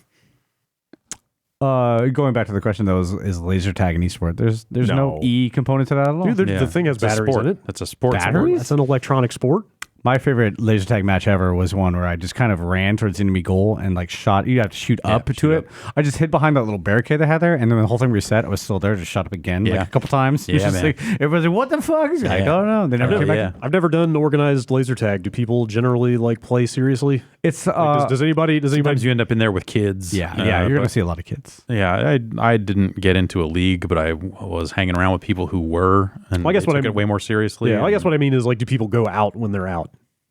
Going back to the question though, is laser tag an esport? There's no E component to that at all. Dude, the thing has It's a batteries sport. in it. That's a sport. Batteries? That's an electronic sport. My favorite laser tag match ever was one where I just kind of ran towards the enemy goal and like shot. You have to shoot up to it. I just hid behind that little barricade they had there, and then the whole thing reset. I was still there, just shot up again like a couple times. Yeah, man. Like, everybody's like, "What the fuck?" I don't know. They never came back. I've never done organized laser tag. Do people generally like play seriously? It's Does anybody? Sometimes you end up in there with kids. you're gonna see a lot of kids. Yeah, I didn't get into a league, but I was hanging around with people who were, and Well, I guess they what took I it way more seriously. Yeah, I guess what I mean is like, do people go out when they're out?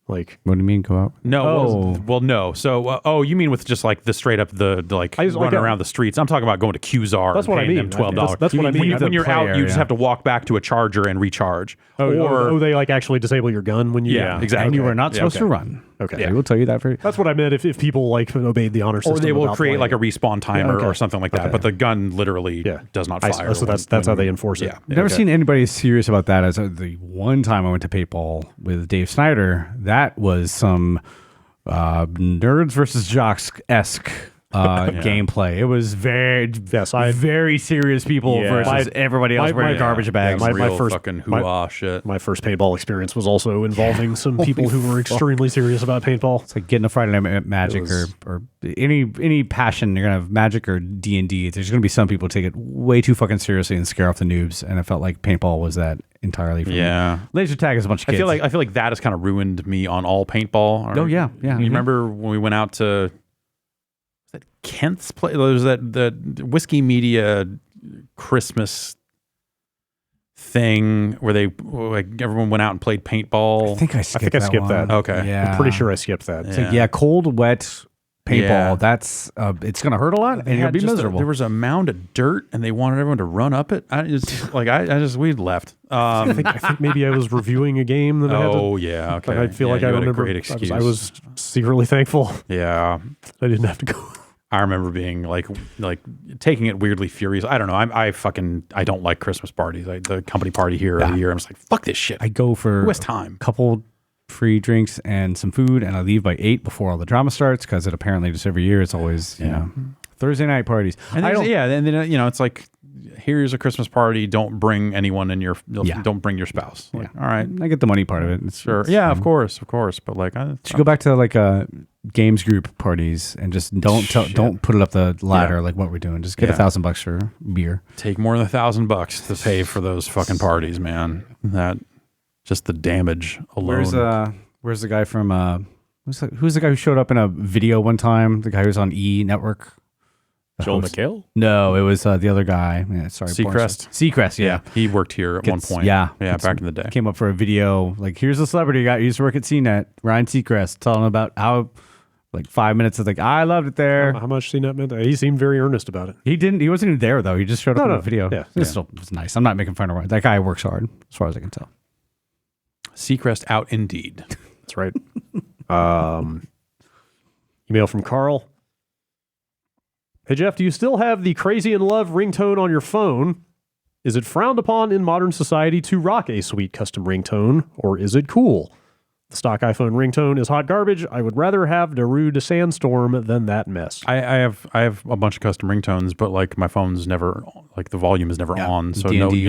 Like, What do you mean go out? No, well, no. So, you mean with just like the straight up the like running around the streets? I'm talking about going to Qzar. That's and what I paying mean. them $12. That's what I mean. When you're player, out, you just have to walk back to a charger and recharge. They like actually disable your gun when you. Yeah, exactly. And you are not supposed to run. Okay. They will tell you that for. That's what I meant. If people like obeyed the honor system, Or they will about create playing. like a respawn timer okay. or something like that. But the gun literally does not fire. So that's how they enforce it. Yeah. Never seen anybody serious about that. As the one time I went to paintball with Dave Snyder, that was some nerds versus jocks-esque gameplay. It was very serious people versus everybody else wearing garbage bags. My first fucking hoo-ah shit. My first paintball experience was also involving some people who were extremely serious about paintball. It's like getting a Friday Night Magic or any passion. You're gonna have Magic or D&D. There's gonna be some people who take it way too fucking seriously and scare off the noobs. And I felt like paintball was that entirely for me. Laser tag is a bunch of kids. I feel like that has kind of ruined me on all paintball. Oh yeah. You remember when we went out to Kent's place? There was the Whiskey Media Christmas thing where everyone went out and played paintball. I think I skipped that. Okay. Yeah. I'm pretty sure I skipped that. It's like, cold, wet paintball. That's it's gonna hurt a lot and you'll be miserable. There was a mound of dirt and they wanted everyone to run up it. We left. I think maybe I was reviewing a game that I had to. Okay. I feel like I remember. A great excuse. I was secretly thankful. Yeah. I didn't have to go. I remember being like taking it weirdly furious. I don't know. I don't like Christmas parties. The company party here every year. I'm just like, fuck this shit. I go for who has time? Couple free drinks and some food, and I leave by 8 before all the drama starts because it apparently just every year it's always you know Thursday night parties. And then it's like, here's a Christmas party. Don't bring anyone in your. Don't bring your spouse. Like, all right, I get the money part of it. It's fine. Of course. But like, should go back to like games group parties and just don't put it up the ladder like what we're doing. Just get $1,000 for beer. Take more than $1,000 to pay for those fucking parties, man. That just the damage alone. Where's the guy from? Who's the guy who showed up in a video one time? The guy who was on E Network. Joel McHale? No, it was the other guy. Yeah, sorry, Seacrest, yeah. He worked here at one point. Yeah, back in the day. Came up for a video. Like, here's a celebrity guy who used to work at CNET, Ryan Seacrest, telling about how, like 5 minutes of like, I loved it there. How much CNET meant? He seemed very earnest about it. He wasn't even there though. He just showed up in the video. Yeah, it's nice. I'm not making fun of Ryan. That guy works hard, as far as I can tell. Seacrest out indeed. That's right. Email from Carl. Hey, Jeff, do you still have the Crazy in Love ringtone on your phone? Is it frowned upon in modern society to rock a sweet custom ringtone, or is it cool? The stock iPhone ringtone is hot garbage. I would rather have Darude Sandstorm than that mess. I have a bunch of custom ringtones, but like my phone's never, like the volume is never on. So D&D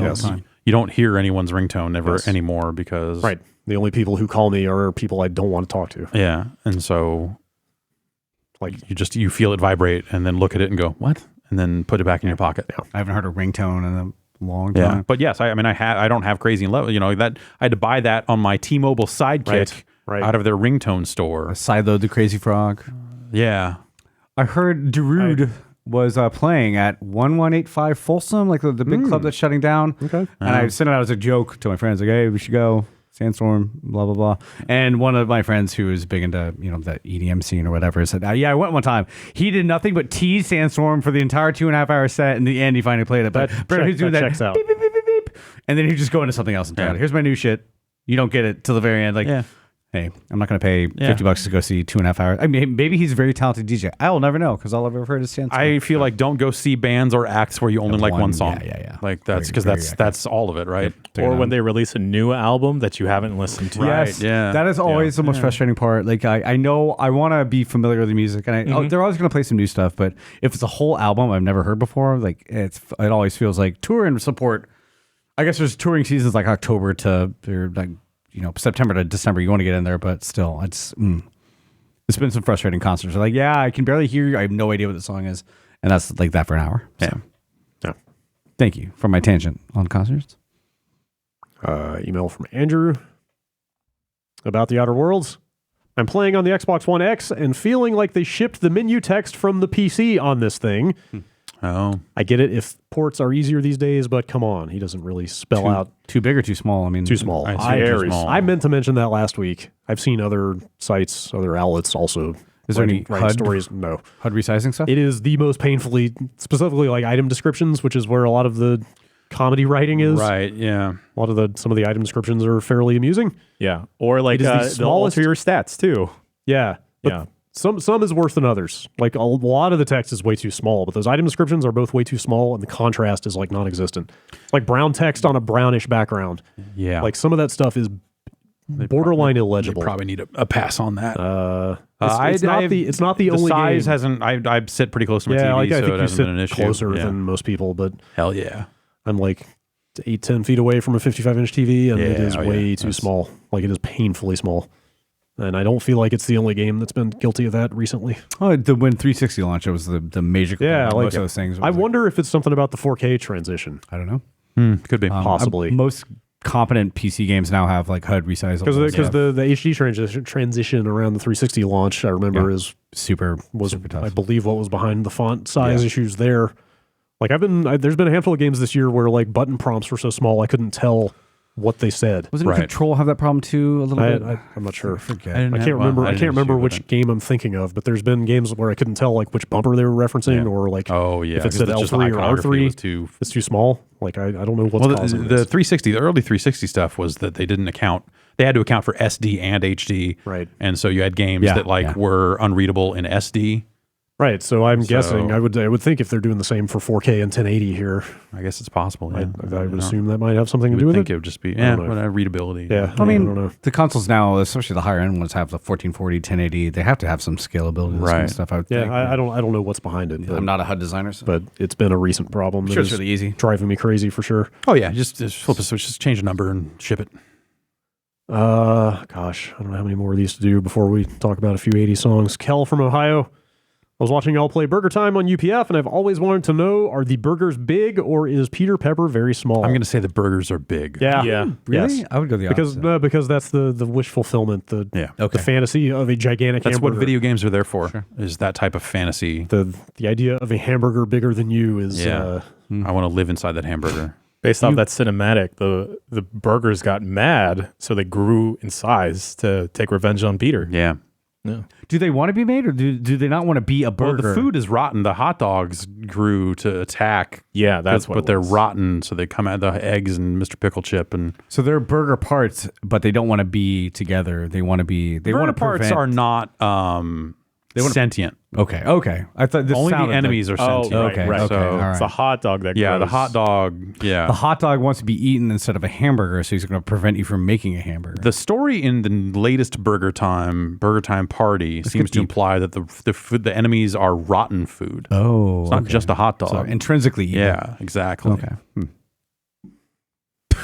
you don't hear anyone's ringtone anymore because... Right. The only people who call me are people I don't want to talk to. Yeah. And so... Like you feel it vibrate and then look at it and go, what? And then put it back in your pocket. Yeah. I haven't heard a ringtone in a long time. Yeah. But yes, I don't have Crazy in Love. You know, that I had to buy that on my T-Mobile Sidekick out of their ringtone store. Sideload the Crazy Frog. Yeah. I heard Darude was playing at 1185 Folsom, like the big club that's shutting down. Okay. And I sent it out as a joke to my friends, like, hey, we should go. Sandstorm, blah, blah, blah. And one of my friends who is big into, that EDM scene or whatever said, yeah, I went one time. He did nothing but tease Sandstorm for the entire 2.5-hour set. In the end, he finally played it. But who's doing that? Checks out. Beep, beep, beep, beep, beep. And then he'd just go into something else entirely. Here's my new shit. You don't get it till the very end. Like, hey, I'm not going to pay $50 to go see 2.5 hours. I mean, maybe he's a very talented DJ. I will never know because all I've ever heard is Sandstorm. I feel like don't go see bands or acts where you only like one song. Yeah. Like that's because that's all of it, right? Or when they release a new album that you haven't listened to. Yes, yeah. That is always the most frustrating part. Like I know I want to be familiar with the music, and they're always going to play some new stuff. But if it's a whole album I've never heard before, like it always feels like tour and support. I guess there's touring seasons like October to like September to December. You want to get in there, but still, it's been some frustrating concerts. Like, yeah, I can barely hear you. I have no idea what the song is, and that's like that for an hour. So. Yeah. Thank you for my tangent on concerts. Email from Andrew about the Outer Worlds. I'm playing on the Xbox One X and feeling like they shipped the menu text from the PC on this thing. Oh, I get it if ports are easier these days, but come on, he doesn't really spell out too big or too small. I mean, too small. Very small. I meant to mention that last week. I've seen other sites, other outlets also. Is there any writing HUD stories? No. HUD resizing stuff? It is the most painfully, specifically like item descriptions, which is where a lot of the comedy writing is. right, yeah. A lot of some of the item descriptions are fairly amusing. Yeah. Or like It is the they'll smallest- alter your stats too. Yeah. But Yeah. Some is worse than others. Like a lot of the text is way too small, but those item descriptions are both way too small, and the contrast is like non-existent. Like brown text on a brownish background. Yeah. Like some of that stuff is borderline illegible. They probably need a pass on that. It's not the only size game. hasn't. I sit pretty close to my TV, I so think it you hasn't sit been an issue. closer Yeah. than most people, but Hell yeah. I'm like 8-10 feet away from a 55-inch TV, and it Yeah, is oh, way yeah. too small. Like it is painfully small. And I don't feel like it's the only game that's been guilty of that recently. Oh, when 360 launched, it was the major. Yeah, most like of those things. I wonder if it's something about the 4K transition. I don't know. Could be. Possibly. Most competent PC games now have like HUD resizable. Because the HD transition around the 360 launch, I remember, is super tough. I believe what was behind the font size issues there. Like there's been a handful of games this year where like button prompts were so small I couldn't tell what they said. Wasn't Control have that problem too a little bit? I'm not sure. Forget. I can't remember which game I'm thinking of, but there's been games where I couldn't tell like which bumper they were referencing or like if it said L3 or R3, it's too small. Like I don't know what's causing the this. 360, the early 360 stuff was that they didn't account. They had to account for SD and HD, right? And so you had games that were unreadable in SD. Right, so I'm guessing I would think if they're doing the same for 4K and 1080 here, I guess it's possible. Yeah. I would assume that might have something to do with think it. it would just be readability. Yeah, I mean, don't know. the consoles now, especially the higher end ones, have the 1440, 1080. They have to have some scalability, this kind of stuff. I would think. I don't know what's behind it. I'm not a HUD designer, but it's been a recent problem. I'm sure it's really easy, driving me crazy for sure. Oh yeah, just flip a switch, just change a number and ship it. Gosh, I don't know how many more of these to do before we talk about a few 80s songs. Kel from Ohio. I was watching y'all play Burger Time on UPF, and I've always wanted to know, are the burgers big or is Peter Pepper very small? I'm going to say the burgers are big. Yeah. Really? Yes. I would go the opposite. Because that's the wish fulfillment, the fantasy of a gigantic That's hamburger. what video games are there for, is that type of fantasy. The idea of a hamburger bigger than you is... I want to live inside that hamburger. Based off that cinematic, the burgers got mad, so they grew in size to take revenge on Peter. Yeah. No. Do they want to be made, or do they not want to be a burger? Well, the food is rotten. The hot dogs grew to attack. Yeah, that's what. But they're rotten, so they come out the eggs and Mr. Pickle Chip, and so they're burger parts, but they don't want to be together. They want to be. They want to parts are not sentient. Okay. I thought this only the sounded enemies like, are sentient. Right. So all right. It's the hot dog that the grows. hot dog. Yeah, the hot dog wants to be eaten instead of a hamburger, so he's going to prevent you from making a hamburger. The story in the latest Burger Time Party seems to imply that the enemies are rotten food. Oh, it's not just a hot dog. So intrinsically evil. Yeah, exactly. Okay.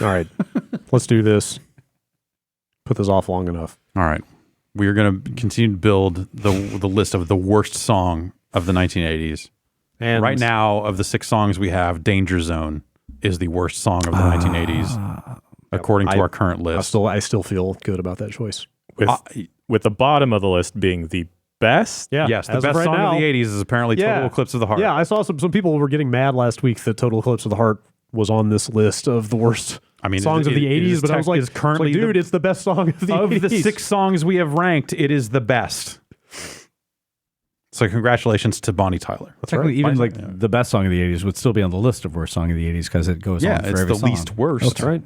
All right, let's do this. Put this off long enough. All right. We are going to continue to build the list of the worst song of the 1980s. And right now, of the 6 songs we have, Danger Zone is the worst song of the 1980s, according to our current list. I still feel good about that choice. With the bottom of the list being the best? Yeah. Yes, the as of best right song now. of the 80s is apparently Total Eclipse of the Heart. Yeah, I saw some people were getting mad last week that Total Eclipse of the Heart was on this list of the worst songs of the 80s, but I was like, currently dude, it's the best song of the 80s. Of the 6 songs we have ranked, it is the best. So congratulations to Bonnie Tyler. Technically, even like the best song of the 80s would still be on the list of worst song of the 80s because it goes on for it's every the song. least worst. That's right.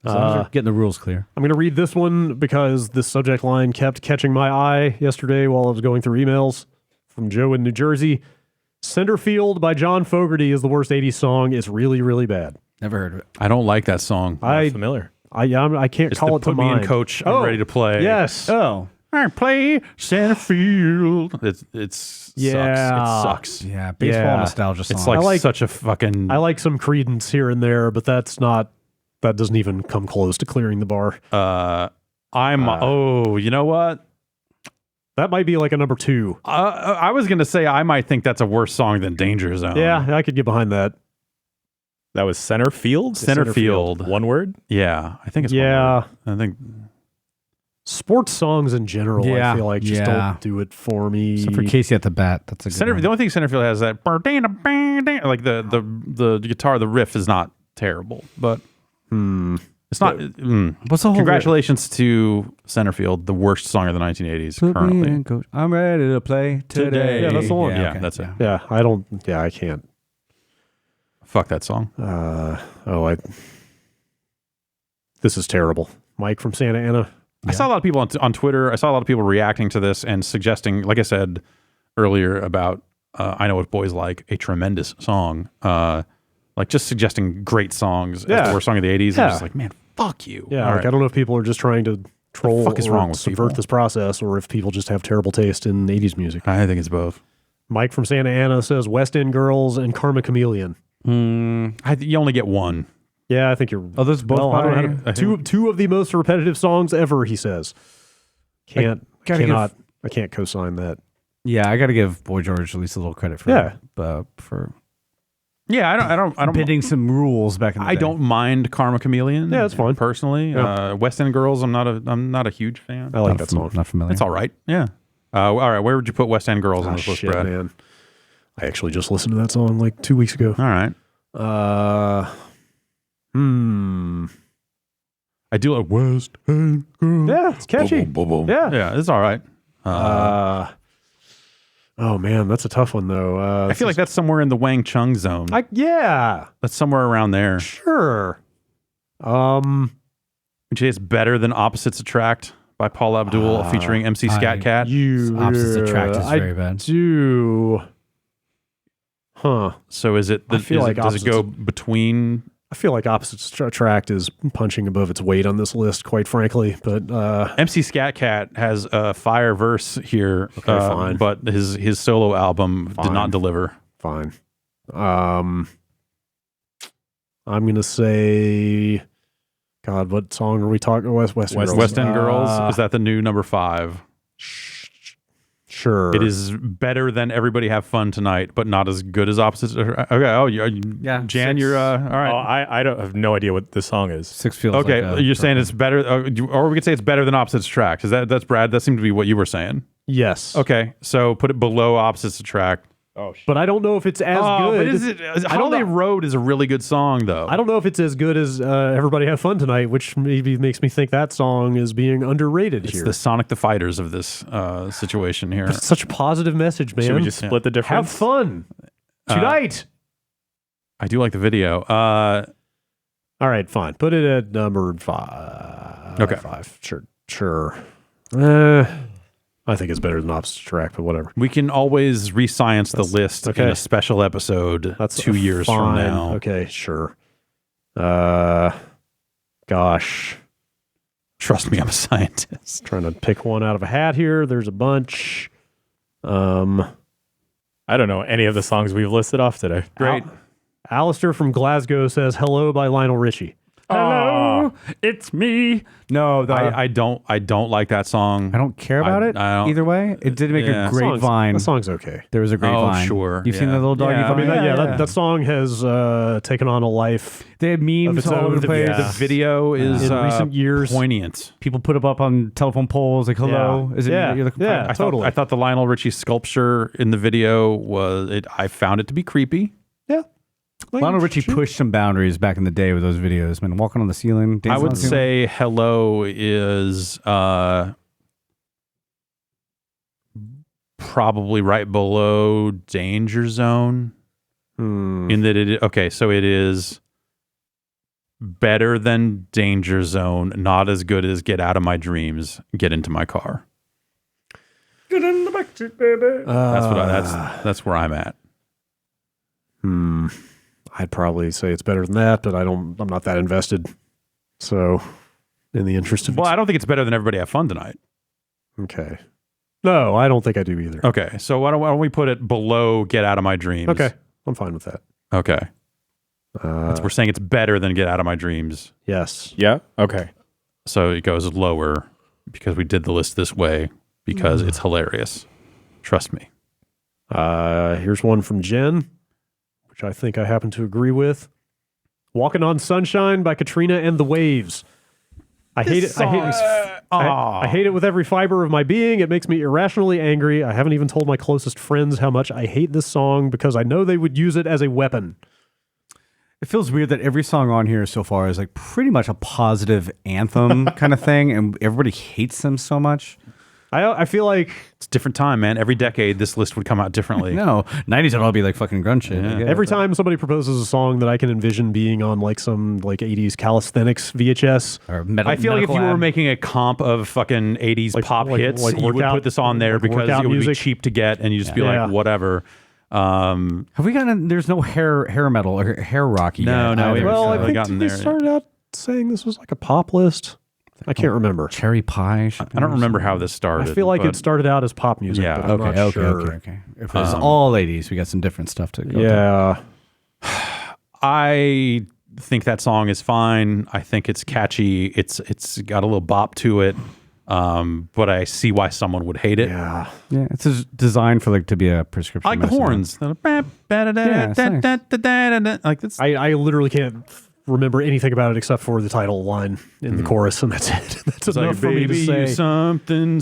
As long as you're getting the rules clear. I'm going to read this one because this subject line kept catching my eye yesterday while I was going through emails from Joe in New Jersey. Centerfield by John Fogerty is the worst 80s song. It's really, really bad. Never heard of it. I don't like that song. Not familiar. I can't It's call the it to put me mind. in, coach. I'm ready to play. Yes. Oh. I play Centerfield. It sucks. Yeah. It sucks. Yeah, baseball Yeah. nostalgia song. It's like, I like- such a fucking. I like some Creedence here and there, but that doesn't even come close to clearing the bar. you know what? That might be like a number 2. I was gonna say I might think that's a worse song than Danger Zone. Yeah, I could get behind that. That was center field? Centerfield. One word? Yeah, I think it's Yeah. one word. I think Sports songs in general, Yeah, I feel like just yeah. don't do it for me. So for Casey at the bat, that's a good Center. one. The only thing Centerfield has that like the guitar, the riff is not terrible, but it's not. What's the whole Congratulations to Centerfield, the worst song of the 1980s currently. Coach, I'm ready to play today. Yeah, that's the one. Yeah, okay, that's it. Yeah, I can't. Fuck that song. This is terrible. Mike from Santa Ana. I saw a lot of people on Twitter. I saw a lot of people reacting to this and suggesting, like I said earlier about I Know What Boys Like, a tremendous song. Like just suggesting great songs as the worst song of the 80s. Yeah. I'm just like, man, fuck you. Yeah, All like right. I don't know if people are just trying to troll fuck is or wrong with subvert people? this process, or if people just have terrible taste in 80s music. I think it's both. Mike from Santa Ana says West End Girls and Karma Chameleon. You only get one. Yeah, I think you're. Oh, those both Well, I don't know by- how to- two of the most repetitive songs ever. He says. I can't co-sign that. Yeah, I got to give Boy George at least a little credit for Yeah, I don't bending some rules back in the day. I don't mind Karma Chameleon. Yeah, it's fine. Personally, Yeah. West End Girls, I'm not a huge fan. I like that song. Not familiar. It's all right. Yeah. All right. Where would you put West End Girls on this list, Shit, Brad? man. I actually just listened to that song like 2 weeks ago. All right. I do like West End Girls. Yeah, it's catchy. Yeah. Yeah, it's all right. Oh man, that's a tough one though. I feel like that's somewhere in the Wang Chung zone. yeah, That's somewhere around there. sure. Would you say it's better than Opposites Attract by Paul Abdul featuring MC Scat Cat? Opposites Attract is very bad. Do. Huh. So is it? I feel like does it go between? I feel like Opposites Attract is punching above its weight on this list, quite frankly. But MC Scat Cat has a fire verse here, fine. but his solo album did Fine. not deliver. fine. I'm gonna say, God, what song are we talking? West End Girls. West End Girls, is that the new number 5? Sure. It is better than Everybody Have Fun Tonight, but not as good as Opposites. Okay. Oh, Yeah, Jan, 6. you're all Oh, right. I don't have no idea what this song is. 6 feels Okay, like a you're saying it's better, or we could say it's better than Opposites Attract. That's Brad? That seemed to be what you were saying. Yes. Okay, so put it below Opposites Attract. Oh, shit. But I don't know if it's as good. But is it? Holiday Road is a really good song, though. I don't know if it's as good as Everybody Have Fun Tonight, which maybe makes me think that song is being underrated It's here. the Sonic the Fighters of this situation here. It's such a positive message, man. Should we just split the have difference? fun tonight? I do like the video. All right, fine. Put it at number 5. Okay. 5. Sure. I think it's better than Opposite Track, but whatever. We can always re-science the list okay. in a special episode That's 2 years from fine. now. Okay, sure. Gosh. Trust me, I'm a scientist. Trying to pick one out of a hat here. There's a bunch. I don't know any of the songs we've listed off today. Great. Alistair from Glasgow says Hello by Lionel Richie. Hello, Hello, it's me. No, I don't like that song. I don't care about it I don't, either way. It did make a great vine. The song's okay. There was a great vine. Sure. You've seen the little doggy vine? That song has taken on a life. They had memes all over the place. The video is in recent years poignant. People put it up on telephone poles like, hello. Yeah. Is it Yeah. you're looking for? Totally. I thought the Lionel Richie sculpture in the video I found it to be creepy. Yeah. Lionel Richie pushed some boundaries back in the day with those videos. Man, walking on the ceiling. I would say Hello is probably right below Danger Zone. In that so it is better than Danger Zone, not as good as Get Out of My Dreams, Get Into My Car. Get in the backseat, baby. That's where I'm at. I'd probably say it's better than that, but I'm not that invested. So, in the interest of... Well, I don't think it's better than Everybody Have Fun Tonight. Okay. No, I don't think I do either. Okay, so why don't we put it below Get Out of My Dreams? Okay, I'm fine with that. Okay. We're saying it's better than Get Out of My Dreams. Yes. Yeah? Okay. So it goes lower because we did the list this way because it's hilarious. Trust me. Here's one from Jen, which I think I happen to agree with. Walking on Sunshine by Katrina and the Waves. I hate it. I hate it with every fiber of my being. It makes me irrationally angry. I haven't even told my closest friends how much I hate this song because I know they would use it as a weapon. It feels weird that every song on here so far is like pretty much a positive anthem kind of thing, and everybody hates them so much. I feel like it's a different time, man. Every decade, this list would come out differently. No, 90s would all be like fucking grunge shit. Yeah. every time somebody proposes a song that I can envision being on like some like 80s calisthenics VHS. Or metal, I feel like if you were making a comp of fucking 80s pop hits, you would put this on there because it would be cheap to get and you just be like, whatever. Have we gotten, there's no hair metal or hair rocky No, yet no. either, Well, so I think gotten we there. started out saying this was like a pop list. I can't remember. Cherry pie. I don't remember how this started. I feel like it started out as pop music. Yeah, but I'm not sure. okay. If it was all 80s, we got some different stuff to go Yeah. I think that song is fine. I think it's catchy. It's got a little bop to it. But I see why someone would hate it. Yeah. Yeah, it's designed for like to be a prescription. I like the horns. Like this. I literally can't remember anything about it except for the title line in the chorus, and that's it. That's enough for me to say. Something.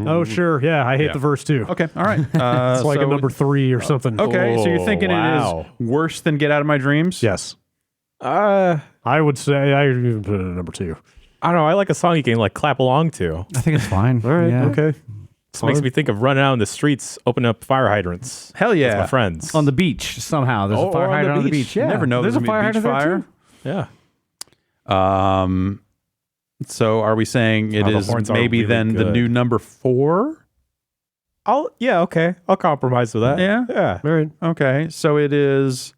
Oh, sure. Yeah, I hate the verse too. Okay, all right. It's like a number 3 or something. Okay, so you're thinking it is worse than Get Out of My Dreams? Yes. I would say I even put it at number 2. I don't know. I like a song you can like clap along to. I think it's fine. All right. Yeah. Okay. This makes me think of running out in the streets, opening up fire hydrants. Hell yeah. With my friends. On the beach, somehow. There's a fire hydrant on the beach. You Yeah. never know There's a fire beach hydrant there, fire. too. Yeah. So are we saying it the is horns are maybe really then the good. new number 4? Okay. I'll compromise with that. Yeah? Yeah. All right. Okay, so it is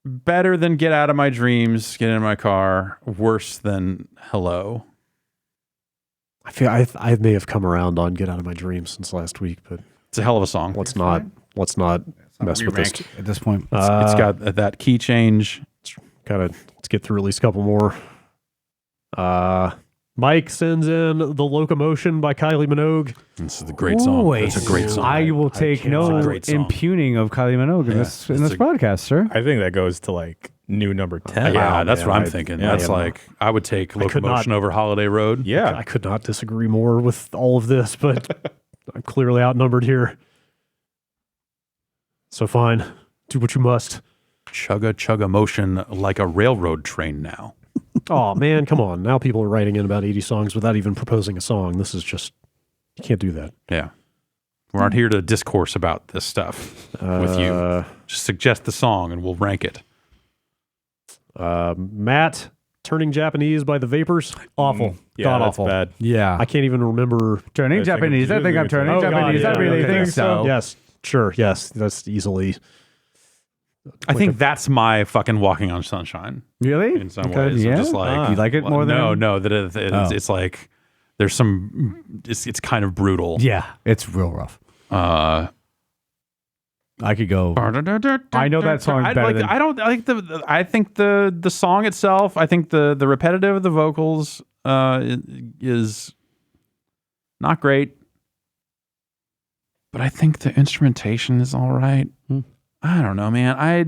better than Get Out of My Dreams, Get in My Car, worse than Hello. I feel I may have come around on Get Out of My Dreams since last week, but It's a hell of a song. let's not mess with this. At this point. It's got that key change. Let's get through at least a couple more. Mike sends in The Locomotion by Kylie Minogue. This is a great song. Always. It's a great song. I will take no great song. impugning of Kylie Minogue in this podcast, sir. I think that goes to like new number 10. Yeah, that's man, what I'm I- thinking. yeah, That's yeah. like, I would take could Locomotion over Holiday Road. Yeah. I could not disagree more with all of this, but I'm clearly outnumbered here. So fine. Do what you must. Chugga motion like a railroad train now. Oh, man, come on. Now people are writing in about 80 songs without even proposing a song. This is just, you can't do that. Yeah. We aren't here to discourse about this stuff with you. Just suggest the song and we'll rank it. Matt, Turning Japanese by The Vapors. Awful. Yeah, God that's awful. bad. Yeah. I can't even remember. Turning I think Japanese. I think I'm turning Oh, God, Japanese. yeah, I really okay. think so. Yes, sure. Yes, that's easily. I think that's my fucking Walking on Sunshine Really? in some Okay, ways. I'm yeah? just like, You like it more than... No, that it's like, there's some, it's kind of brutal. Yeah, it's real rough. I could go. I know that song better than... I think the song itself, I think the repetitive of the vocals is not great. But I think the instrumentation is all right. I don't know, man. I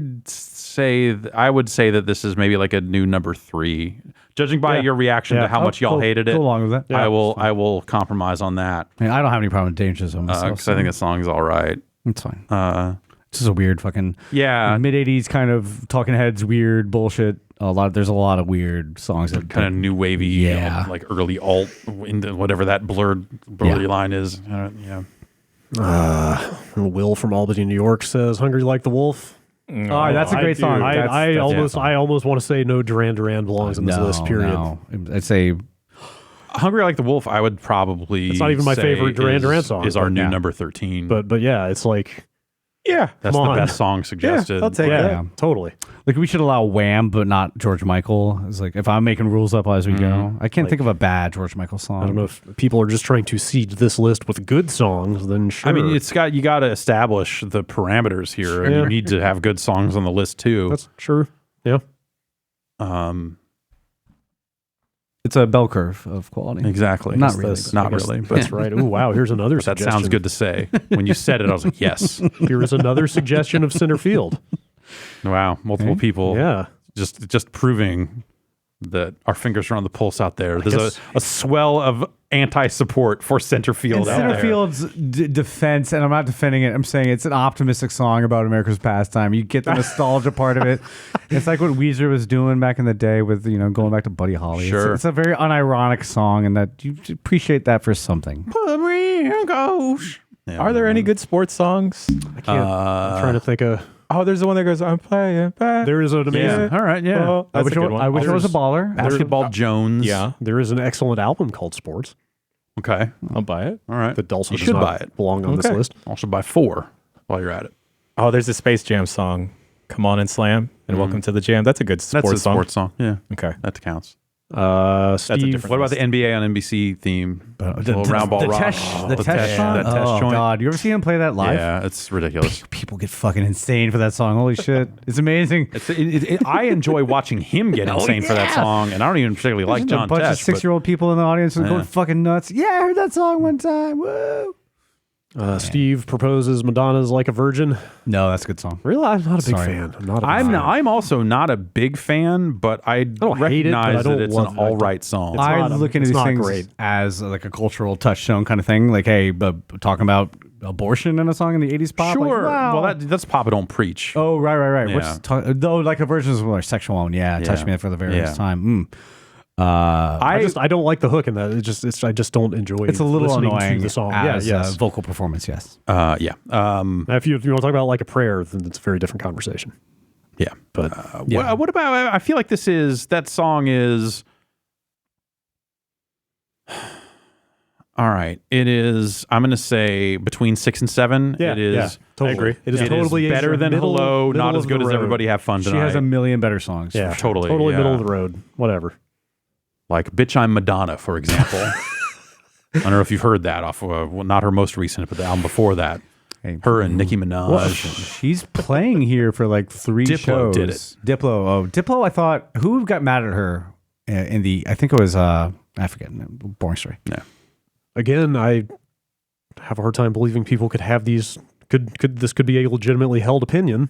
would say that this is maybe like a new number 3. Judging by your reaction to how much y'all hated it, go along with that. I will compromise on that. I mean, I don't have any problem with Danger Zone myself. Because I think the song's all right. It's fine. It's just a weird fucking mid-'80s kind of Talking Heads weird bullshit. There's a lot of weird songs that kind of new wavy, like early alt into whatever that blurry line is. Will from Albany, New York says "Hungry Like the Wolf." Oh, that's a great song. I almost want to say no Duran Duran belongs in this list. Period. No. I'd say "Hungry Like the Wolf." I would probably. It's not even my favorite Duran Duran song. Is our new number 13. But yeah, it's like. Yeah, that's the best song suggested. Yeah, I'll take that. Yeah, totally. Like we should allow Wham, but not George Michael. It's like if I'm making rules up as we go, I can't think of a bad George Michael song. I don't know if people are just trying to seed this list with good songs. Then sure. I mean, you got to establish the parameters here, and you need to have good songs on the list too. That's true. Yeah. It's a bell curve of quality. Exactly. Not really. Not really. That's right. Oh, wow. Here's another That suggestion. sounds good to say. When you said it, I was like, yes. Here is another suggestion of center field. Wow. Multiple people. Yeah. Just proving that our fingers are on the pulse out there. There's a swell of anti-support for center field out there. Center field's defense, and I'm not defending it, I'm saying it's an optimistic song about America's pastime. You get the nostalgia part of it. It's like what Weezer was doing back in the day with, going back to Buddy Holly. Sure. It's a very unironic song, and that you appreciate that for something. Put me in ghost. Are there any good sports songs? I can't. I'm trying to think of. Oh, there's the one that goes, I'm playing back. There is an amazing. All right, yeah. Well, that's a good one. I wish it was a baller. Basketball Jones. Yeah. There is an excellent album called Sports. Okay. I'll buy it. All right. That also you does should not buy it. belong on this list. Also buy 4 while you're at it. Oh, there's a Space Jam song. Come on and slam and welcome to the jam. That's a good sports song. Sports song. Yeah. Okay. That counts. Steve, what about the NBA on NBC theme? The round ball rock. The Tesh song? That Tesh joint. God. You ever see him play that live? Yeah, it's ridiculous. People get fucking insane for that song. Holy shit. It's amazing. I enjoy watching him get insane for that song, and I don't even particularly like John a bunch of 6-year-old people in the audience going fucking nuts. Yeah, I heard that song one time. Woo! Steve proposes Madonna's "Like a Virgin." No, that's a good song. Really, I'm not a big fan. I'm also not a big fan, but I don't hate it, but I recognize don't that it's love an it. all right song. I look into it's these not things great. as like a cultural touchstone kind of thing. Like, hey, talking about abortion in a song in the 80s pop. Sure. Like, wow. Well, that's Papa Don't Preach. Oh, right. Yeah. Though, like a version is more sexual one. Yeah, touch me for the very first time. I don't like the hook in that. I just don't enjoy. It's a little listening annoying to the song. as vocal performance. Yes. Yeah. Now, if you want to talk about "Like a Prayer," then it's a very different conversation. Yeah. But what about? I feel like that song is. All right. It is. I'm going to say between 6 and 7. Yeah, it is. totally. I agree. It is totally better than Hello. Not as good as Everybody Have Fun Tonight. She has a million better songs. Yeah, totally middle of the road. Whatever. Like "Bitch I'm Madonna," for example. I don't know if you've heard that off not her most recent, but the album before that. Hey, her and Nicki Minaj. She's playing here for like 3 Diplo shows. did it. Diplo. I thought who got mad at her in the? I think it was I forget. Boring story. Yeah. Again, I have a hard time believing people could have these. This could be a legitimately held opinion.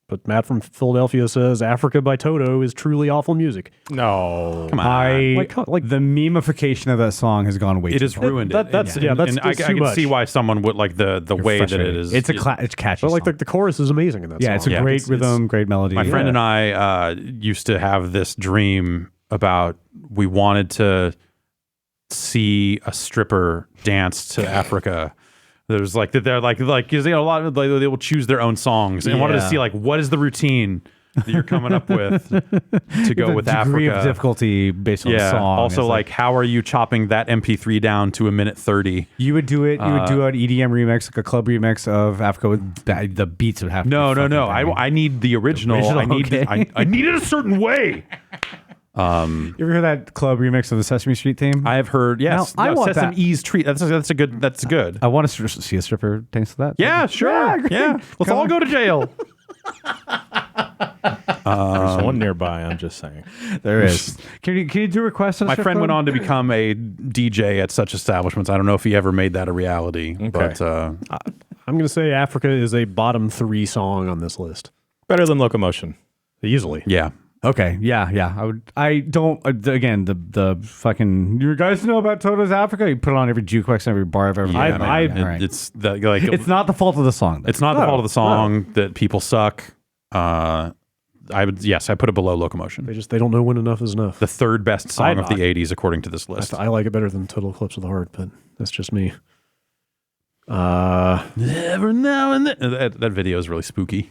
But Matt from Philadelphia says "Africa" by Toto is truly awful music. No, come on. Like the memification of that song has gone way. It has ruined it. That's and I too can much. see why someone would like the way that it is. It's it's catchy. But like the chorus is amazing in that song. Yeah, it's a great rhythm, great melody. My friend and I used to have this dream about we wanted to see a stripper dance to Africa. There's like that they're like because a lot of they will choose their own songs and wanted to see like what is the routine that you're coming up with to go with degree Africa. Of difficulty based on the song. Also, like how are you chopping that MP3 down to 1:30? You would do it. You would do an EDM remix, like a club remix of Africa. With the beats would have. To No. I need the original. I need it a certain way. You ever hear that club remix of the Sesame Street theme? I have heard. Yes, Now, I want Sesame that. Ease treat. That's good. That's good. I want to see a stripper dance to that. Yeah, sure. Yeah, let's all go to jail. There's one nearby. I'm just saying. There is. Can you do requests? My friend went on to become a DJ at such establishments. I don't know if he ever made that a reality, but I'm going to say Africa is a bottom 3 song on this list. Better than Locomotion. Easily. yeah. Okay. Yeah. I don't. Again, the fucking. You guys know about Toto's Africa? You put it on every jukebox and every bar I've ever. Yeah, been. man. All right. It's the, like It's not the fault of the song. it's not the fault of the song that people suck. I put it below Locomotion. They don't know when enough is enough. The third best song of I- the 80s according to this list. I like it better than Total Eclipse of the Heart, but that's just me. Every now and then. That video is really spooky.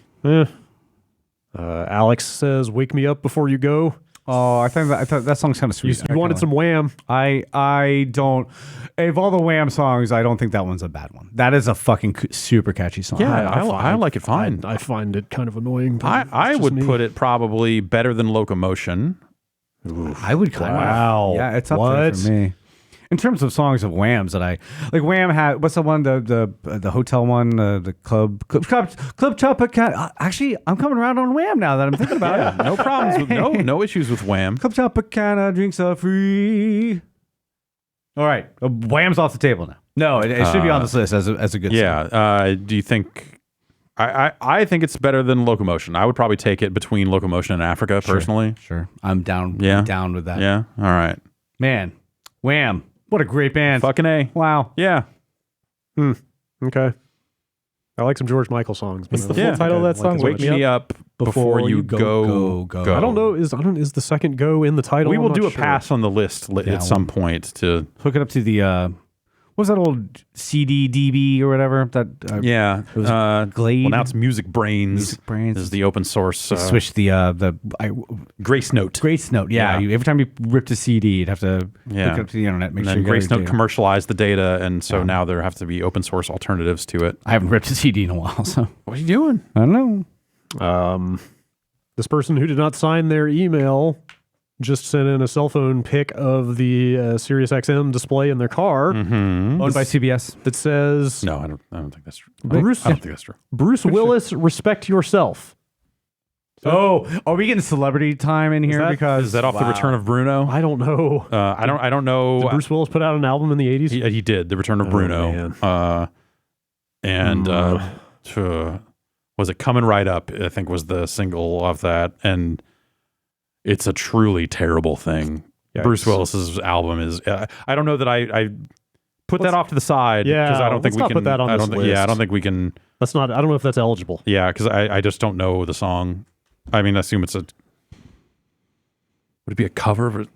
Alex says, "Wake me up before you go." Oh, I thought that song's kind of sweet. You wanted some Wham. I don't. Of all the Wham songs, I don't think that one's a bad one. That is a fucking super catchy song. Yeah, I like it fine. I find it kind of annoying. but I it's would just me. put it probably better than Locomotion. I would kind Wow. of. Yeah, it's up there for me. In terms of songs of Wham's that I like, Wham had what's the one the hotel one, the club Tropicana. Actually, I'm coming around on Wham now that I'm thinking about it. No problems with no issues with Wham. Club Tropicana, drinks are free. All right, Wham's off the table now. No, it should be on this list as a good song. Yeah. Do you think? I think it's better than Locomotion. I would probably take it between Locomotion and Africa personally. Sure, I'm down. Yeah. Down with that. Yeah. All right. Man, Wham. What a great band. Fucking A. Wow. Yeah. Okay. I like some George Michael songs. What's the but I full title of that song? Wake me up before you go. I don't know. Is the second "go" in the title? We I'm will not do a sure. pass on the list at some point to. Hook it up to the what's that old CD DB or whatever that Yeah. Glade. Well, now it's Music Brains. Music Brains is the open source. switch the Grace Note. Grace Note. Yeah, Yeah. every time you ripped a CD, you'd have to Yeah. hook it up to the internet. Make And sure then you got Grace your Note data. commercialized the data, and so now there have to be open source alternatives to it. I haven't ripped a CD in a while, so What are you doing? I don't know. This person who did not sign their email just sent in a cell phone pic of the Sirius XM display in their car Mm-hmm. Owned by CBS. that says, No, I don't think that's true. Bruce, I don't think that's true. Bruce Willis, respect yourself. Oh, are we getting celebrity time in here? Because Is that off the Return of Bruno? I don't know. I don't know. Did Bruce Willis put out an album in the 80s? He did the Return of Bruno. Was it Coming Right Up? I think was the single of that, and it's a truly terrible thing. Yikes. Bruce Willis's album is. I don't know that I put that off to the side. Yeah, because I don't think let's we not can put that on I this don't think, Yeah, I list. don't think we can. That's not, I don't know if that's eligible. Yeah, because I just don't know the song. I mean, I assume it's a. Would it be a cover of it?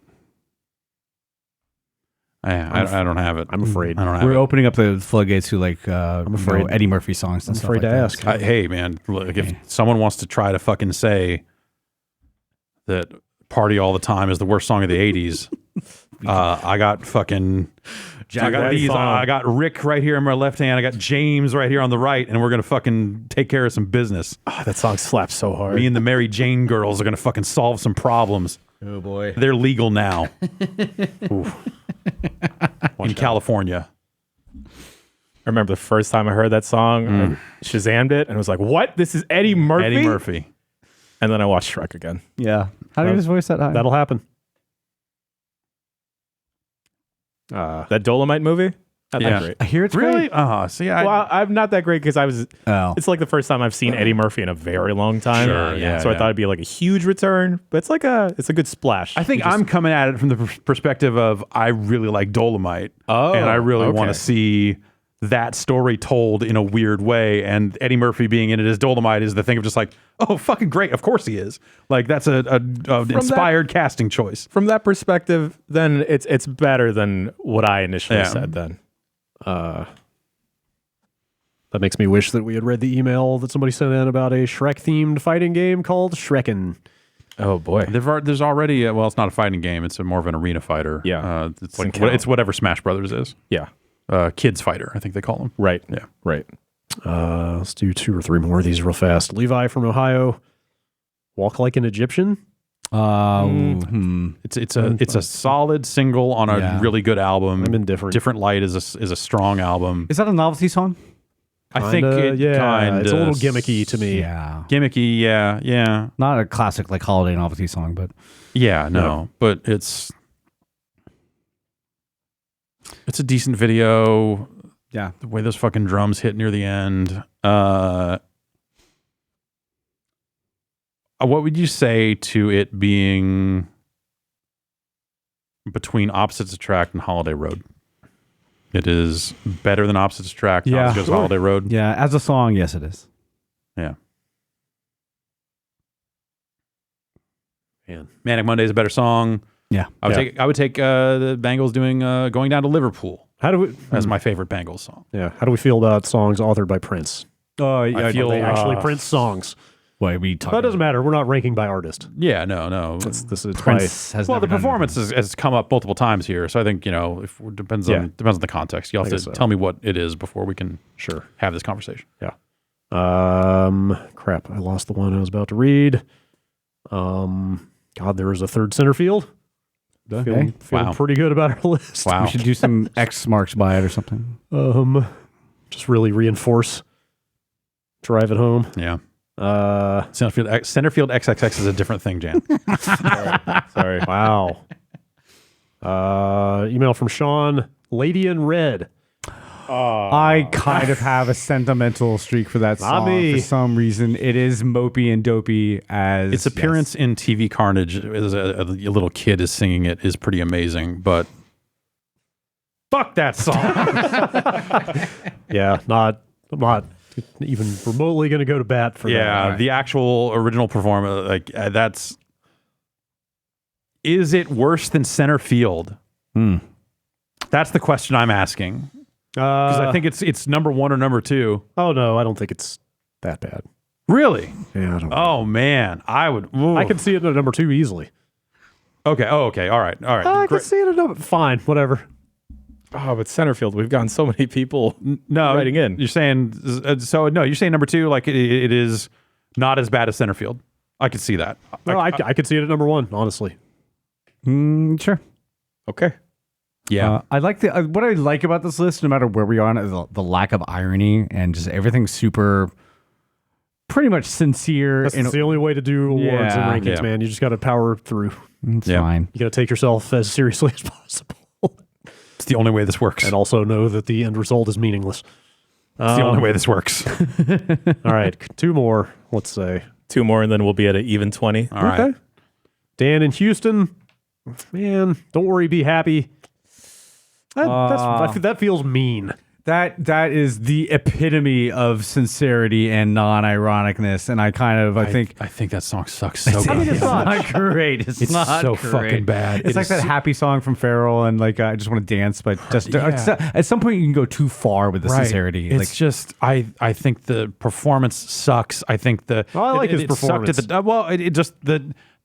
I don't have it. I'm afraid. I don't have we're it. opening up the floodgates to like afraid. Eddie Murphy songs and I'm stuff afraid like to that. ask. Hey, man, look, if someone wants to try to fucking say that Party All the Time is the worst song of the 80s, I got fucking... I got Rick right here in my left hand. I got James right here on the right, and we're going to fucking take care of some business. Oh, that song slaps so hard. Me and the Mary Jane girls are going to fucking solve some problems. Oh boy. They're legal now. In California. I remember the first time I heard that song, I Shazammed it, and I was like, what? This is Eddie Murphy? Eddie Murphy. And then I watched Shrek again. Yeah. How do you just voice that high? That'll happen. That Dolomite movie? Not Yeah. that great. I hear it's Really? great. See, Well, I'm not that great because Oh. it's like the first time I've seen Eddie Murphy in a very long time. Sure, yeah, So I yeah. thought it'd be like a huge return, but it's a good splash. I think I'm coming at it from the perspective of I really like Dolomite. Oh, and I really okay. want to see that story told in a weird way. And Eddie Murphy being in it as Dolomite is the thing of just like, oh, fucking great. Of course he is. Like, that's an inspired casting choice. From that perspective, then it's better than what I initially said then. That makes me wish that we had read the email that somebody sent in about a Shrek-themed fighting game called Shrekken. Oh, boy. There's already, well, it's not a fighting game. It's more of an arena fighter. Yeah. It's whatever Smash Brothers is. Yeah. Kids fighter, I think they call them. Right. Yeah. Right. Let's do 2 or 3 more of these real fast. Levi from Ohio. Walk Like an Egyptian. It's a solid single on a really good album. I'm indifferent. Different Light is a strong album. Is that a novelty song? I think it's a little gimmicky to me. Yeah. Gimmicky, yeah. Not a classic like holiday novelty song, but but it's a decent video. Yeah. The way those fucking drums hit near the end. What would you say to it being between Opposites Attract and Holiday Road? It is better than Opposites Attract. Yeah. Goes Holiday Road. Yeah, as a song, yes, it is. Yeah. Man. Manic Monday is a better song. Yeah. I would take the Bangles doing Going Down to Liverpool. How do we? As my favorite Bangles song. Yeah. How do we feel about songs authored by Prince? I feel they actually Prince songs. Wait, we talk. That doesn't matter. We're not ranking by artist. Yeah, no. It's Prince has the never done performance has come up multiple times here, so I think if it depends on the context. You'll have to tell me what it is before we can have this conversation. Yeah. Crap. I lost the one I was about to read. God, there is a third center field. Feeling pretty good about our list. Wow. We should do some X marks by it or something. Just really reinforce. Drive it home. Yeah. Center field XXX is a different thing, Jan. Sorry. Wow. Email from Sean. Lady in Red. I kind of have a sentimental streak for that song for some reason. It is mopey and dopey as its appearance in TV Carnage as a little kid is singing it is pretty amazing, but fuck that song. Yeah, I'm not even remotely going to go to bat for that. Yeah, the actual original performance, that's. Is it worse than Center Field? That's the question I'm asking. Because I think it's number one or number two. Oh no, I don't think it's that bad. Really? Yeah, I don't. Oh man, I would. Ooh. I can see it at number two easily. Okay. Oh, okay. All right. I can see it at number. Fine, whatever. Oh, but center field, we've gotten so many people writing in. You're saying you're saying number two, like it is not as bad as Center Field. I could see that. No, I could see it at number one, honestly. Sure. Okay. Yeah. I like what I like about this list, no matter where we are on it, is the lack of irony and just everything's pretty much sincere. That's the only way to do awards and rankings, man. You just got to power through. It's fine. You got to take yourself as seriously as possible. It's the only way this works. And also know that the end result is meaningless. It's the only way this works. All right. Two more, let's say. Two more, and then we'll be at an even 20. All right. Dan in Houston. Man, don't worry, be happy. That feels mean. That is the epitome of sincerity and non-ironicness, and I think that song sucks so bad. It's not great. It's not so great. fucking bad. It's like that happy song from Pharrell, and I just want to dance, but just at some point you can go too far with the sincerity. It's just I think the performance sucks. I think I like his performance.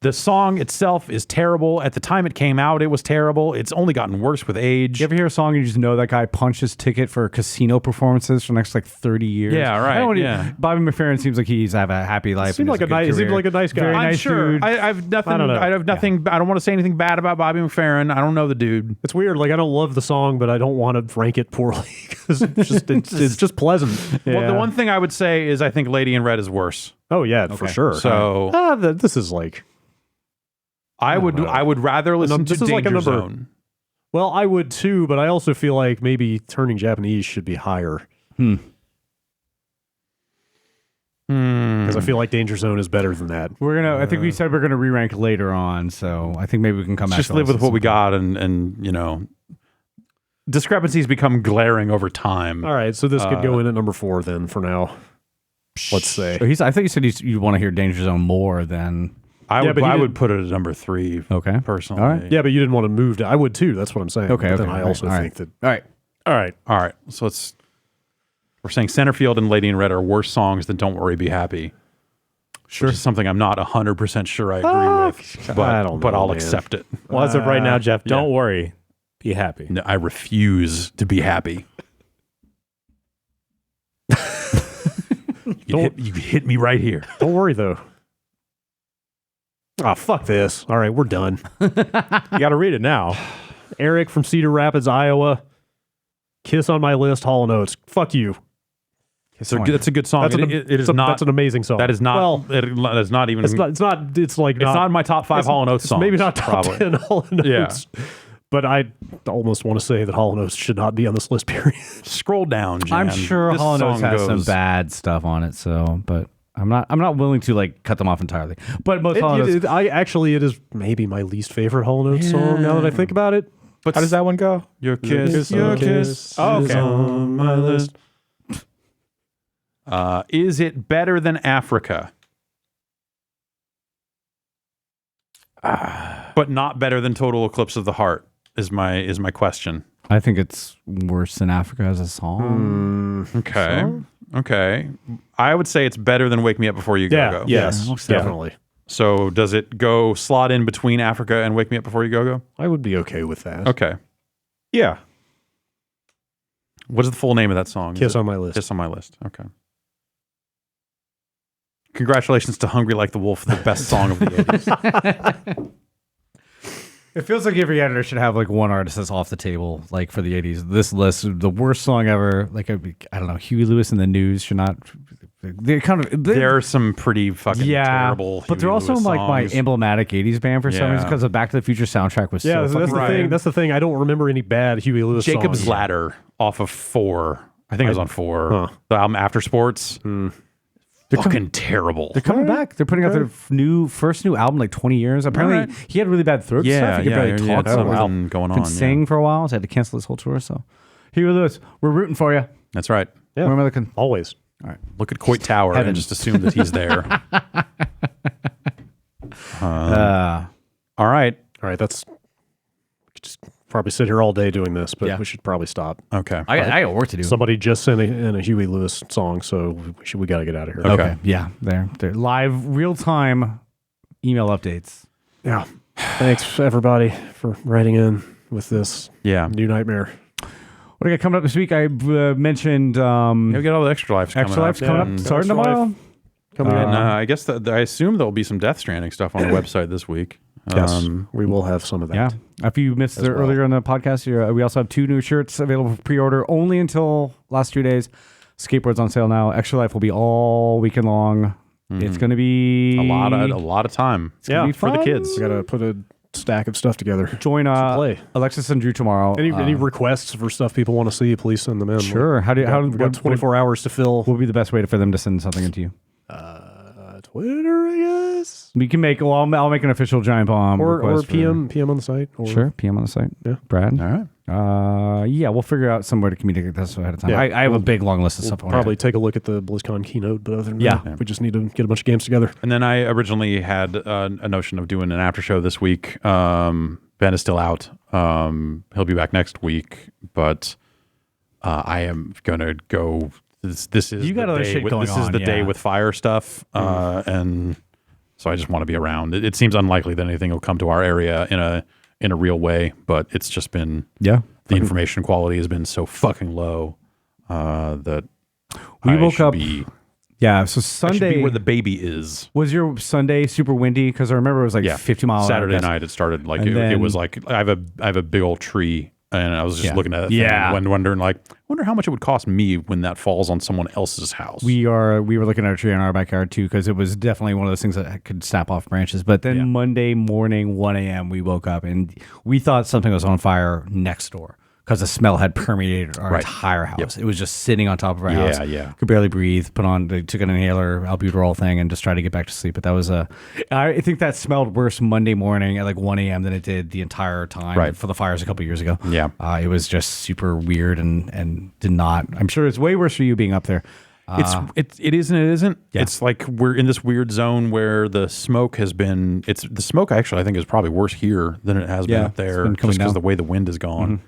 The song itself is terrible. At the time it came out, it was terrible. It's only gotten worse with age. You ever hear a song and you just know that guy punched his ticket for casino performances for the next 30 years? Yeah, right. Bobby McFerrin seems like he's have a happy life. Seems like a nice guy. Very I'm nice sure. dude. I have nothing. I have nothing. I don't want to say anything bad about Bobby McFerrin. I don't know the dude. It's weird. I don't love the song, but I don't want to rank it poorly because it's just pleasant. Yeah. Well, the one thing I would say is I think Lady in Red is worse. Oh yeah, for sure. So this is I would rather listen to Danger Zone. Well, I would too, but I also feel like maybe Turning Japanese should be higher. Because I feel like Danger Zone is better than that. I think we said we're gonna re-rank later on, so I think maybe we can come back. Just live with what we got, and discrepancies become glaring over time. All right, so this could go in at number 4 then for now. Let's say. So I think you said you want to hear Danger Zone more than. I would put it at number 3. Okay. Personally. All right. Yeah, but you didn't want to move to. I would too. That's what I'm saying. Okay. But then I also think that. All right. So we're saying Centerfield and Lady in Red are worse songs than Don't Worry, Be Happy. Sure. Which is something I'm not 100% sure I agree with, but I'll accept it. Well, as of right now, Jeff, don't worry, be happy. No, I refuse to be happy. You hit me right here. Don't worry though. Oh, fuck this. All right, we're done. You got to read it now. Eric from Cedar Rapids, Iowa. Kiss on My List, Hall & Oates. Fuck you. So that's a good song. It is not. That's an amazing song. That is not. Well, it is not even. it's not. It's like. It's not in my top 5 Hall & Oates songs. Maybe not top probably. 10 Hall & Oates. Yeah. But I almost want to say that Hall & Oates should not be on this list. Period. Scroll down, Jan. I'm sure This Hall & Oates song has some goes- bad stuff on it. So, but I'm not willing to like cut them off entirely. But most Hall & Oates, it is maybe my least favorite Hall & Oates song. Now that I think about it. But how does that one go? Your kiss, your kiss. Oh, okay. Is on my list. Is it better than Africa? But not better than Total Eclipse of the Heart is my question. I think it's worse than Africa as a song. Okay. Okay. I would say it's better than Wake Me Up Before You Go Go. Yes. most Definitely. So does it go slot in between Africa and Wake Me Up Before You Go Go? I would be okay with that. Okay. Yeah. What is the full name of that song? Kiss on My List. Kiss on My List. Okay. Congratulations to Hungry Like the Wolf, the best song of the 80s. It feels like every editor should have like one artist that's off the table, like for the 80s. This list, the worst song ever, like I don't know, Huey Lewis and the News should not. There are some pretty fucking terrible. but they're Huey also Lewis like my songs. emblematic 80s band for some Yeah. reason because the Back to the Future soundtrack was Yeah, so that's the fucking thing. That's the thing. I don't remember any bad Huey Lewis Jacob's songs. Ladder off of 4. I think it was on 4. Huh. The album After Sports. Fucking terrible. They're coming back. They're putting out their first new album in like 20 years. Apparently, Alright. he had really bad throat stuff. He could barely talk. something going on. Couldn't sing for a while, so I had to cancel his whole tour. So, Huey Lewis, we're rooting for you. That's right. Yeah. Where am I looking? Always. All right. Look at Coit Tower Heaven. and just assume that he's there. All right. All right. That's. We could just probably sit here all day doing this, but Yeah. we should probably stop. Okay. I got work to do. Somebody just sent in a Huey Lewis song, so we got to get out of here. Okay. Yeah, they're live, real time email updates. Yeah. Thanks everybody for writing in with this Yeah. new nightmare. What do I got coming up this week? I mentioned You'll get all the Extra Lives coming Extra Lives up. coming up And- starting Extra tomorrow. Life. Coming And in. I guess I assume there'll be some Death Stranding stuff on the website this week. Yes, we will have some of that. Yeah. If you missed it earlier in the podcast, we also have 2 new shirts available for pre-order only until last 2 days. Skateboards on sale now. Extra Life will be all weekend long. It's going to be A lot of time. Yeah, be for the fun. kids. We got to put a stack of stuff together. Join play. Alexis and Drew tomorrow. Any requests for stuff people want to see, please send them in. Sure. We've got 24 hours to fill. What would be the best way for them to send something into you? Twitter, I guess. We can make. Well, I'll make an official giant bomb Or request for- PM on the site. Or, Sure, PM on the site. Yeah. Brad. All right. Yeah, we'll figure out some way to communicate this ahead of time. Yeah, I have a big long list of We'll stuff. I wanna probably hit. take a look at the BlizzCon keynote, but other than Yeah. that, we just need to get a bunch of games together. And then I originally had a notion of doing an after show this week. Ben is still out. He'll be back next week, but I am gonna go. This is You got the other day shit with- going This is on, the day yeah. with fire stuff, and so I just want to be around. It seems unlikely that anything will come to our area in a real way, but it's just been Yeah. the information quality has been so fucking low that We I woke should up Be, Yeah. So I should be Sunday where the baby is. was your Sunday super windy because I remember it was like 50 miles. Saturday night it started like And it then- was like I have a big old tree and I was just Yeah. looking at it Yeah. and wondering like wonder how much it would cost me when that falls on someone else's house. We were looking at a tree in our backyard too because it was definitely one of those things that could snap off branches. But then Monday morning, 1 a.m., we woke up and we thought something was on fire next door because the smell had permeated our entire house. It was just sitting on top of our house. Yeah. Could barely breathe. They took an inhaler, albuterol thing, and just tried to get back to sleep. But that was I think that smelled worse Monday morning at like 1 a.m. than it did the entire time for the fires a couple years ago. Yeah. It was just super weird and did not. I'm sure it's way worse for you being up there. It is and it isn't. Yeah. It's like we're in this weird zone where the smoke has been. The smoke actually I think is probably worse here than it has been up there, been coming just because down. the way the wind is gone.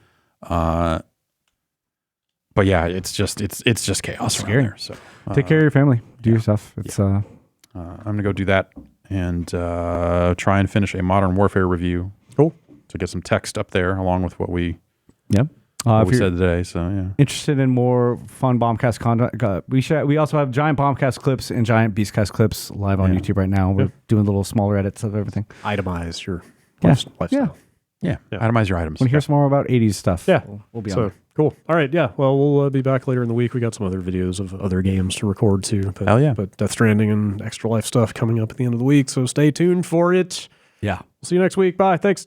But yeah, it's just chaos around there. So Take care of your family. Do your stuff. It's I'm gonna go do that and try and finish a Modern Warfare review. Cool. To get some text up there along with what we. Yep. what if we you're said today. So yeah. interested in more fun Bombcast content, we also have giant Bombcast clips and giant Beastcast clips live on YouTube right now. We're doing little smaller edits of everything. Itemize your lifestyle. Yeah. Itemize your items. Want to hear some more about 80s stuff? Yeah. We'll be on there. Cool. All right. Yeah. Well, we'll be back later in the week. We got some other videos of other games to record too. But, Hell yeah. But Death Stranding and Extra Life stuff coming up at the end of the week. So stay tuned for it. Yeah. See you next week. Bye. Thanks.